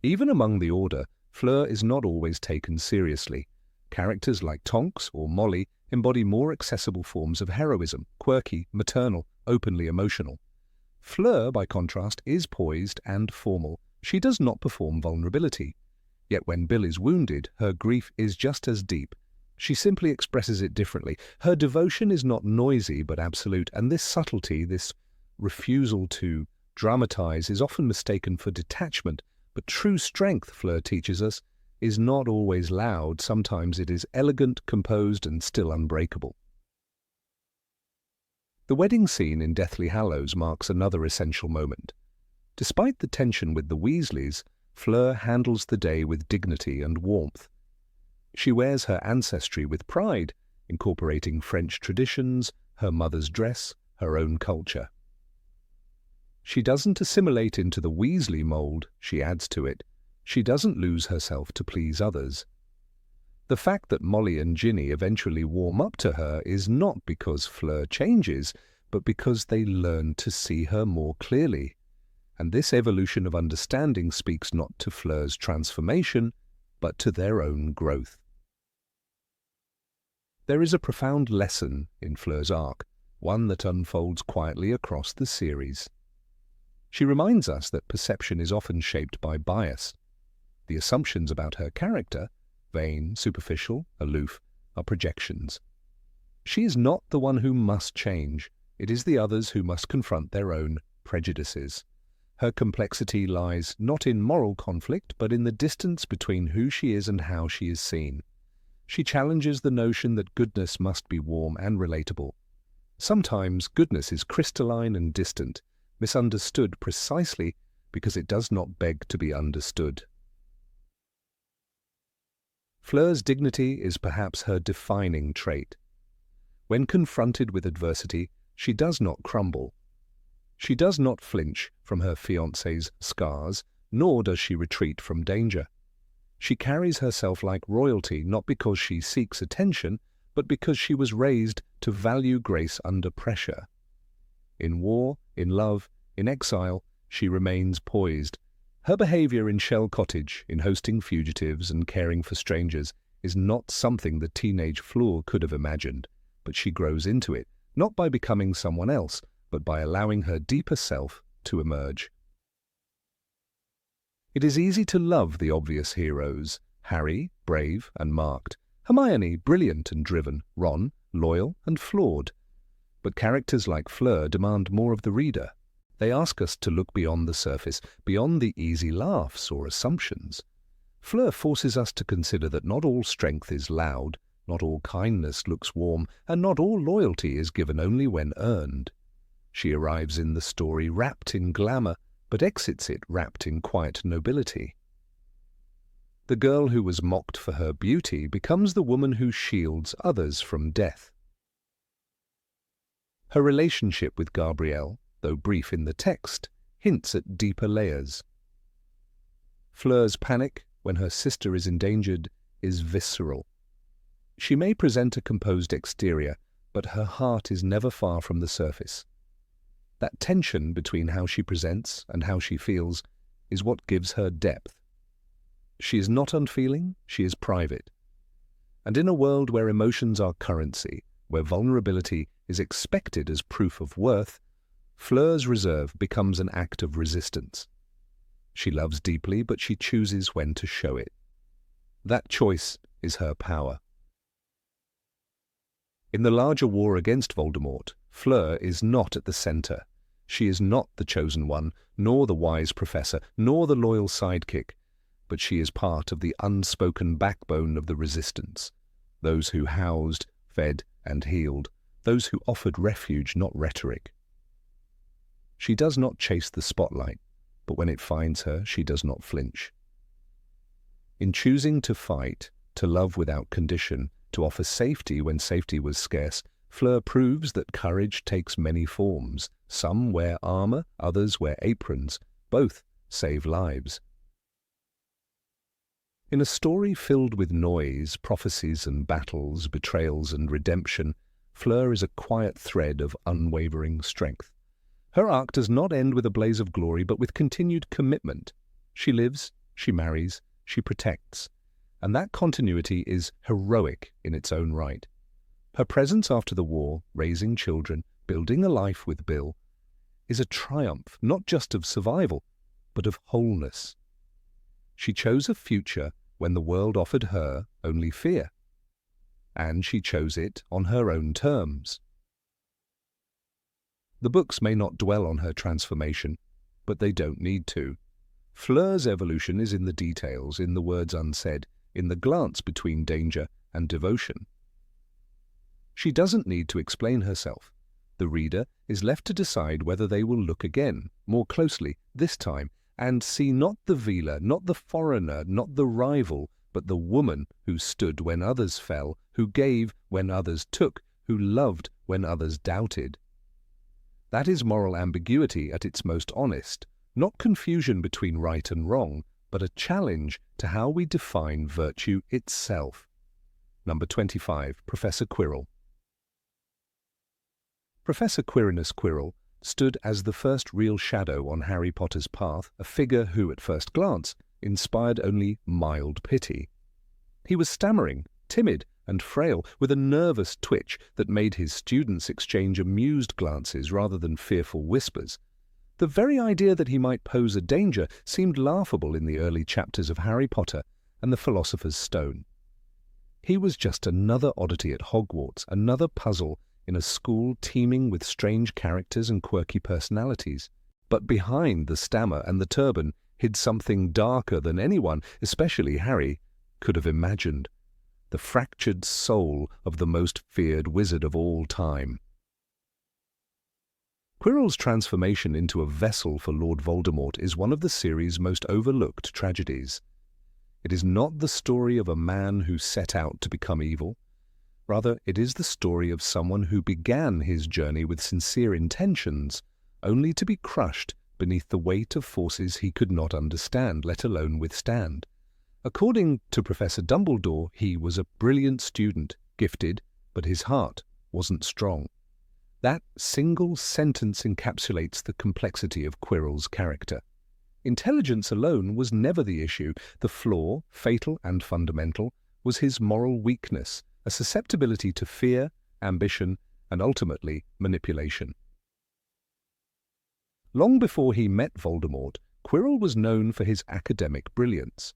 Even among the Order, Fleur is not always taken seriously. Characters like Tonks or Molly embody more accessible forms of heroism, quirky, maternal, openly emotional. Fleur, by contrast, is poised and formal. She does not perform vulnerability. Yet when Bill is wounded, her grief is just as deep. She simply expresses it differently. Her devotion is not noisy but absolute, and this subtlety, this refusal to dramatize, is often mistaken for detachment. But true strength, Fleur teaches us, is not always loud. Sometimes it is elegant, composed, and still unbreakable. The wedding scene in Deathly Hallows marks another essential moment. Despite the tension with the Weasleys, Fleur handles the day with dignity and warmth. She wears her ancestry with pride, incorporating French traditions, her mother's dress, her own culture. She doesn't assimilate into the Weasley mold, she adds to it. She doesn't lose herself to please others. The fact that Molly and Ginny eventually warm up to her is not because Fleur changes, but because they learn to see her more clearly. And this evolution of understanding speaks not to Fleur's transformation, but to their own growth. There is a profound lesson in Fleur's arc, one that unfolds quietly across the series. She reminds us that perception is often shaped by bias. The assumptions about her character, vain, superficial, aloof, are projections. She is not the one who must change. It is the others who must confront their own prejudices. Her complexity lies not in moral conflict, but in the distance between who she is and how she is seen. She challenges the notion that goodness must be warm and relatable. Sometimes goodness is crystalline and distant, misunderstood precisely because it does not beg to be understood. Fleur's dignity is perhaps her defining trait. When confronted with adversity, she does not crumble. She does not flinch from her fiancé's scars, nor does she retreat from danger. She carries herself like royalty not because she seeks attention, but because she was raised to value grace under pressure. In war, in love, in exile, she remains poised. Her behavior in Shell Cottage, in hosting fugitives and caring for strangers, is not something the teenage Fleur could have imagined, but she grows into it, not by becoming someone else, but by allowing her deeper self to emerge. It is easy to love the obvious heroes: Harry, brave and marked; Hermione, brilliant and driven; Ron, loyal and flawed. But characters like Fleur demand more of the reader. They ask us to look beyond the surface, beyond the easy laughs or assumptions. Fleur forces us to consider that not all strength is loud, not all kindness looks warm, and not all loyalty is given only when earned. She arrives in the story wrapped in glamour, but exits it wrapped in quiet nobility. The girl who was mocked for her beauty becomes the woman who shields others from death. Her relationship with Gabrielle, though brief in the text, hints at deeper layers. Fleur's panic, when her sister is endangered, is visceral. She may present a composed exterior, but her heart is never far from the surface. That tension between how she presents and how she feels is what gives her depth. She is not unfeeling, she is private. And in a world where emotions are currency, where vulnerability is expected as proof of worth, Fleur's reserve becomes an act of resistance. She loves deeply, but she chooses when to show it. That choice is her power. In the larger war against Voldemort, Fleur is not at the centre. She is not the chosen one, nor the wise professor, nor the loyal sidekick, but she is part of the unspoken backbone of the resistance, those who housed, fed, and healed, those who offered refuge, not rhetoric. She does not chase the spotlight, but when it finds her, she does not flinch. In choosing to fight, to love without condition, to offer safety when safety was scarce, Fleur proves that courage takes many forms. Some wear armor, others wear aprons. Both save lives. In a story filled with noise, prophecies and battles, betrayals and redemption, Fleur is a quiet thread of unwavering strength. Her arc does not end with a blaze of glory, but with continued commitment. She lives, she marries, she protects, and that continuity is heroic in its own right. Her presence after the war, raising children, building a life with Bill, is a triumph not just of survival, but of wholeness. She chose a future when the world offered her only fear, and she chose it on her own terms. The books may not dwell on her transformation, but they don't need to. Fleur's evolution is in the details, in the words unsaid, in the glance between danger and devotion. She doesn't need to explain herself. The reader is left to decide whether they will look again, more closely, this time, and see not the vila, not the foreigner, not the rival, but the woman who stood when others fell, who gave when others took, who loved when others doubted. That is moral ambiguity at its most honest, not confusion between right and wrong, but a challenge to how we define virtue itself. Number 25, Professor Quirrell. Professor Quirinus Quirrell stood as the first real shadow on Harry Potter's path, a figure who, at first glance, inspired only mild pity. He was stammering, timid, and frail, with a nervous twitch that made his students exchange amused glances rather than fearful whispers. The very idea that he might pose a danger seemed laughable in the early chapters of Harry Potter and the Philosopher's Stone. He was just another oddity at Hogwarts, another puzzle in a school teeming with strange characters and quirky personalities. But behind the stammer and the turban hid something darker than anyone, especially Harry, could have imagined. The fractured soul of the most feared wizard of all time. Quirrell's transformation into a vessel for Lord Voldemort is one of the series' most overlooked tragedies. It is not the story of a man who set out to become evil. Rather, it is the story of someone who began his journey with sincere intentions, only to be crushed beneath the weight of forces he could not understand, let alone withstand. According to Professor Dumbledore, he was a brilliant student, gifted, but his heart wasn't strong. That single sentence encapsulates the complexity of Quirrell's character. Intelligence alone was never the issue. The flaw, fatal and fundamental, was his moral weakness, a susceptibility to fear, ambition, and ultimately manipulation. Long before he met Voldemort, Quirrell was known for his academic brilliance.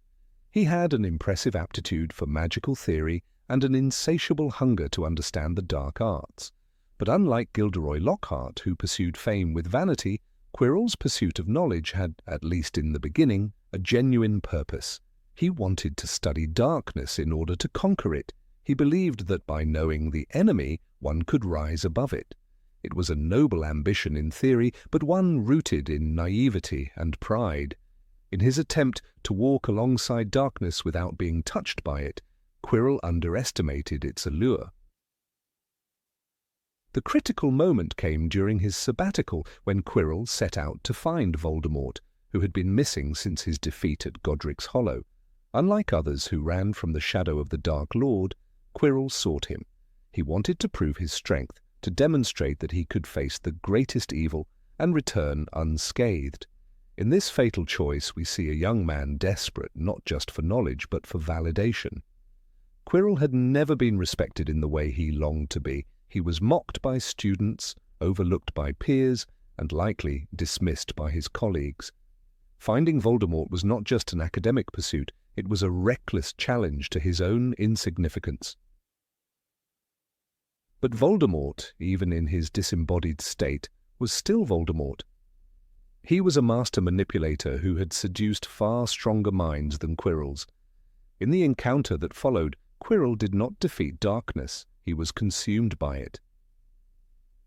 He had an impressive aptitude for magical theory and an insatiable hunger to understand the dark arts. But unlike Gilderoy Lockhart, who pursued fame with vanity, Quirrell's pursuit of knowledge had, at least in the beginning, a genuine purpose. He wanted to study darkness in order to conquer it. He believed that by knowing the enemy, one could rise above it. It was a noble ambition in theory, but one rooted in naivety and pride. In his attempt to walk alongside darkness without being touched by it, Quirrell underestimated its allure. The critical moment came during his sabbatical, when Quirrell set out to find Voldemort, who had been missing since his defeat at Godric's Hollow. Unlike others who ran from the shadow of the Dark Lord, Quirrell sought him. He wanted to prove his strength, to demonstrate that he could face the greatest evil and return unscathed. In this fatal choice we see a young man desperate not just for knowledge but for validation. Quirrell had never been respected in the way he longed to be. He was mocked by students, overlooked by peers, and likely dismissed by his colleagues. Finding Voldemort was not just an academic pursuit, it was a reckless challenge to his own insignificance. But Voldemort, even in his disembodied state, was still Voldemort. He was a master manipulator who had seduced far stronger minds than Quirrell's. In the encounter that followed, Quirrell did not defeat darkness. He was consumed by it.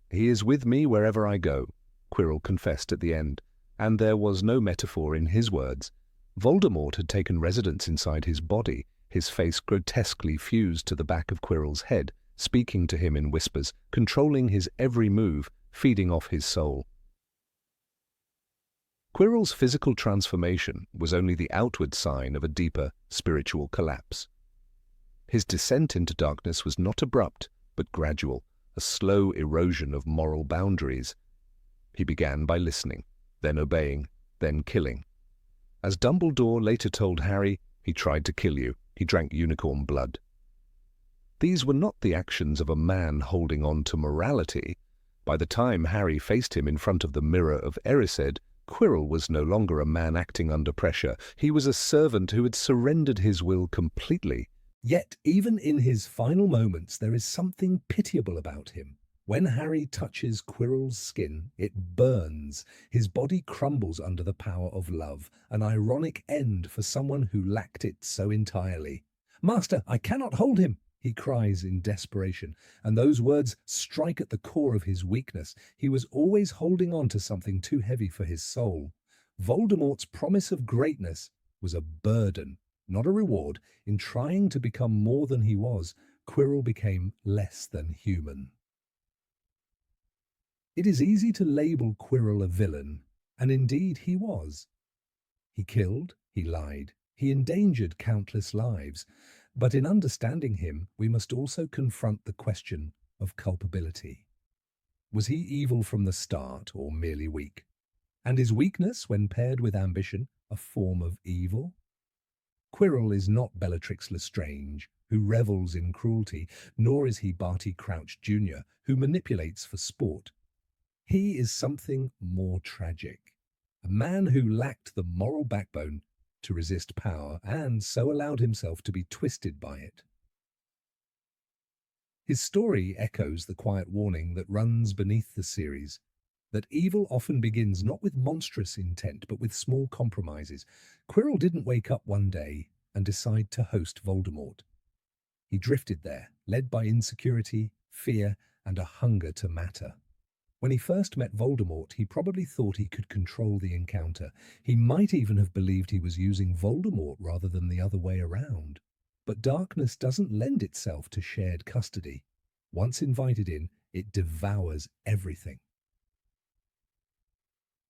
"He is with me wherever I go," Quirrell confessed at the end, and there was no metaphor in his words. Voldemort had taken residence inside his body, his face grotesquely fused to the back of Quirrell's head, speaking to him in whispers, controlling his every move, feeding off his soul. Quirrell's physical transformation was only the outward sign of a deeper spiritual collapse. His descent into darkness was not abrupt, but gradual, a slow erosion of moral boundaries. He began by listening, then obeying, then killing. As Dumbledore later told Harry, he tried to kill you. He drank unicorn blood. These were not the actions of a man holding on to morality. By the time Harry faced him in front of the mirror of Erised, Quirrell was no longer a man acting under pressure. He was a servant who had surrendered his will completely. Yet, even in his final moments, there is something pitiable about him. When Harry touches Quirrell's skin, it burns. His body crumbles under the power of love, an ironic end for someone who lacked it so entirely. "Master, I cannot hold him," he cries in desperation, and those words strike at the core of his weakness. He was always holding on to something too heavy for his soul. Voldemort's promise of greatness was a burden, not a reward. In trying to become more than he was, Quirrell became less than human. It is easy to label Quirrell a villain, and indeed he was. He killed, he lied, he endangered countless lives, but in understanding him, we must also confront the question of culpability. Was he evil from the start, or merely weak? And is weakness, when paired with ambition, a form of evil? Quirrell is not Bellatrix Lestrange, who revels in cruelty, nor is he Barty Crouch Jr., who manipulates for sport. He is something more tragic, a man who lacked the moral backbone to resist power and so allowed himself to be twisted by it. His story echoes the quiet warning that runs beneath the series, that evil often begins not with monstrous intent but with small compromises. Quirrell didn't wake up one day and decide to host Voldemort. He drifted there, led by insecurity, fear, and a hunger to matter. When he first met Voldemort, he probably thought he could control the encounter. He might even have believed he was using Voldemort rather than the other way around. But darkness doesn't lend itself to shared custody. Once invited in, it devours everything.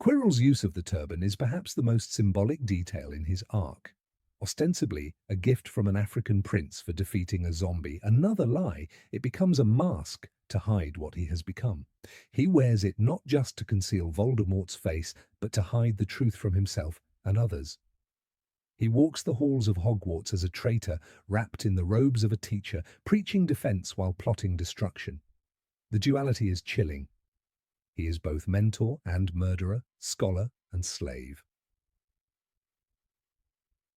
Quirrell's use of the turban is perhaps the most symbolic detail in his arc. Ostensibly a gift from an African prince for defeating a zombie, another lie, it becomes a mask to hide what he has become. He wears it not just to conceal Voldemort's face, but to hide the truth from himself and others. He walks the halls of Hogwarts as a traitor, wrapped in the robes of a teacher, preaching defense while plotting destruction. The duality is chilling. He is both mentor and murderer, scholar and slave.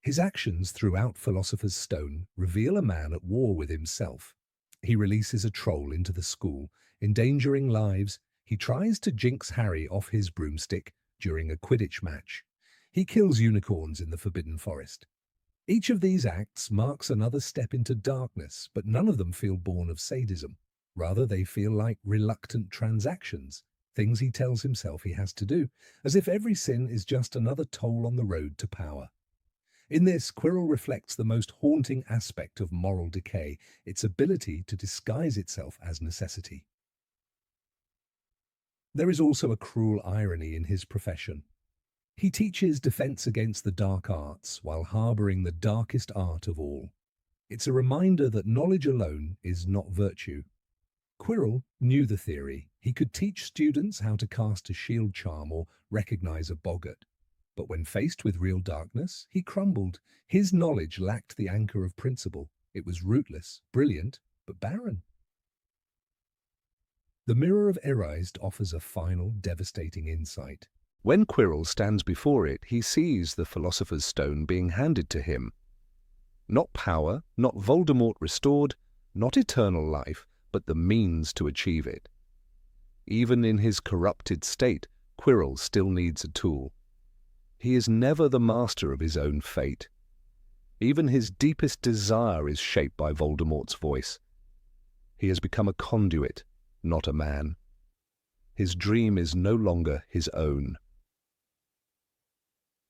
His actions throughout Philosopher's Stone reveal a man at war with himself. He releases a troll into the school, endangering lives. He tries to jinx Harry off his broomstick during a Quidditch match. He kills unicorns in the Forbidden Forest. Each of these acts marks another step into darkness, but none of them feel born of sadism. Rather, they feel like reluctant transactions, things he tells himself he has to do, as if every sin is just another toll on the road to power. In this, Quirrell reflects the most haunting aspect of moral decay, its ability to disguise itself as necessity. There is also a cruel irony in his profession. He teaches defense against the dark arts while harboring the darkest art of all. It's a reminder that knowledge alone is not virtue. Quirrell knew the theory. He could teach students how to cast a shield charm or recognize a boggart. But when faced with real darkness, he crumbled. His knowledge lacked the anchor of principle. It was rootless, brilliant, but barren. The Mirror of Erised offers a final, devastating insight. When Quirrell stands before it, he sees the Philosopher's Stone being handed to him. Not power, not Voldemort restored, not eternal life, but the means to achieve it. Even in his corrupted state, Quirrell still needs a tool. He is never the master of his own fate. Even his deepest desire is shaped by Voldemort's voice. He has become a conduit, not a man. His dream is no longer his own.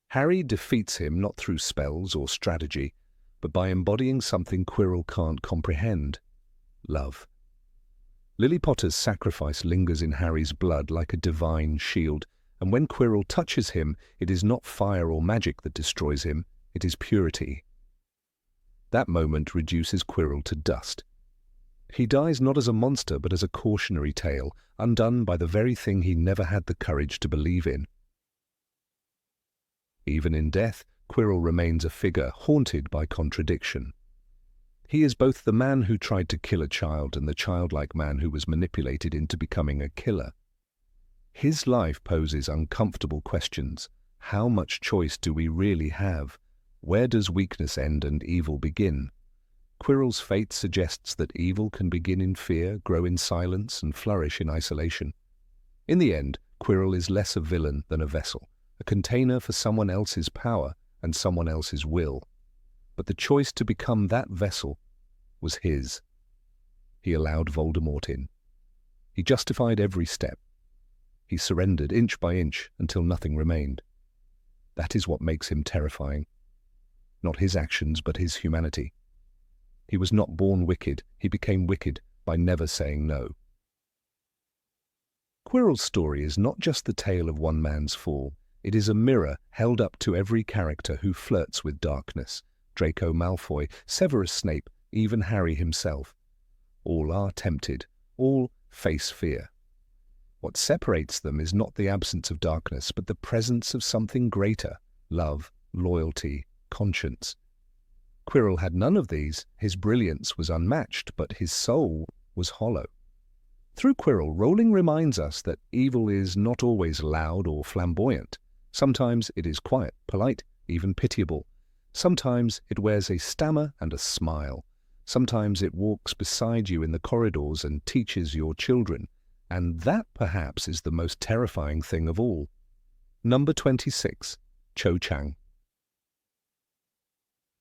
Harry defeats him not through spells or strategy, but by embodying something Quirrell can't comprehend: love. Lily Potter's sacrifice lingers in Harry's blood like a divine shield, and when Quirrell touches him, it is not fire or magic that destroys him, it is purity. That moment reduces Quirrell to dust. He dies not as a monster but as a cautionary tale, undone by the very thing he never had the courage to believe in. Even in death, Quirrell remains a figure haunted by contradiction. He is both the man who tried to kill a child and the childlike man who was manipulated into becoming a killer. His life poses uncomfortable questions. How much choice do we really have? Where does weakness end and evil begin? Quirrell's fate suggests that evil can begin in fear, grow in silence, and flourish in isolation. In the end, Quirrell is less a villain than a vessel, a container for someone else's power and someone else's will. But the choice to become that vessel was his. he allowed Voldemort in. He justified every step. He surrendered inch by inch until nothing remained. That is what makes him terrifying. Not his actions, but his humanity. He was not born wicked, he became wicked by never saying no. Quirrell's story is not just the tale of one man's fall. It is a mirror held up to every character who flirts with darkness. Draco Malfoy, Severus Snape, even Harry himself. All are tempted, all face fear. What separates them is not the absence of darkness, but the presence of something greater: love, loyalty, conscience. Quirrell had none of these. His brilliance was unmatched, but his soul was hollow. Through Quirrell, Rowling reminds us that evil is not always loud or flamboyant. Sometimes it is quiet, polite, even pitiable. Sometimes it wears a stammer and a smile. Sometimes it walks beside you in the corridors and teaches your children. And that, perhaps, is the most terrifying thing of all. Number 26. Cho Chang.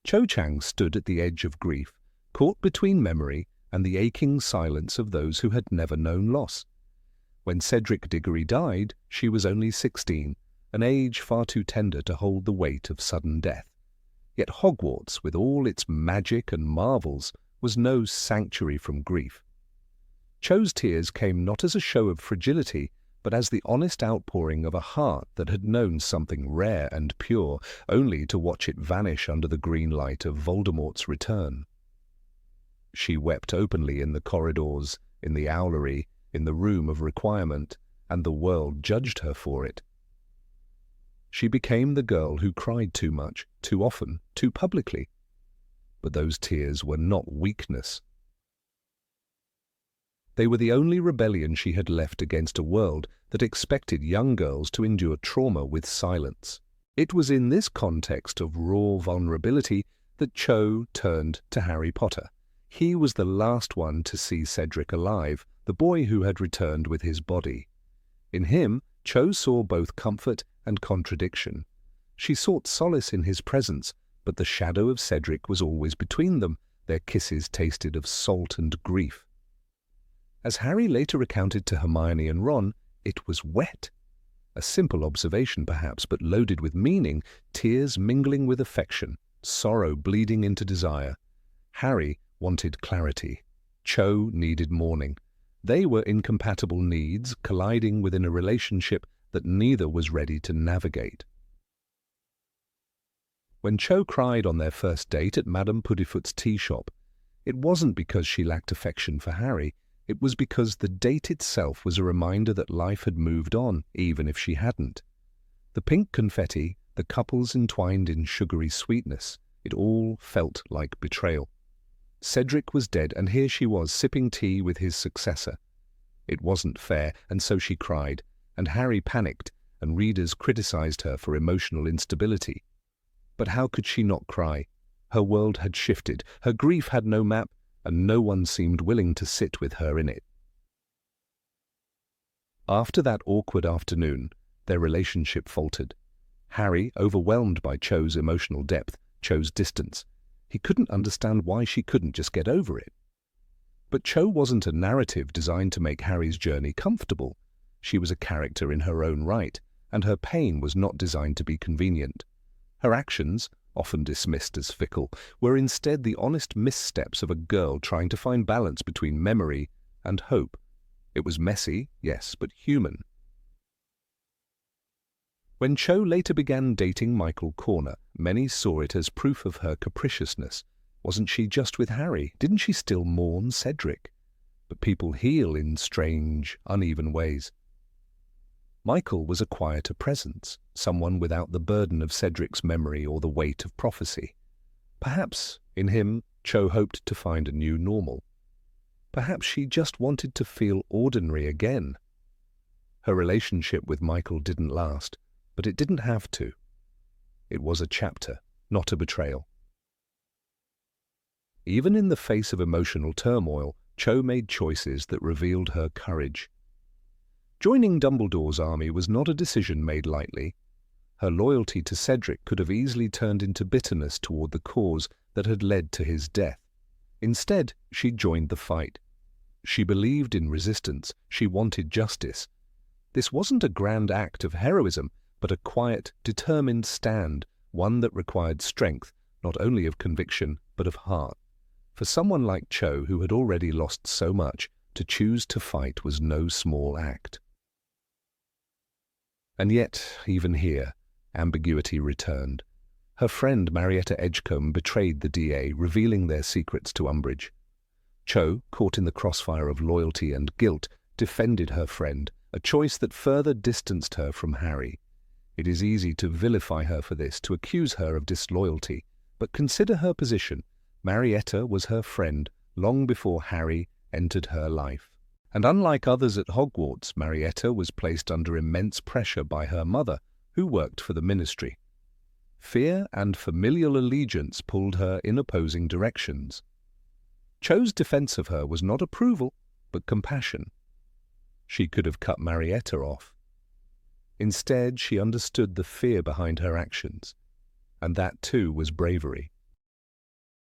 Cho Chang stood at the edge of grief, caught between memory and the aching silence of those who had never known loss. When Cedric Diggory died, she was only 16, an age far too tender to hold the weight of sudden death. Yet Hogwarts, with all its magic and marvels, was no sanctuary from grief. Cho's tears came not as a show of fragility, but as the honest outpouring of a heart that had known something rare and pure, only to watch it vanish under the green light of Voldemort's return. She wept openly in the corridors, in the owlery, in the room of requirement, and the world judged her for it. She became the girl who cried too much, too often, too publicly. But those tears were not weakness. They were the only rebellion she had left against a world that expected young girls to endure trauma with silence. It was in this context of raw vulnerability that Cho turned to Harry Potter. He was the last one to see Cedric alive, the boy who had returned with his body. In him, Cho saw both comfort and contradiction. She sought solace in his presence, but the shadow of Cedric was always between them. Their kisses tasted of salt and grief. As Harry later recounted to Hermione and Ron, it was wet. A simple observation perhaps, but loaded with meaning, tears mingling with affection, sorrow bleeding into desire. Harry wanted clarity. Cho needed mourning. They were incompatible needs colliding within a relationship that neither was ready to navigate. When Cho cried on their first date at Madame Puddifoot's tea shop, it wasn't because she lacked affection for Harry. It was because the date itself was a reminder that life had moved on, even if she hadn't. The pink confetti, the couples entwined in sugary sweetness, it all felt like betrayal. Cedric was dead, and here she was sipping tea with his successor. It wasn't fair, and so she cried, and Harry panicked, and readers criticized her for emotional instability. But how could she not cry? Her world had shifted, her grief had no map, and no one seemed willing to sit with her in it. After that awkward afternoon, their relationship faltered. Harry, overwhelmed by Cho's emotional depth, chose distance. He couldn't understand why she couldn't just get over it. But Cho wasn't a narrative designed to make Harry's journey comfortable. She was a character in her own right, and her pain was not designed to be convenient. Her actions, often dismissed as fickle, were instead the honest missteps of a girl trying to find balance between memory and hope. It was messy, yes, but human. When Cho later began dating Michael Corner, many saw it as proof of her capriciousness. Wasn't she just with Harry? Didn't she still mourn Cedric? But people heal in strange, uneven ways. Michael was a quieter presence, someone without the burden of Cedric's memory or the weight of prophecy. Perhaps, in him, Cho hoped to find a new normal. Perhaps she just wanted to feel ordinary again. Her relationship with Michael didn't last, but it didn't have to. It was a chapter, not a betrayal. Even in the face of emotional turmoil, Cho made choices that revealed her courage. Joining Dumbledore's army was not a decision made lightly. Her loyalty to Cedric could have easily turned into bitterness toward the cause that had led to his death. Instead, she joined the fight. She believed in resistance. She wanted justice. This wasn't a grand act of heroism, but a quiet, determined stand, one that required strength, not only of conviction, but of heart. For someone like Cho, who had already lost so much, to choose to fight was no small act. And yet, even here, ambiguity returned. Her friend Marietta Edgecombe betrayed the DA, revealing their secrets to Umbridge. Cho, caught in the crossfire of loyalty and guilt, defended her friend, a choice that further distanced her from Harry. It is easy to vilify her for this, to accuse her of disloyalty, but consider her position. Marietta was her friend long before Harry entered her life. And unlike others at Hogwarts, Marietta was placed under immense pressure by her mother, who worked for the ministry. Fear and familial allegiance pulled her in opposing directions. Cho's defense of her was not approval, but compassion. She could have cut Marietta off. Instead, she understood the fear behind her actions, and that too was bravery.